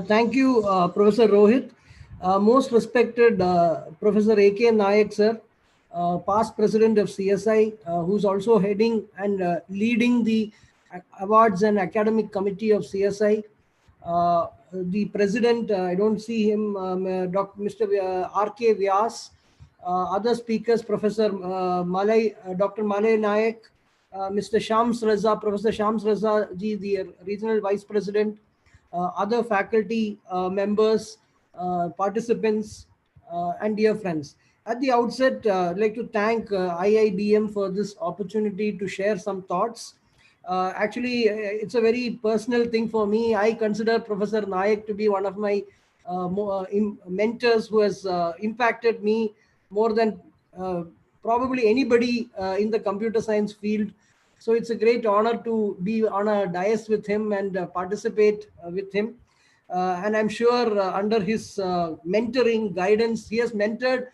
C: Thank you, Professor Rohit. Most respected Professor A.K. Nayak sir, past president of CSI, who's also heading and leading the awards and academic committee of CSI. The president, I don't see him, Mr. R.K. Vyas, other speakers, Professor Dr. Malay Nayak, Mr. Shams Raza, Professor Shams Raza ji, the regional vice president, other faculty members, participants, and dear friends. At the outset, I'd like to thank IIBM for this opportunity to share some thoughts. Actually, it's a very personal thing for me. I consider Professor Nayak to be one of my mentors who has impacted me more than probably anybody in the computer science field. So it's a great honor to be on a dais with him and participate with him. And I'm sure under his mentoring guidance, he has mentored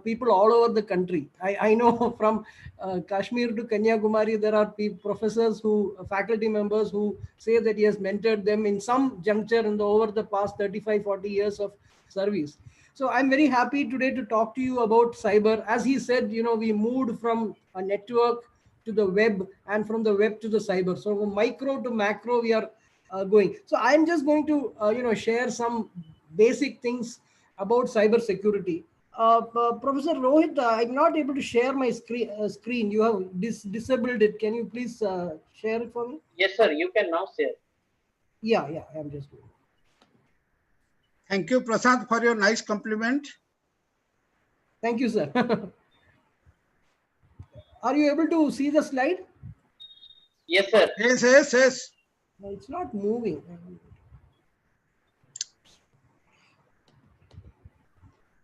C: people all over the country. I know from Kashmir to Kanyakumari, there are professors faculty members who say that he has mentored them in some juncture over the past 35, 40 years of service. So I'm very happy today to talk to you about cyber. As he said, we moved from a network to the web and from the web to the cyber. So from micro to macro, we are going. So I'm just going to, share some basic things about cyber security. Professor Rohit, I'm not able to share my screen. You have disabled it. Can you please share it for me?
A: Yes, sir. You can now share.
C: Yeah, I'm just doing it.
E: Thank you, Prasad, for your nice compliment.
C: Thank you, sir. Are you able to see the slide?
A: Yes, sir.
E: Yes.
C: No, it's not moving.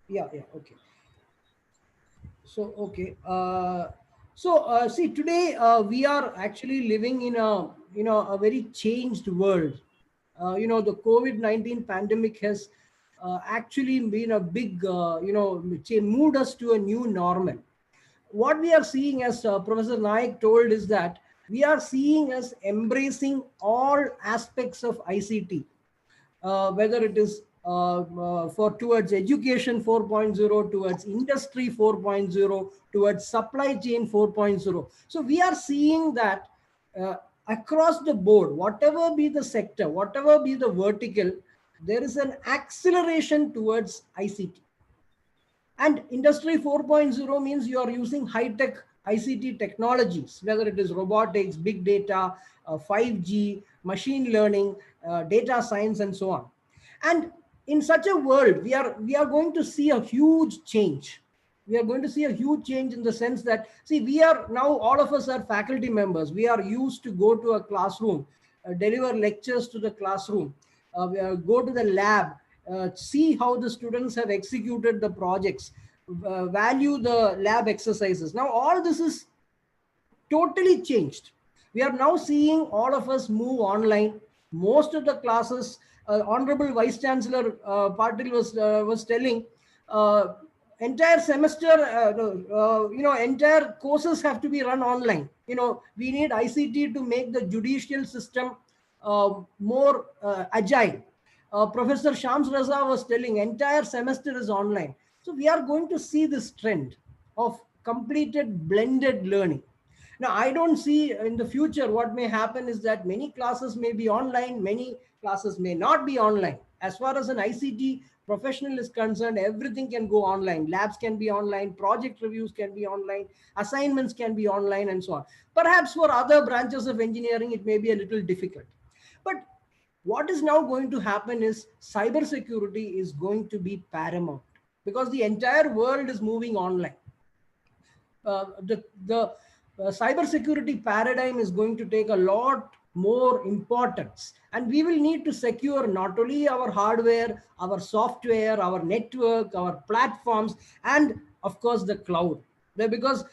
C: Yeah, okay. So, okay. See, today we are actually living in a very changed world. The COVID-19 pandemic has actually been a big, moved us to a new normal. What we are seeing, as Professor Naik told, is that we are seeing us embracing all aspects of ICT, whether it is towards education 4.0, towards industry 4.0, towards supply chain 4.0. So we are seeing that across the board, whatever be the sector, whatever be the vertical, there is an acceleration towards ICT. And industry 4.0 means you are using high-tech ICT technologies, whether it is robotics, big data, 5G, machine learning, data science, and so on. And in such a world, we are going to see a huge change. We are going to see a huge change in the sense that, see, we are now, all of us are faculty members. We are used to go to a classroom, deliver lectures to the classroom, go to the lab, see how the students have executed the projects, value the lab exercises. Now, all this is totally changed. We are now seeing all of us move online. Most of the classes, Honorable Vice Chancellor Patil was telling, entire semester, entire courses have to be run online. We need ICT to make the judicial system more agile. Professor Shams Raza was telling, entire semester is online. So we are going to see this trend of completed blended learning. Now, I don't see in the future what may happen is that many classes may be online, many classes may not be online. As far as an ICT professional is concerned, everything can go online. Labs can be online, project reviews can be online, assignments can be online, and so on. Perhaps for other branches of engineering, it may be a little difficult. But what is now going to happen is cybersecurity is going to be paramount because the entire world is moving online. The cybersecurity paradigm is going to take a lot more importance, and we will need to secure not only our hardware, our software, our network, our platforms, and of course the cloud. Because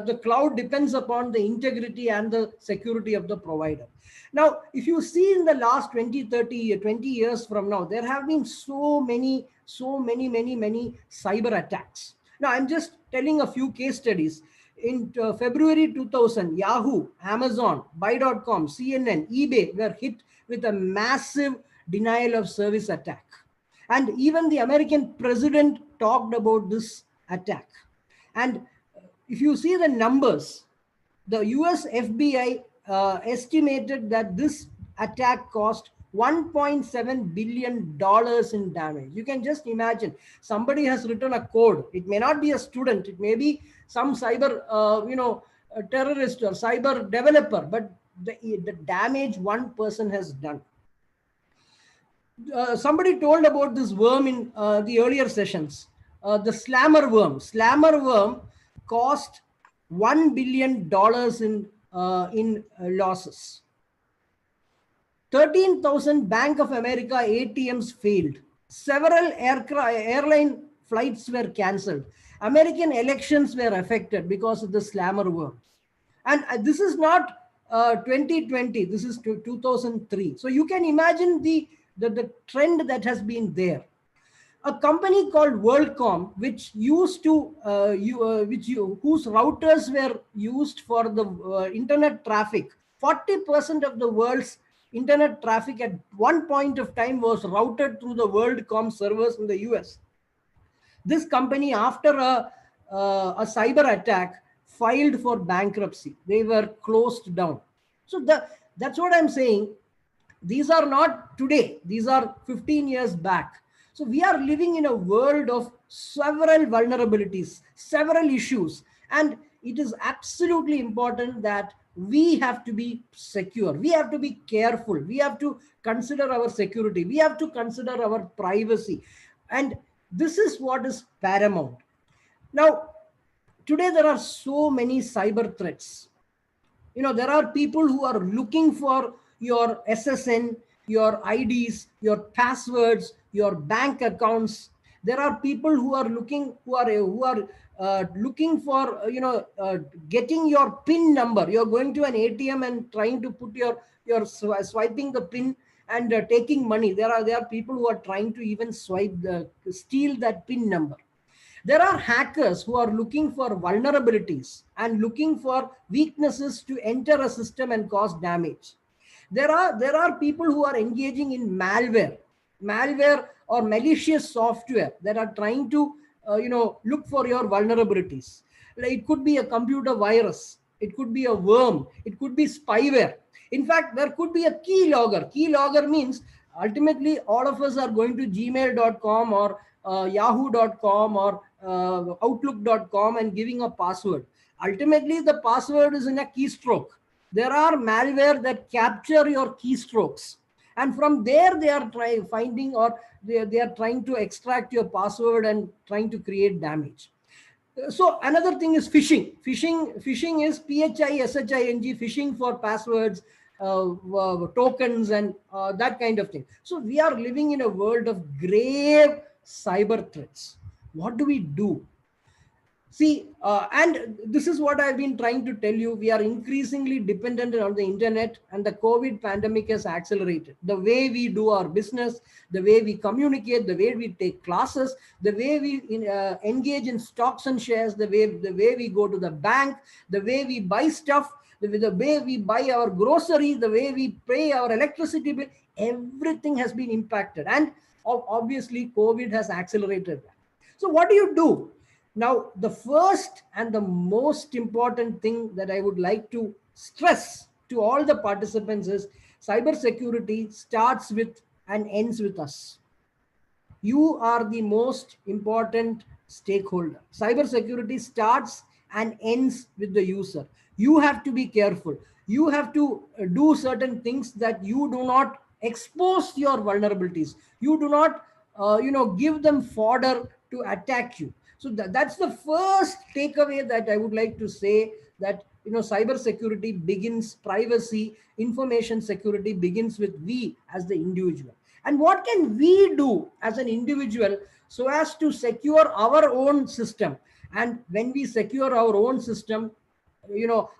C: the cloud depends upon the integrity and the security of the provider. Now, if you see in the last 20, 30, 20 years from now, there have been so many cyber attacks. Now, I'm just telling a few case studies. In February 2000, Yahoo, Amazon, Buy.com, CNN, eBay were hit with a massive denial of service attack. And even the American president talked about this attack. And if you see the numbers, the US FBI estimated that this attack cost $1.7 billion in damage. You can just imagine, somebody has written a code. It may not be a student, it may be some cyber terrorist or cyber developer, but the damage one person has done. Somebody told about this worm in the earlier sessions. The slammer worm. Slammer worm cost $1 billion in losses. 13,000 Bank of America ATMs failed. Several airline flights were cancelled. American elections were affected because of the slammer worm. And this is not 2020, this is 2003. So you can imagine the trend that has been there. A company called WorldCom, which used to, whose routers were used for the internet traffic. 40% of the world's internet traffic at one point of time was routed through the WorldCom servers in the US. This company, after a cyber attack, filed for bankruptcy. They were closed down. So that's what I'm saying. These are not today. These are 15 years back. So we are living in a world of several vulnerabilities, several issues, and it is absolutely important that we have to be secure. We have to be careful. We have to consider our security. We have to consider our privacy. And this is what is paramount. Now, today there are so many cyber threats. You know, there are people who are looking for your SSN, your IDs, your passwords, your bank accounts. There are people who are looking for getting your PIN number. You're going to an ATM and trying to put your swiping the PIN and taking money. There are people who are trying to even steal that PIN number. There are hackers who are looking for vulnerabilities and looking for weaknesses to enter a system and cause damage. There are people who are engaging in malware or malicious software that are trying to look for your vulnerabilities. It could be a computer virus, it could be a worm, it could be spyware. In fact, there could be a keylogger. Keylogger means ultimately all of us are going to gmail.com or yahoo.com or outlook.com and giving a password. Ultimately, the password is in a keystroke. There are malware that capture your keystrokes, and from there they are finding or they are trying to extract your password and trying to create damage. So another thing is phishing. Phishing is phishing, phishing for passwords, tokens, and that kind of thing. So we are living in a world of grave cyber threats. What do we do? See, and this is what I've been trying to tell you. We are increasingly dependent on the internet, and the COVID pandemic has accelerated the way we do our business, the way we communicate, the way we take classes, the way we engage in stocks and shares, the way we go to the bank, the way we buy stuff, the way we buy our groceries, the way we pay our electricity bill. Everything has been impacted, and obviously COVID has accelerated that. So what do you do? Now, the first and the most important thing that I would like to stress to all the participants is cybersecurity starts with and ends with us. You are the most important stakeholder. Cybersecurity starts and ends with the user. You have to be careful. You have to do certain things that you do not expose your vulnerabilities. You do not, give them fodder to attack you. So that's the first takeaway that I would like to say, that cyber security begins, privacy, information security begins with we as the individual. And what can we do as an individual so as to secure our own system? And when we secure our own system,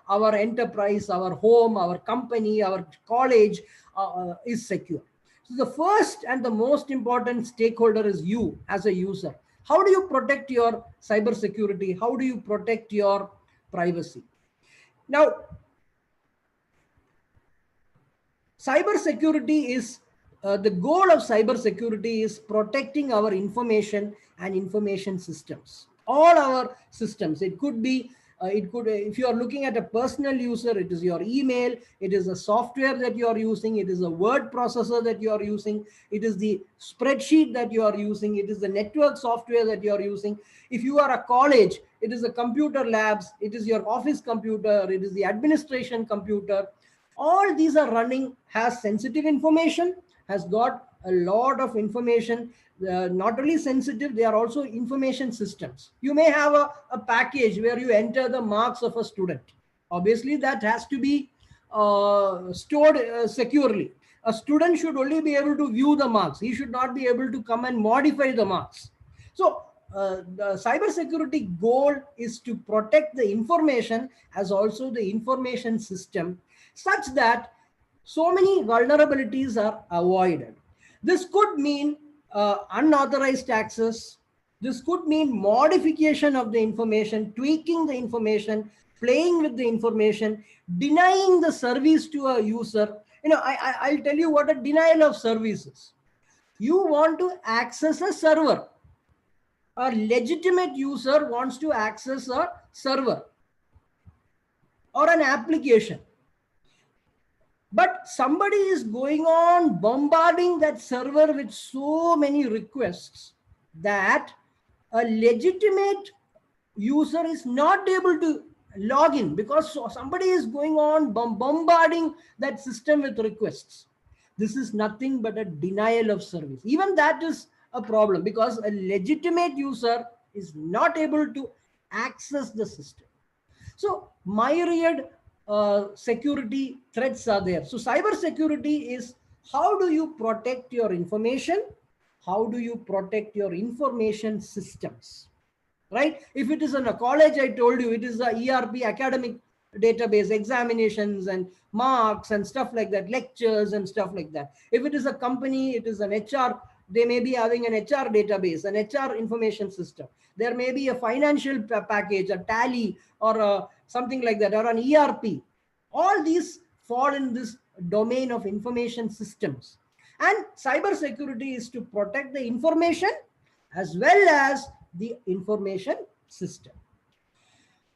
C: our enterprise, our home, our company, our college is secure. So the first and the most important stakeholder is you as a user. How do you protect your cyber security? How do you protect your privacy? Now, cyber security is the goal of cyber security is protecting our information and information systems. All our systems. It could be, if you are looking at a personal user, it is your email, it is a software that you are using, it is a word processor that you are using, it is the spreadsheet that you are using, it is the network software that you are using. If you are a college, it is a computer labs, it is your office computer, it is the administration computer. All these are running, has sensitive information, has got a lot of information, not only sensitive, they are also information systems. You may have a package where you enter the marks of a student. Obviously, that has to be stored securely. A student should only be able to view the marks. He should not be able to come and modify the marks. So the cybersecurity goal is to protect the information as also the information system, such that so many vulnerabilities are avoided. This could mean unauthorized access. This could mean modification of the information, tweaking the information, playing with the information, denying the service to a user. I'll tell you what a denial of service is. You want to access a server. A legitimate user wants to access a server or an application. But somebody is going on bombarding that server with so many requests that a legitimate user is not able to log in because somebody is going on bombarding that system with requests. This is nothing but a denial of service. Even that is a problem because a legitimate user is not able to access the system. So myriad security threats are there. So cyber security is how do you protect your information? How do you protect your information systems? Right? If it is in a college, I told you, it is a ERP, academic database, examinations and marks and stuff like that, lectures and stuff like that. If it is a company, it is an HR, they may be having an HR database, an HR information system. There may be a financial package, a tally or something like that, or an ERP. All these fall in this domain of information systems. And cybersecurity is to protect the information as well as the information system.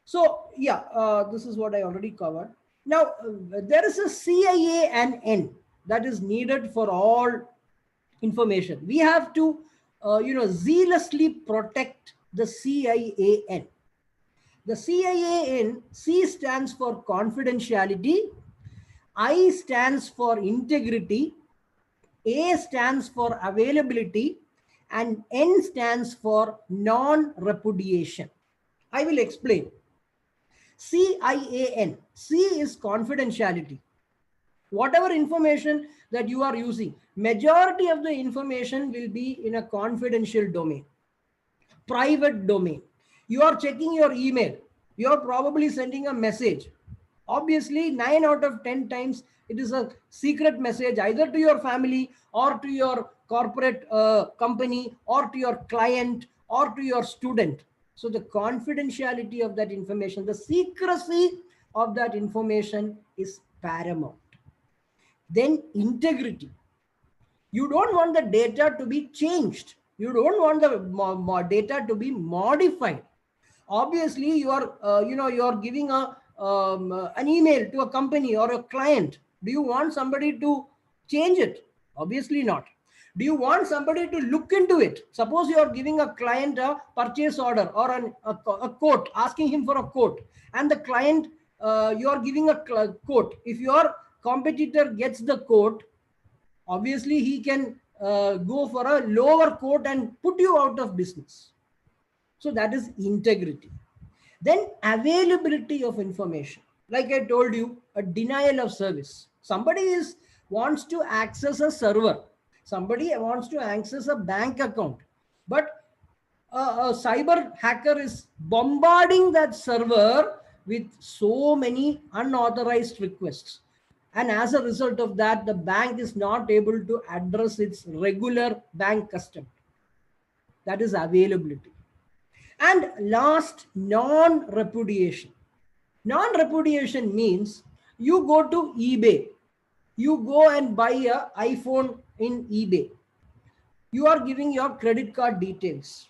C: So yeah, this is what I already covered. Now, there is a CIAN that is needed for all information. We have to, zealously protect the CIAN. The CIAN, C stands for confidentiality, I stands for integrity, A stands for availability, and N stands for non-repudiation. I will explain. CIAN, C is confidentiality. Whatever information that you are using, majority of the information will be in a confidential domain, private domain. You are checking your email. You are probably sending a message. Obviously, 9 out of 10 times, it is a secret message either to your family or to your corporate company or to your client or to your student. So the confidentiality of that information, the secrecy of that information is paramount. Then integrity. You don't want the data to be changed. You don't want the data to be modified. Obviously, you are giving an email to a company or a client. Do you want somebody to change it? Obviously not. Do you want somebody to look into it? Suppose you are giving a client a purchase order or a quote, asking him for a quote, and the client, you are giving a quote. If your competitor gets the quote, obviously he can go for a lower quote and put you out of business. So that is integrity. Then availability of information. like I told you, a denial of service. Somebody wants to access a server. Somebody wants to access a bank account. But a cyber hacker is bombarding that server with so many unauthorized requests. And as a result of that, the bank is not able to address its regular bank customer. That is availability. And last, non-repudiation. Non-repudiation means you go to eBay. You go and buy an iPhone in eBay. You are giving your credit card details.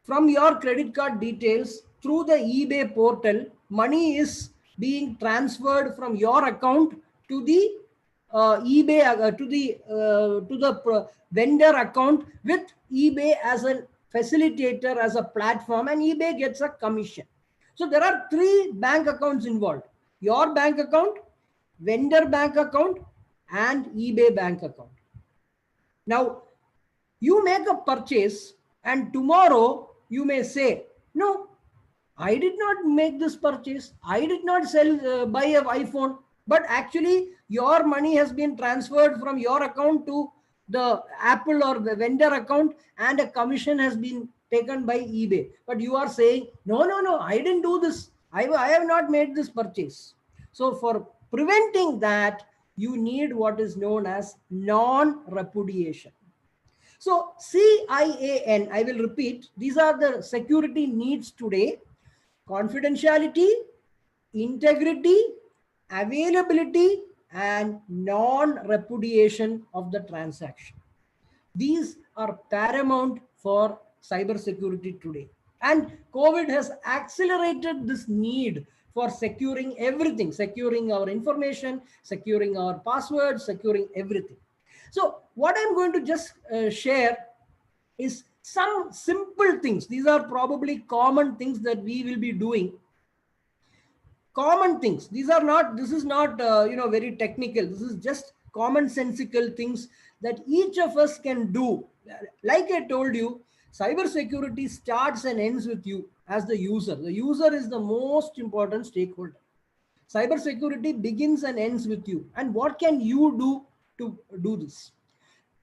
C: From your credit card details through the eBay portal, money is being transferred from your account to the eBay to the vendor account, with eBay as a facilitator, as a platform, and eBay gets a commission. So there are 3 bank accounts involved: your bank account, vendor bank account, and eBay bank account. Now, you make a purchase and tomorrow you may say, no, I did not make this purchase. I did not buy an iPhone. But actually, your money has been transferred from your account to the Apple or the vendor account, and a commission has been taken by eBay. But you are saying, no, I didn't do this. I have not made this purchase. So for preventing that, you need what is known as non-repudiation. So CIAN, I will repeat, these are the security needs today: confidentiality, integrity, availability, and non-repudiation of the transaction. These are paramount for cybersecurity today. And COVID has accelerated this need for securing everything, securing our information, securing our passwords, securing everything. So what I'm going to just share is some simple things. These are probably common things that we will be doing. Common things. These are not, this is not, very technical. This is just commonsensical things that each of us can do. Like I told you, cybersecurity starts and ends with you as the user. The user is the most important stakeholder. Cybersecurity begins and ends with you. And what can you do to do this?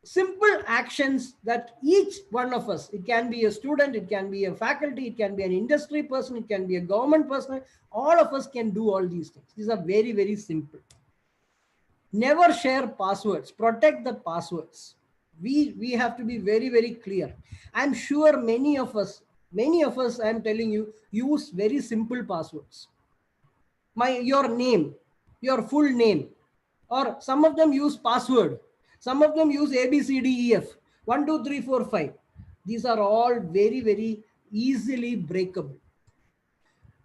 C: Simple actions that each one of us, it can be a student, it can be a faculty, it can be an industry person, it can be a government person, all of us can do all these things. These are very, very simple. Never share passwords. Protect the passwords. We have to be very, very clear. I'm sure many of us, I'm telling you, use very simple passwords. Your name, your full name, or some of them use password. Some of them use ABCDEF, 1, 2, 3, 4, 5. These are all very, very easily breakable.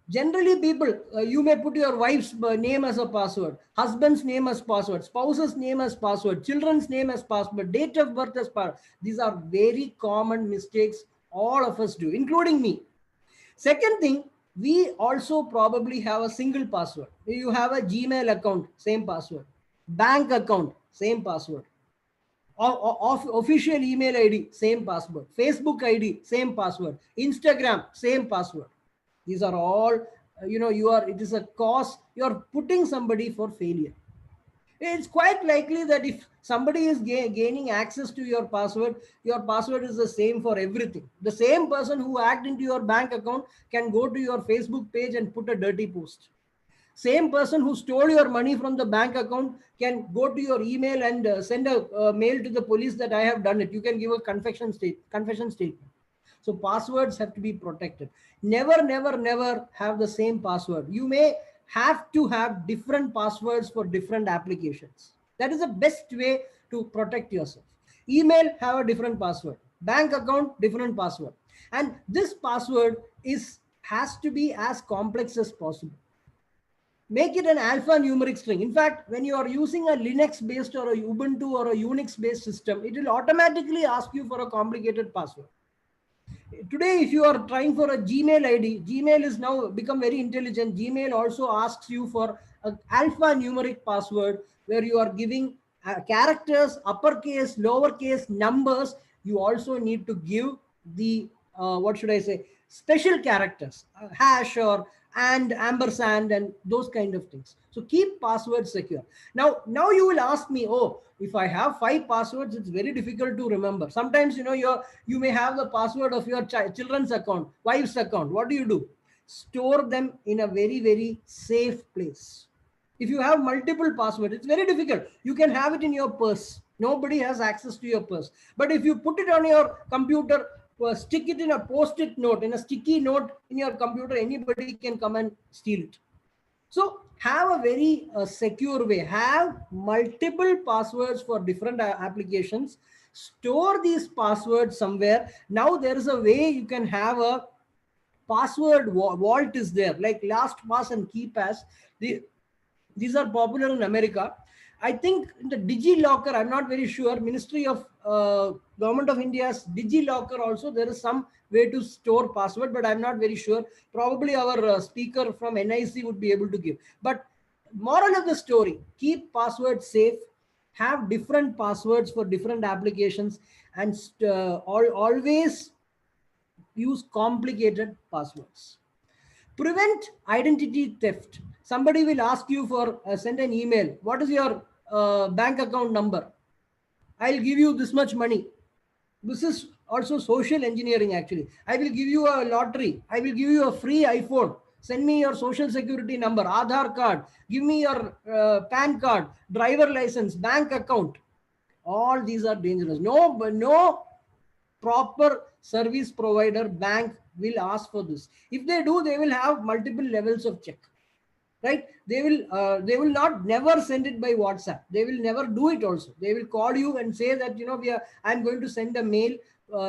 C: Generally, people, you may put your wife's name as a password, husband's name as password, spouse's name as password, children's name as password, date of birth as password. These are very common mistakes all of us do, including me. Second thing, we also probably have a single password. You have a Gmail account, same password. Bank account, same password. Official email ID, same password. Facebook ID, same password. Instagram, same password. These are all, it is a cause, you're putting somebody for failure. It's quite likely that if somebody is gaining access to your password is the same for everything. The same person who hacked into your bank account can go to your Facebook page and put a dirty post. Same person who stole your money from the bank account can go to your email and send a mail to the police that I have done it. You can give a confession statement. So passwords have to be protected. Never, never, never have the same password. You may have to have different passwords for different applications. That is the best way to protect yourself. Email, have a different password. Bank account, different password. And this password has to be as complex as possible. Make it an alphanumeric string. In fact, when you are using a Linux-based or a Ubuntu or a Unix-based system, it will automatically ask you for a complicated password. Today, if you are trying for a Gmail ID, Gmail is now become very intelligent. Gmail also asks you for an alphanumeric password where you are giving characters, uppercase, lowercase, numbers. You also need to give the, special characters, hash or and ampersand and those kind of things. So keep passwords secure. Now you will ask me, oh, if I have 5 passwords, it's very difficult to remember. Sometimes, you may have the password of your children's account, wife's account. What do? Store them in a very, very safe place. If you have multiple passwords, it's very difficult. You can have it in your purse. Nobody has access to your purse. But if you put it on your computer, stick it in a post-it note, in a sticky note in your computer, anybody can come and steal it. So have a very secure way. Have multiple passwords for different applications. Store these passwords somewhere. Now there is a way you can have a password vault is there, like LastPass and KeePass. These are popular in America. I think in the DigiLocker, I'm not very sure, Ministry of Government of India's DigiLocker also, there is some way to store password, but I'm not very sure. Probably our speaker from NIC would be able to give. But moral of the story, keep passwords safe, have different passwords for different applications, and always use complicated passwords. Prevent identity theft. Somebody will ask you for send an email. What is your bank account number? I'll give you this much money. This is also social engineering actually. I will give you a lottery. I will give you a free iPhone. Send me your social security number, Aadhaar card. Give me your PAN card, driver license, bank account. All these are dangerous. No proper service provider bank will ask for this. If they do, they will have multiple levels of check, right? They will not never send it by WhatsApp. They will never do it also. They will call you and say that, I'm going to send a mail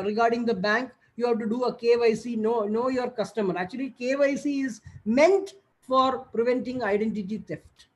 C: regarding the bank. You have to do a KYC, know your customer. Actually, KYC is meant for preventing identity theft.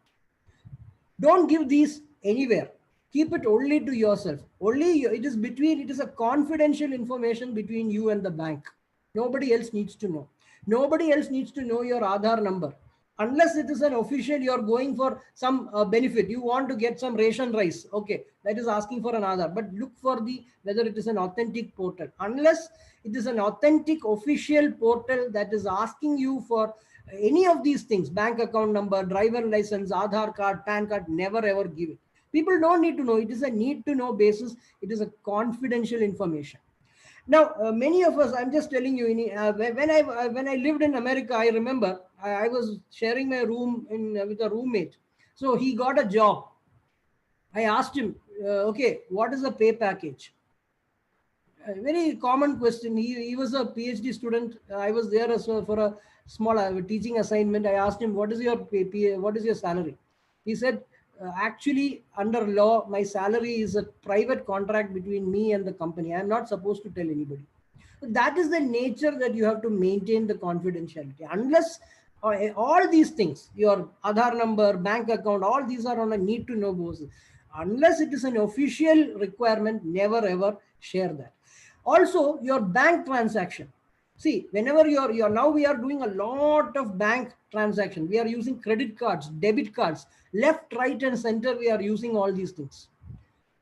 C: Don't give these anywhere. Keep it only to yourself. It is a confidential information between you and the bank. Nobody else needs to know. Nobody else needs to know your Aadhaar number. Unless it is an official, you're going for some benefit. You want to get some ration rice. Okay, that is asking for an Aadhaar. But look for whether it is an authentic portal. Unless it is an authentic official portal that is asking you for any of these things, bank account number, driver license, Aadhaar card, PAN card, never ever give it. People don't need to know. It is a need to know basis. It is a confidential information. Now, many of us, I'm just telling you, when I lived in America, I remember I was sharing my room with a roommate. So he got a job. I asked him, okay, what is the pay package? A very common question. He was a PhD student. I was there as well for a small teaching assignment. I asked him, what is your pay, what is your salary? He said, actually, under law, my salary is a private contract between me and the company. I'm not supposed to tell anybody. So that is the nature that you have to maintain the confidentiality. Unless all these things, your Aadhaar number, bank account, all these are on a need to know basis. Unless it is an official requirement, never ever share that. Also, your bank transaction. See, whenever now we are doing a lot of bank transaction. We are using credit cards, debit cards, left, right, and center. We are using all these things.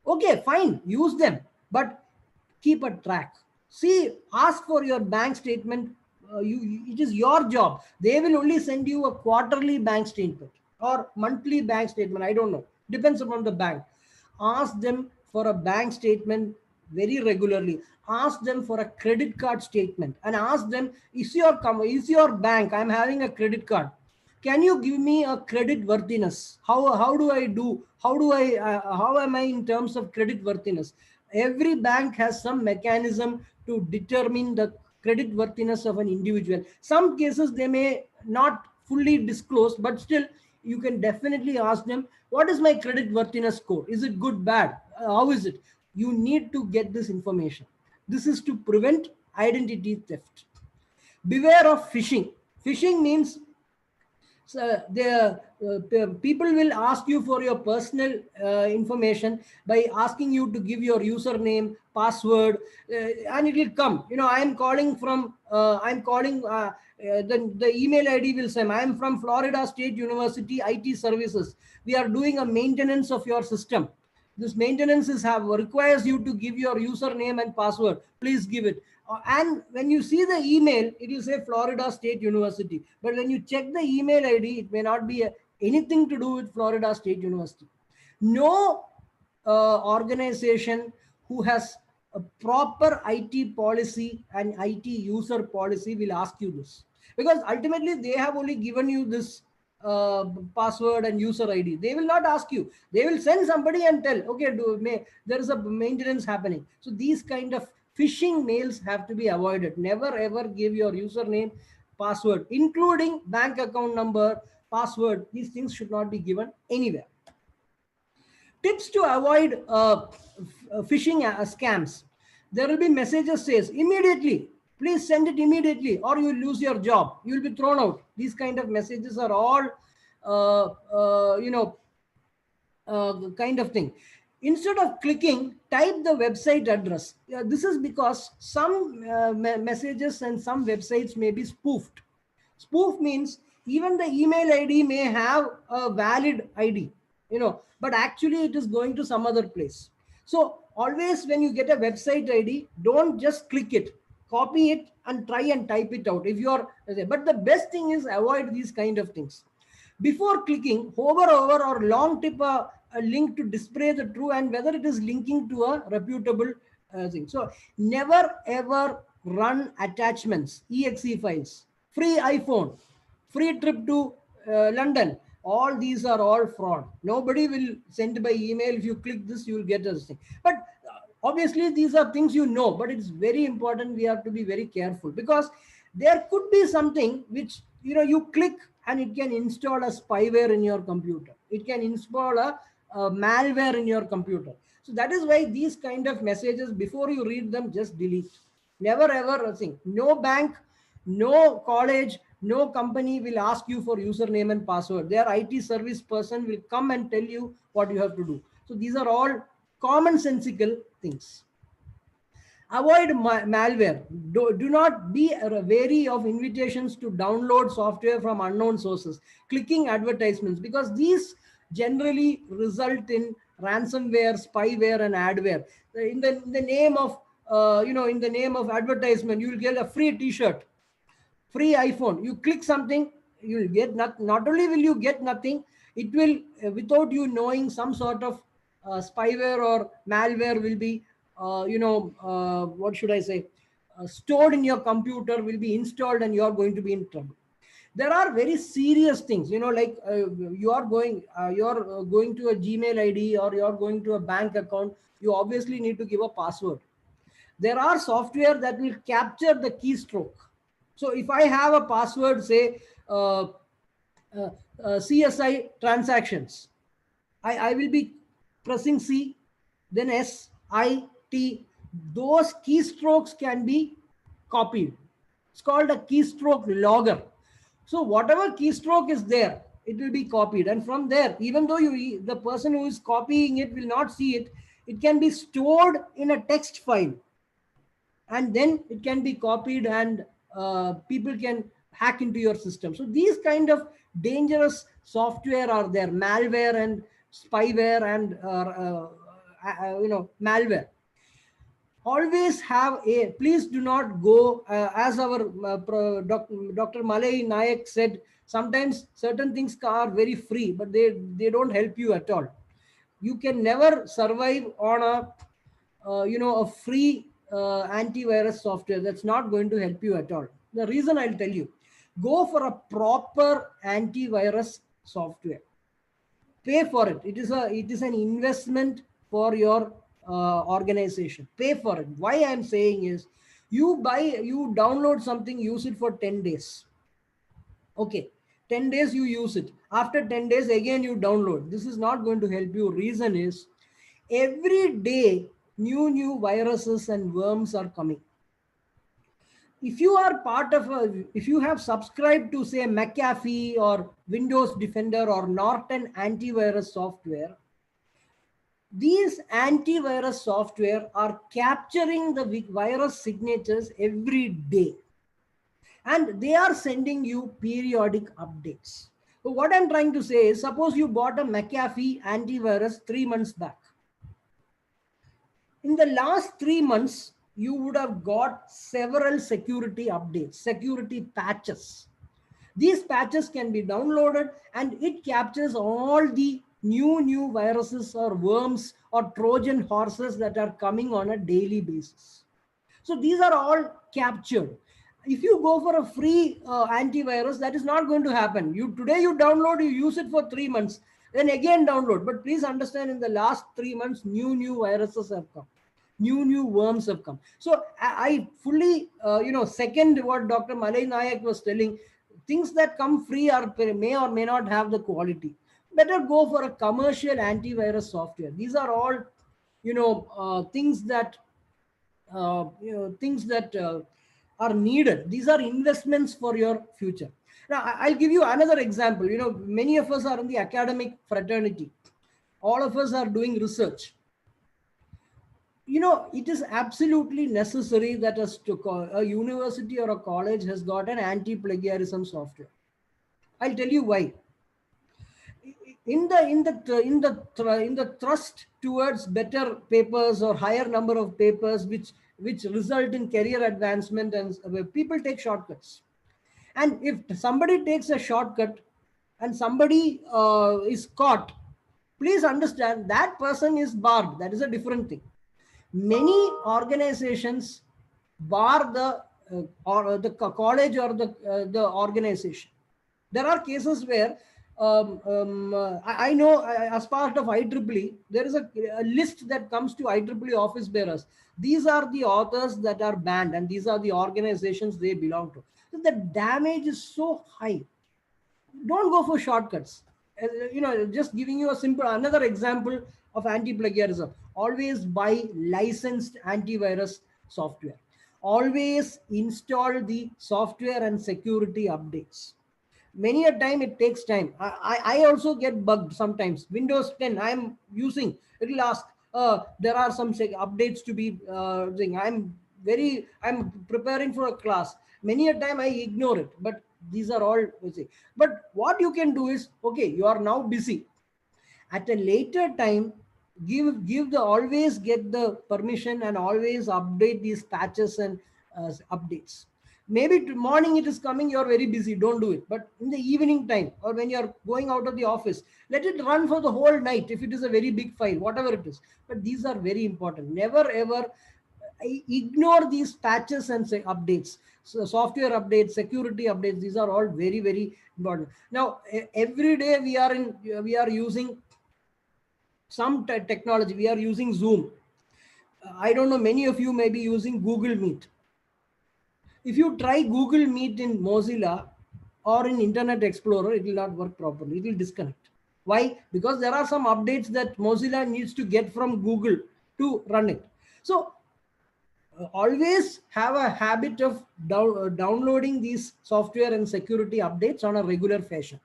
C: Okay, fine, use them, but keep a track. See, ask for your bank statement. It is your job. They will only send you a quarterly bank statement or monthly bank statement. I don't know. Depends upon the bank. Ask them for a bank statement very regularly. Ask them for a credit card statement and ask them, is your bank, I'm having a credit card, can you give me a credit worthiness? How do I do? How am I in terms of credit worthiness? Every bank has some mechanism to determine the credit worthiness of an individual. Some cases they may not fully disclose, but still you can definitely ask them, what is my credit worthiness score? Is it good, bad? How is it? You need to get this information. This is to prevent identity theft. Beware of phishing. Phishing means people will ask you for your personal information by asking you to give your username, password, and it will come. I am calling from, the email ID will say, I am from Florida State University IT Services. We are doing a maintenance of your system. This maintenance requires you to give your username and password. Please give it. And when you see the email, it will say Florida State University. But when you check the email ID, it may not be anything to do with Florida State University. No organization who has a proper IT policy and IT user policy will ask you this, because ultimately they have only given you this password and user ID. They will not ask you. They will send somebody and tell, okay, there is a maintenance happening. So these kind of phishing mails have to be avoided. Never ever give your username, password, including bank account number, password. These things should not be given anywhere. Tips to avoid phishing scams. There will be messages says immediately, please send it immediately or you will lose your job, you will be thrown out. These kind of messages are all kind of thing. Instead of clicking, type the website address. This is because some messages and some websites may be spoofed. Spoof means even the email ID may have a valid ID, but actually it is going to some other place. So always when you get a website ID, don't just click it, copy it and try and type it out. But the best thing is avoid these kind of things. Before clicking, hover over or long tip a link to display the true and whether it is linking to a reputable thing. So never ever run attachments, exe files, free iPhone, free trip to London. All these are all fraud. Nobody will send by email. If you click this, you will get this thing. But obviously, these are things but it's very important. We have to be very careful because there could be something which you click and it can install a spyware in your computer. It can install a malware in your computer. So that is why these kind of messages, before you read them, just delete. Never ever think. No bank, no college, no company will ask you for username and password. Their IT service person will come and tell you what you have to do. So these are all commonsensical things. Avoid malware. Do not be wary of invitations to download software from unknown sources. Clicking advertisements, because these generally result in ransomware, spyware, and adware. In the name of in the name of advertisement, you will get a free T-shirt, free iPhone. You click something, you will get not only will you get nothing, it will without you knowing some sort of spyware or malware will be what should I say, stored in your computer, will be installed, and you are going to be in trouble. There are very serious things, like you are going to a Gmail ID or you are going to a bank account. You obviously need to give a password. There are software that will capture the keystroke. So if I have a password, say CSI transactions, I will be pressing C, then S, I, T. Those keystrokes can be copied. It's called a keystroke logger. So whatever keystroke is there, it will be copied. And from there, even though the person who is copying it will not see it, it can be stored in a text file. And then it can be copied and people can hack into your system. So these kind of dangerous software are there, malware and spyware and malware. Always have please do not go as our Dr. Malay Nayak said, sometimes certain things are very free, but they don't help you at all. You can never survive on a free antivirus software. That's not going to help you at all. The reason I'll tell you, go for a proper antivirus software. Pay for it. It is an investment for your organization. Pay for it. Why I'm saying is, you download something, use it for 10 days. Okay, 10 days you use it. After 10 days again you download. This is not going to help you. Reason is, every day new viruses and worms are coming. If you are if you have subscribed to say McAfee or Windows Defender or Norton antivirus software, these antivirus software are capturing the virus signatures every day. And they are sending you periodic updates. So what I'm trying to say is, suppose you bought a McAfee antivirus 3 months back. In the last 3 months, you would have got several security updates, security patches. These patches can be downloaded and it captures all the new viruses or worms or Trojan horses that are coming on a daily basis. So these are all captured. If you go for a free antivirus, that is not going to happen. Today you download, you use it for 3 months, then again download. But please understand, in the last 3 months, new viruses have come, new worms have come. So I fully second what Dr. Malay Nayak was telling. Things that come free may or may not have the quality. Better go for a commercial antivirus software. These are all things that are needed. These are investments for your future. Now, I'll give you another example. Many of us are in the academic fraternity. All of us are doing research. It is absolutely necessary that a university or a college has got an anti-plagiarism software. I'll tell you why. In the thrust towards better papers or higher number of papers which result in career advancement, and people take shortcuts. And if somebody takes a shortcut and somebody is caught, please understand that person is barred. That is a different thing. Many organizations bar the college or the organization. There are cases where I know as part of IEEE, there is a list that comes to IEEE office bearers. These are the authors that are banned and these are the organizations they belong to. So the damage is so high. Don't go for shortcuts. Just giving you another example of anti-plagiarism. Always buy licensed antivirus software. Always install the software and security updates. Many a time it takes time. I also get bugged sometimes. Windows 10 I'm using, it will ask, there are some updates to be I'm preparing for a class. Many a time I ignore it, but these are all busy. But what you can do is, okay, you are now busy. At a later time, always get the permission and always update these patches and updates. Maybe morning it is coming, you are very busy, don't do it. But in the evening time or when you are going out of the office, let it run for the whole night if it is a very big file, whatever it is. But these are very important. Never ever ignore these patches and updates. So software updates, security updates, these are all very, very important. Now, every day we are using some technology. We are using Zoom. I don't know, many of you may be using Google Meet. If you try Google Meet in Mozilla or in Internet Explorer, it will not work properly. It will disconnect. Why? Because there are some updates that Mozilla needs to get from Google to run it. So always have a habit of downloading these software and security updates on a regular fashion.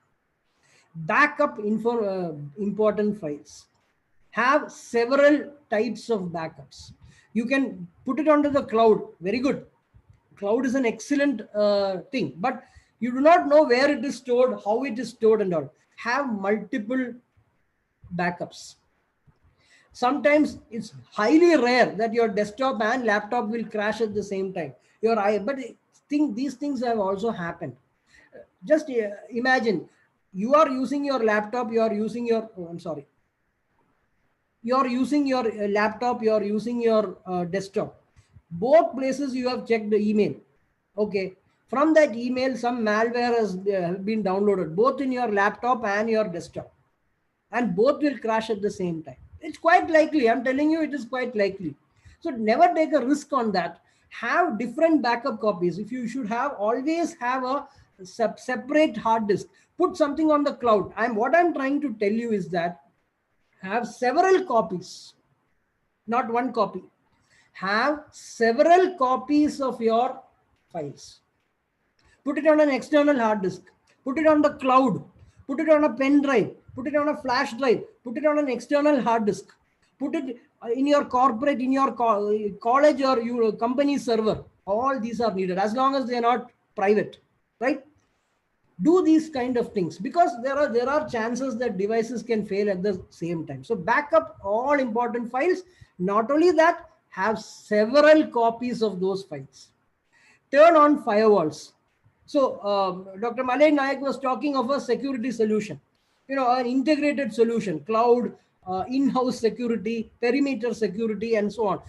C: Backup important files. Have several types of backups. You can put it onto the cloud. Very good. Cloud is an excellent thing, but you do not know where it is stored, how it is stored and all. Have multiple backups. Sometimes it's highly rare that your desktop and laptop will crash at the same time. But these things have also happened. Just imagine, you are using your laptop, you are using your laptop, you are using your desktop. Both places you have checked the email. Okay. From that email, some malware has been downloaded, both in your laptop and your desktop. And both will crash at the same time. It's quite likely. I'm telling you, it is quite likely. So never take a risk on that. Have different backup copies. If you should always have a separate hard disk. Put something on the cloud. What I'm trying to tell you is that have several copies, not one copy. Have several copies of your files. Put it on an external hard disk. Put it on the cloud. Put it on a pen drive. Put it on a flash drive. Put it on an external hard disk. Put it in your corporate, in your college or your company server. All these are needed as long as they are not private, right? Do these kind of things because there are chances that devices can fail at the same time. So back up all important files. Not only that, have several copies of those files. Turn on firewalls. So Dr. Malay Nayak was talking of a security solution, an integrated solution, cloud, in-house security, perimeter security, and so on.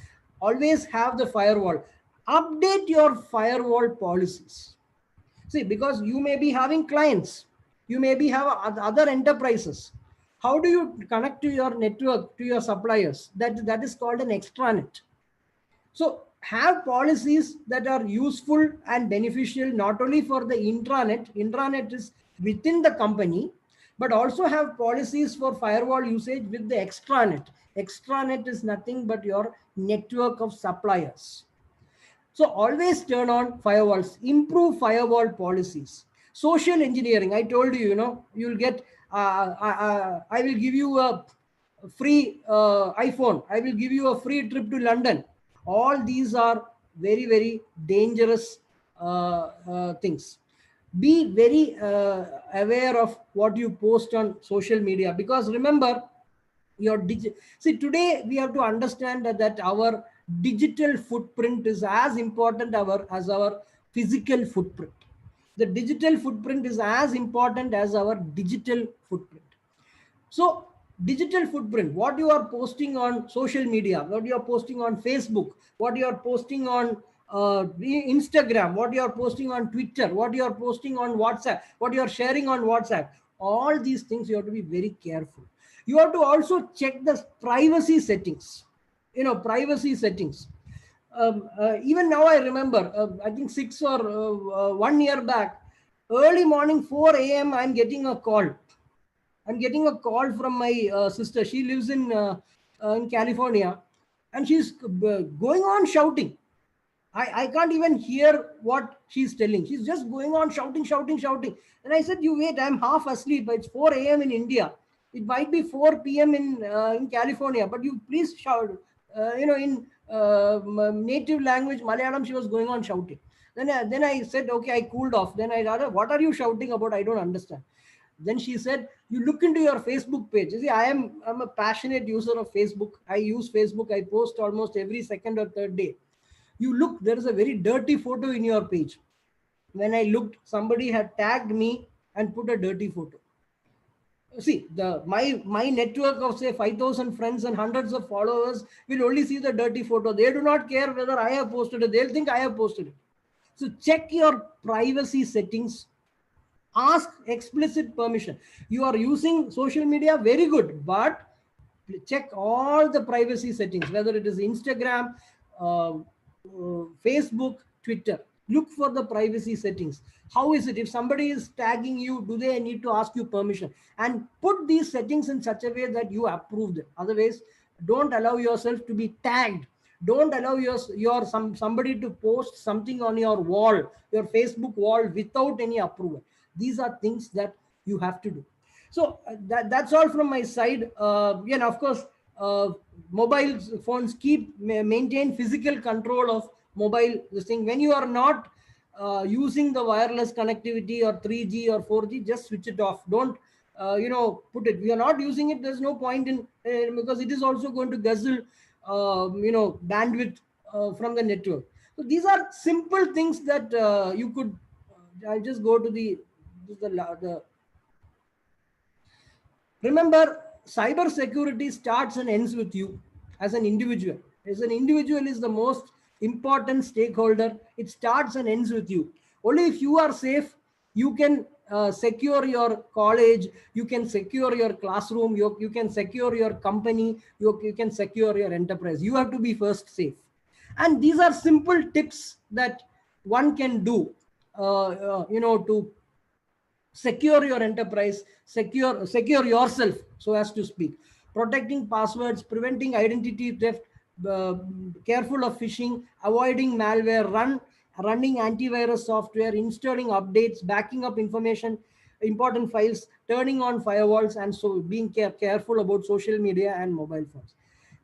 C: Always have the firewall. Update your firewall policies. See, because you may be having clients, you may be have other enterprises. How do you connect to your network, to your suppliers? That is called an extranet. So have policies that are useful and beneficial not only for the intranet is within the company, but also have policies for firewall usage with the extranet. Extranet is nothing but your network of suppliers. So always turn on firewalls, improve firewall policies. Social engineering, I told you, you'll get, I will give you a free iPhone. I will give you a free trip to London. All these are very, very dangerous things. Be very aware of what you post on social media, because remember, see, today we have to understand that our digital footprint is as important as our physical footprint. The digital footprint is as important as our digital footprint. So digital footprint, what you are posting on social media, what you are posting on Facebook, what you are posting on Instagram, what you are posting on Twitter, what you are posting on WhatsApp, what you are sharing on WhatsApp, all these things you have to be very careful. You have to also check the privacy settings, privacy settings. Even now I remember, I think 1 year back, early morning 4 a.m. I'm getting a call. I'm getting a call from my sister. She lives in California, and she's going on shouting. I can't even hear what she's telling. She's just going on shouting. And I said, you wait, I'm half asleep. It's 4 a.m. in India. It might be 4 p.m. in California, but you please shout, in native language, Malayalam, she was going on shouting. Then I said, okay, I cooled off. Then I asked, what are you shouting about? I don't understand. Then she said, you look into your Facebook page. You see, I'm a passionate user of Facebook. I use Facebook. I post almost every second or third day. You look, there is a very dirty photo in your page. When I looked, somebody had tagged me and put a dirty photo. See, my network of say 5,000 friends and hundreds of followers will only see the dirty photo. They do not care whether I have posted it. They'll think I have posted it. So check your privacy settings. Ask explicit permission. You are using social media, very good, but check all the privacy settings, whether it is Instagram, Facebook, Twitter. Look for the privacy settings. How is it? If somebody is tagging you, do they need to ask you permission? And put these settings in such a way that you approve them. Otherwise, don't allow yourself to be tagged. Don't allow somebody to post something on your wall, your Facebook wall, without any approval. These are things that you have to do. So that's all from my side. Of course, mobile phones maintain physical control of mobile this thing. When you are not using the wireless connectivity or 3G or 4G, just switch it off. Don't put it. We are not using it. There's no point in because it is also going to guzzle bandwidth from the network. So these are simple things that you could. I'll just go to the remember, cybersecurity starts and ends with you as an individual. As an individual is the most important stakeholder. It starts and ends with you. Only if you are safe, you can secure your college, you can secure your classroom, you can secure your company, you can secure your enterprise. You have to be first safe. And these are simple tips that one can do, to secure your enterprise, secure yourself, so as to speak. Protecting passwords, preventing identity theft, careful of phishing, avoiding malware, running antivirus software, installing updates, backing up information, important files, turning on firewalls, and so being careful about social media and mobile phones.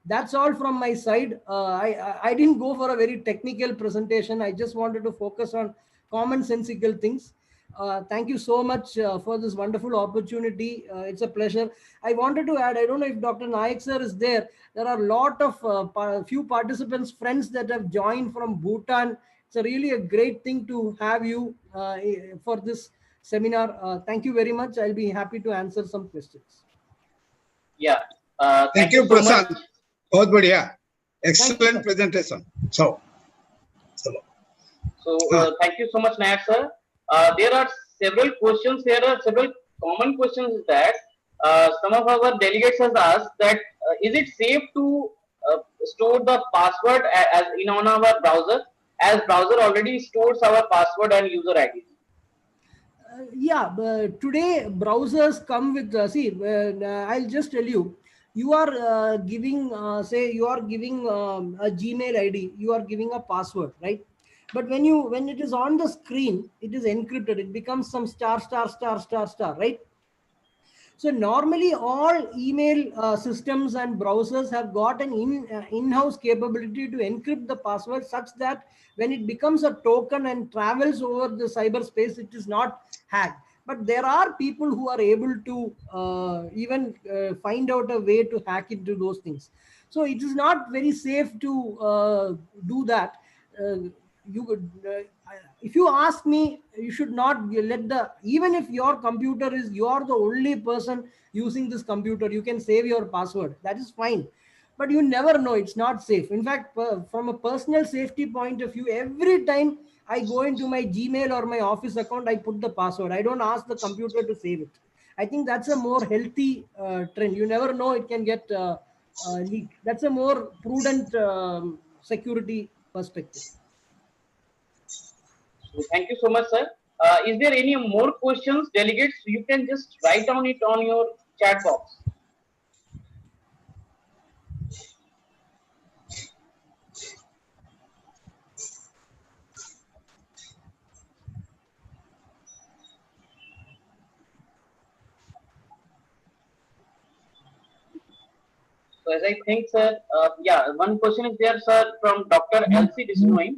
C: That's all from my side. I didn't go for a very technical presentation. I just wanted to focus on commonsensical things. Thank you so much for this wonderful opportunity. It's a pleasure. I wanted to add, I don't know if Dr. Nayak sir is there. There are a lot of few participants, friends that have joined from Bhutan. It's a really a great thing to have you for this seminar. Thank you very much. I'll be happy to answer some questions.
A: Yeah.
E: Thank
A: Thank
E: you,
A: you so much.
E: Prashant. बहुत बढ़िया.
C: Thank you, sir.
E: Excellent presentation. So,
A: So thank you so much, Nayak sir. There are several questions. There are several common questions that some of our delegates has asked that is it safe to store the password as in on our browser, as browser already stores our password and user ID.
C: Yeah, but today browsers come with see. I'll just tell you, you are giving say you are giving a Gmail ID, you are giving a password, right? But when it is on the screen, it is encrypted. It becomes some star star star star star, right? So normally all email systems and browsers have got an in-house capability to encrypt the password such that when it becomes a token and travels over the cyberspace, it is not hacked. But there are people who are able to even find out a way to hack into those things. So it is not very safe to do that. You would if you ask me, you should not let the, even if your computer is, you are the only person using this computer, you can save your password, that is fine, but you never know, it's not safe. In fact, from a personal safety point of view, every time I go into my Gmail or my office account, I put the password, I don't ask the computer to save it. I think that's a more healthy trend. You never know, it can get leaked. That's a more prudent security perspective.
A: So thank you so much, sir. Is there any more questions, delegates? You can just write down it on your chat box. So as I think, sir, yeah, one question is there, sir, from Dr. L.C. Disnoy.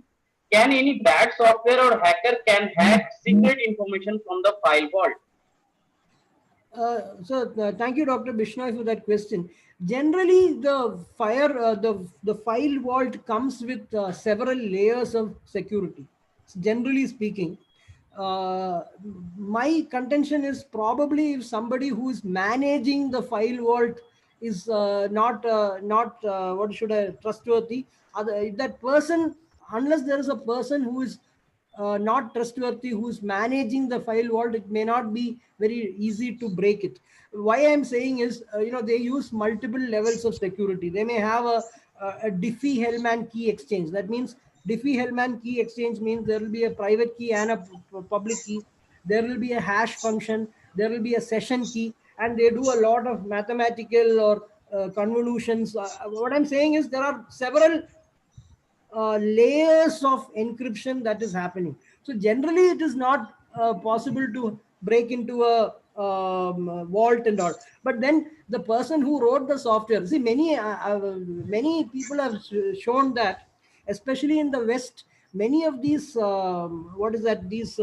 A: Can any bad software or hacker can hack secret information from the file vault?
C: Thank you, Dr. Bishnoi, for that question. Generally, the file vault comes with several layers of security. Generally speaking, uh, my contention is probably if somebody who is managing the file vault is not what should I trustworthy. If that person, unless there is a person who is not trustworthy, who's managing the file vault, it may not be very easy to break it. Why I'm saying is, they use multiple levels of security. They may have a Diffie-Hellman key exchange. That means Diffie-Hellman key exchange means there will be a private key and a public key. There will be a hash function. There will be a session key, and they do a lot of mathematical or convolutions. What I'm saying is there are several layers of encryption that is happening. So generally, it is not possible to break into a vault and all. But then the person who wrote the software, see, many people have shown that, especially in the West, many of these what is that? These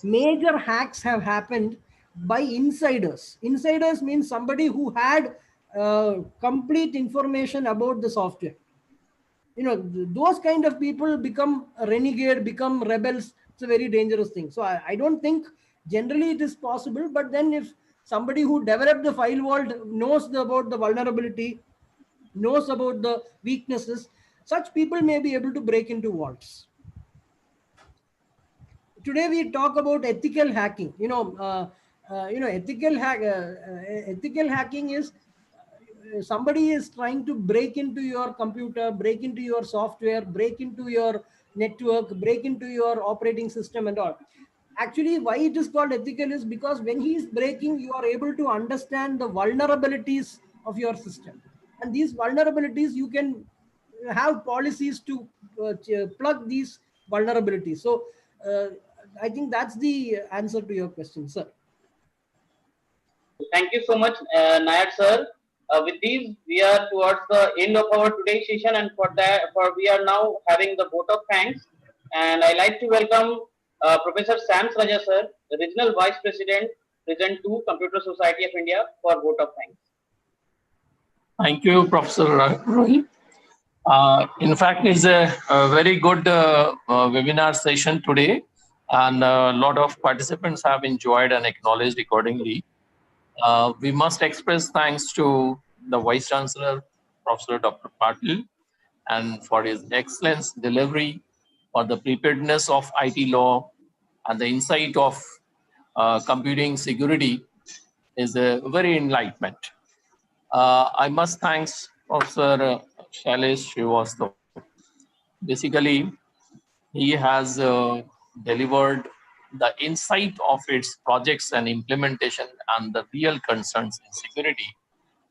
C: major hacks have happened by insiders. Insiders means somebody who had complete information about the software. Those kind of people become a renegade, become rebels. It's a very dangerous thing. So I don't think generally it is possible, but then if somebody who developed the file vault knows about the vulnerability, knows about the weaknesses, such people may be able to break into vaults. Today we talk about ethical hacking. Ethical hacking is somebody is trying to break into your computer, break into your software, break into your network, break into your operating system and all. Actually, why it is called ethical is because when he is breaking, you are able to understand the vulnerabilities of your system. And these vulnerabilities, you can have policies to plug these vulnerabilities. So I think that's the answer to your question, sir.
A: Thank you so much, Nayak sir. With these, we are towards the end of our today's session, and for we are now having the vote of thanks. And I like to welcome Professor Sam Raja sir, Regional Vice President, present to Computer Society of India for vote of thanks.
B: Thank you, Professor Rohit. In fact, it's a very good webinar session today, and a lot of participants have enjoyed and acknowledged accordingly. We must express thanks to the Vice Chancellor, Professor Dr. Patil, and for his excellent delivery, for the preparedness of IT law, and the insight of computing security is a very enlightenment. I must thanks Professor Shailesh Srivastava. Basically, he has delivered the insight of its projects and implementation and the real concerns in security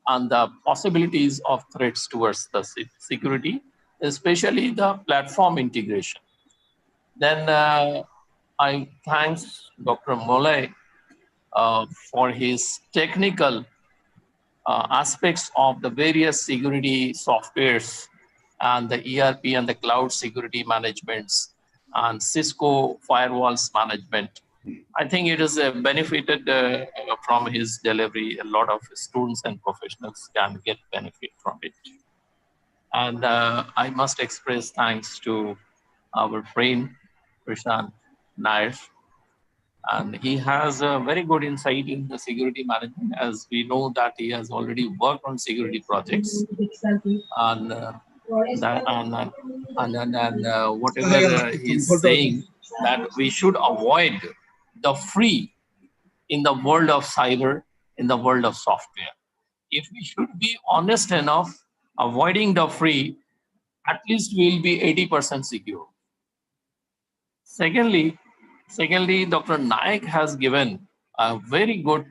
B: and the possibilities of threats towards the security, especially the platform integration. Then I thanks Dr. Molay for his technical aspects of the various security softwares and the ERP and the cloud security managements and Cisco firewalls management. I think it is benefited from his delivery. A lot of students and professionals can get benefit from it. And I must express thanks to our friend, Prashant Nair. And he has a very good insight in the security management, as we know that he has already worked on security projects. And whatever he's saying, that we should avoid the free in the world of cyber, in the world of software. If we should be honest enough, avoiding the free, at least we'll be 80% secure. Secondly, Dr. Naik has given a very good,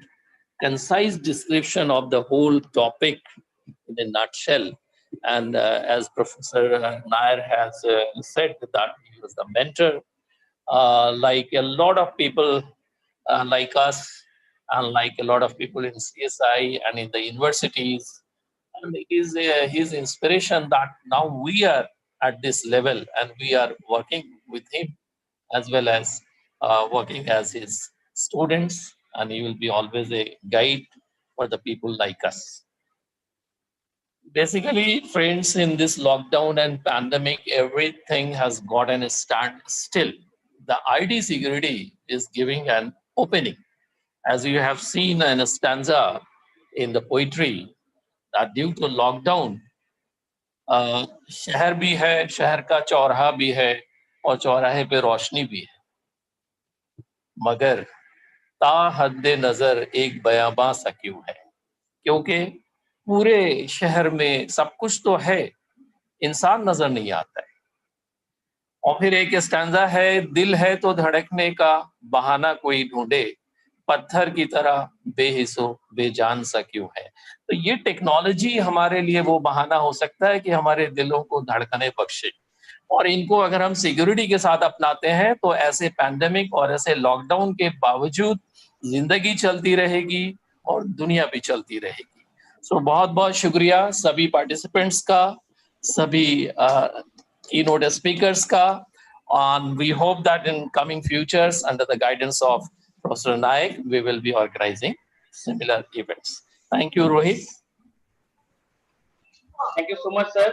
B: concise description of the whole topic in a nutshell. And as Professor Nair has said, that he was the mentor, like a lot of people like us, and like a lot of people in CSI and in the universities. And it is his inspiration that now we are at this level and we are working with him, as well as working as his students, and he will be always a guide for the people like us. Basically, friends, in this lockdown and pandemic, everything has gotten a standstill. The IT security is giving an opening. As you have seen in a stanza in the poetry, that due to lockdown, शहर भी है, शहर का चौराहा भी है, और चौराहे पे रोशनी भी है, मगर ता हद्दे नजर एक बयाबां सा क्यों है, क्योंकि पूरे शहर में सब कुछ तो है, इंसान नजर नहीं आता है. और फिर एक स्टैंजा है, दिल है तो धड़कने का बहाना कोई ढूंढे, पत्थर की तरह बेहिस्सो बेजान सा क्यों है. तो ये टेक्नोलॉजी हमारे लिए वो बहाना हो सकता है कि हमारे दिलों को धड़कने बख्शे, और इनको अगर हम सिक्योरिटी के साथ अपनाते हैं तो ऐसे पैंडेमिक और ऐसे लॉकडाउन के बावजूद जिंदगी चलती रहेगी और दुनिया भी चलती रहेगी. सो बहुत बहुत शुक्रिया सभी पार्टिसिपेंट्स का, सभी कीनोट स्पीकर्स का, and we hope that in coming futures, under the guidance of Professor Naik, we will be organizing similar events. Thank you, Rohit.
A: Thank you so much, sir.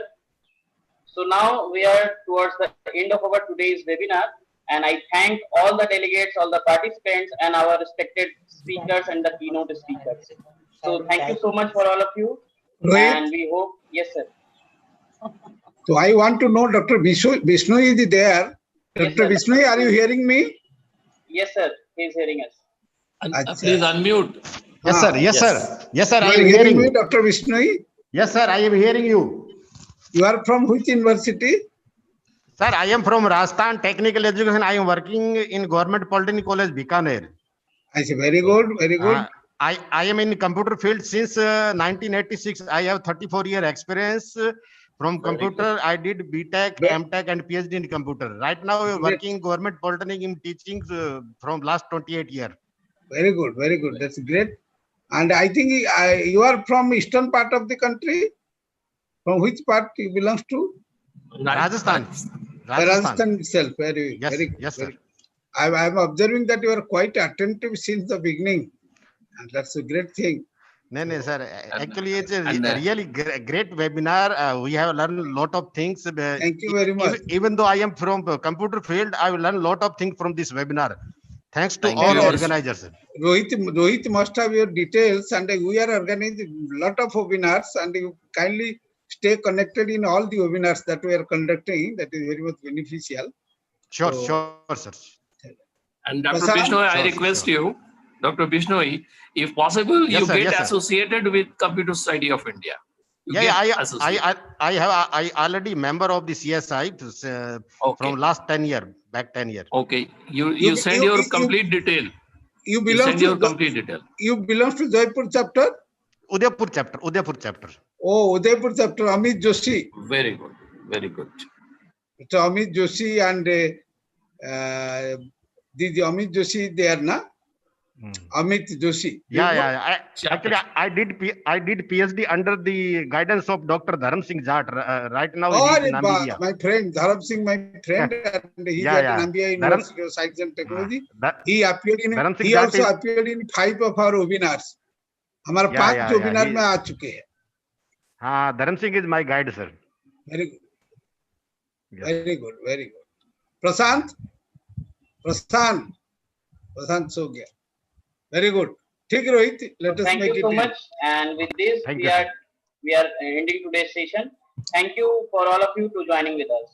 A: So now we are towards the end of our today's webinar, and I thank all the delegates, all the participants, and our respected speakers and the keynote speakers. So thank you so much for all of you, and we hope, yes, sir.
E: So I want to know, Dr. Vishnu is there.
A: Yes,
E: Dr. Vishnu, are you hearing me?
A: Yes, sir. He is hearing us.
B: Please unmute.
I: Yes, sir. Yes, sir. Yes, sir.
E: You
I: I
E: are
I: am
E: hearing me,
I: hearing.
E: Dr. Vishnu?
I: Yes, sir. I am hearing you.
E: You are from which university?
I: Sir, I am from Rajasthan Technical Education. I am working in Government Polytechnic College, Bikaner.
E: I say very good, very good.
I: I am in computer field since 1986. I have 34-year experience from computer. I did BTech, MTech, and PhD in computer. Right now, I am working Government Polytechnic in teaching from last 28 years.
E: Very good, very good. That's great. And I think you are from eastern part of the country. From which part you belongs to?
I: Rajasthan.
E: Rajasthan itself. Very,
I: Yes,
E: very good.
I: yes, sir.
E: I'm observing that you are quite attentive since the beginning, and that's a great thing.
I: No, sir. Actually, it's a
J: and,
I: really great webinar. We have learned a lot of things.
E: Thank you very much.
I: Even though I am from computer field, I will learn a lot of things from this webinar. Thanks to
J: Thank
I: all
J: you.
I: organizers.
E: Rohit must have your details, and we are organizing a lot of webinars, and you kindly stay connected in all the webinars that we are conducting. That is very much beneficial.
I: Sure,
E: So-
I: sure, sir.
J: And Dr.
E: Prasad?
J: Bishnoi, I
I: Sure,
J: request
I: sure.
J: you, Dr. Bishnoi, if possible,
I: Yes,
J: you
I: sir,
J: get
I: yes, sir.
J: associated with Computer Society of India. You
I: Yeah,
J: get associated.
I: I already member of the CSI
J: Okay.
I: from last 10 year, back 10 year.
J: Okay. You send your complete detail.
E: You
J: You
E: belong
J: send
E: to
J: your complete detail.
E: you belong to Jaipur chapter.
I: Udaipur chapter.
E: Oh, Udaipur chapter. Amit Joshi.
J: Very good. Very good.
E: So Amit Joshi and the Amit Joshi there, na? Amit Joshi.
I: Yeah. Actually, I did PhD under the guidance of Dr. Dharam Singh Jat. Right now,
E: Oh,
I: he's in Namibia.
E: my friend Dharam Singh, my friend, and he's
I: Yeah,
E: at
I: yeah.
E: Namibia University of Science and Technology.
I: That-
E: He appeared in.
I: Dharam Singh
E: He
I: Jat
E: also
I: is-
E: appeared in 5 of our webinars. हमारा
I: Yeah,
E: 5
I: yeah,
E: webinar
I: he-
E: में आ चुके हैं.
I: Dharam Singh is my guide, sir.
E: Very good.
I: Yes.
E: Very good. Very good. Prashant सो गया. Very good. ठीक है Rohit. Let us
A: Thank
E: make
A: you
E: it.
A: so
E: in.
A: much. And with this,
I: Thank
A: we
I: you,
A: are
I: sir.
A: we are ending today's session. Thank you for all of you to joining with us.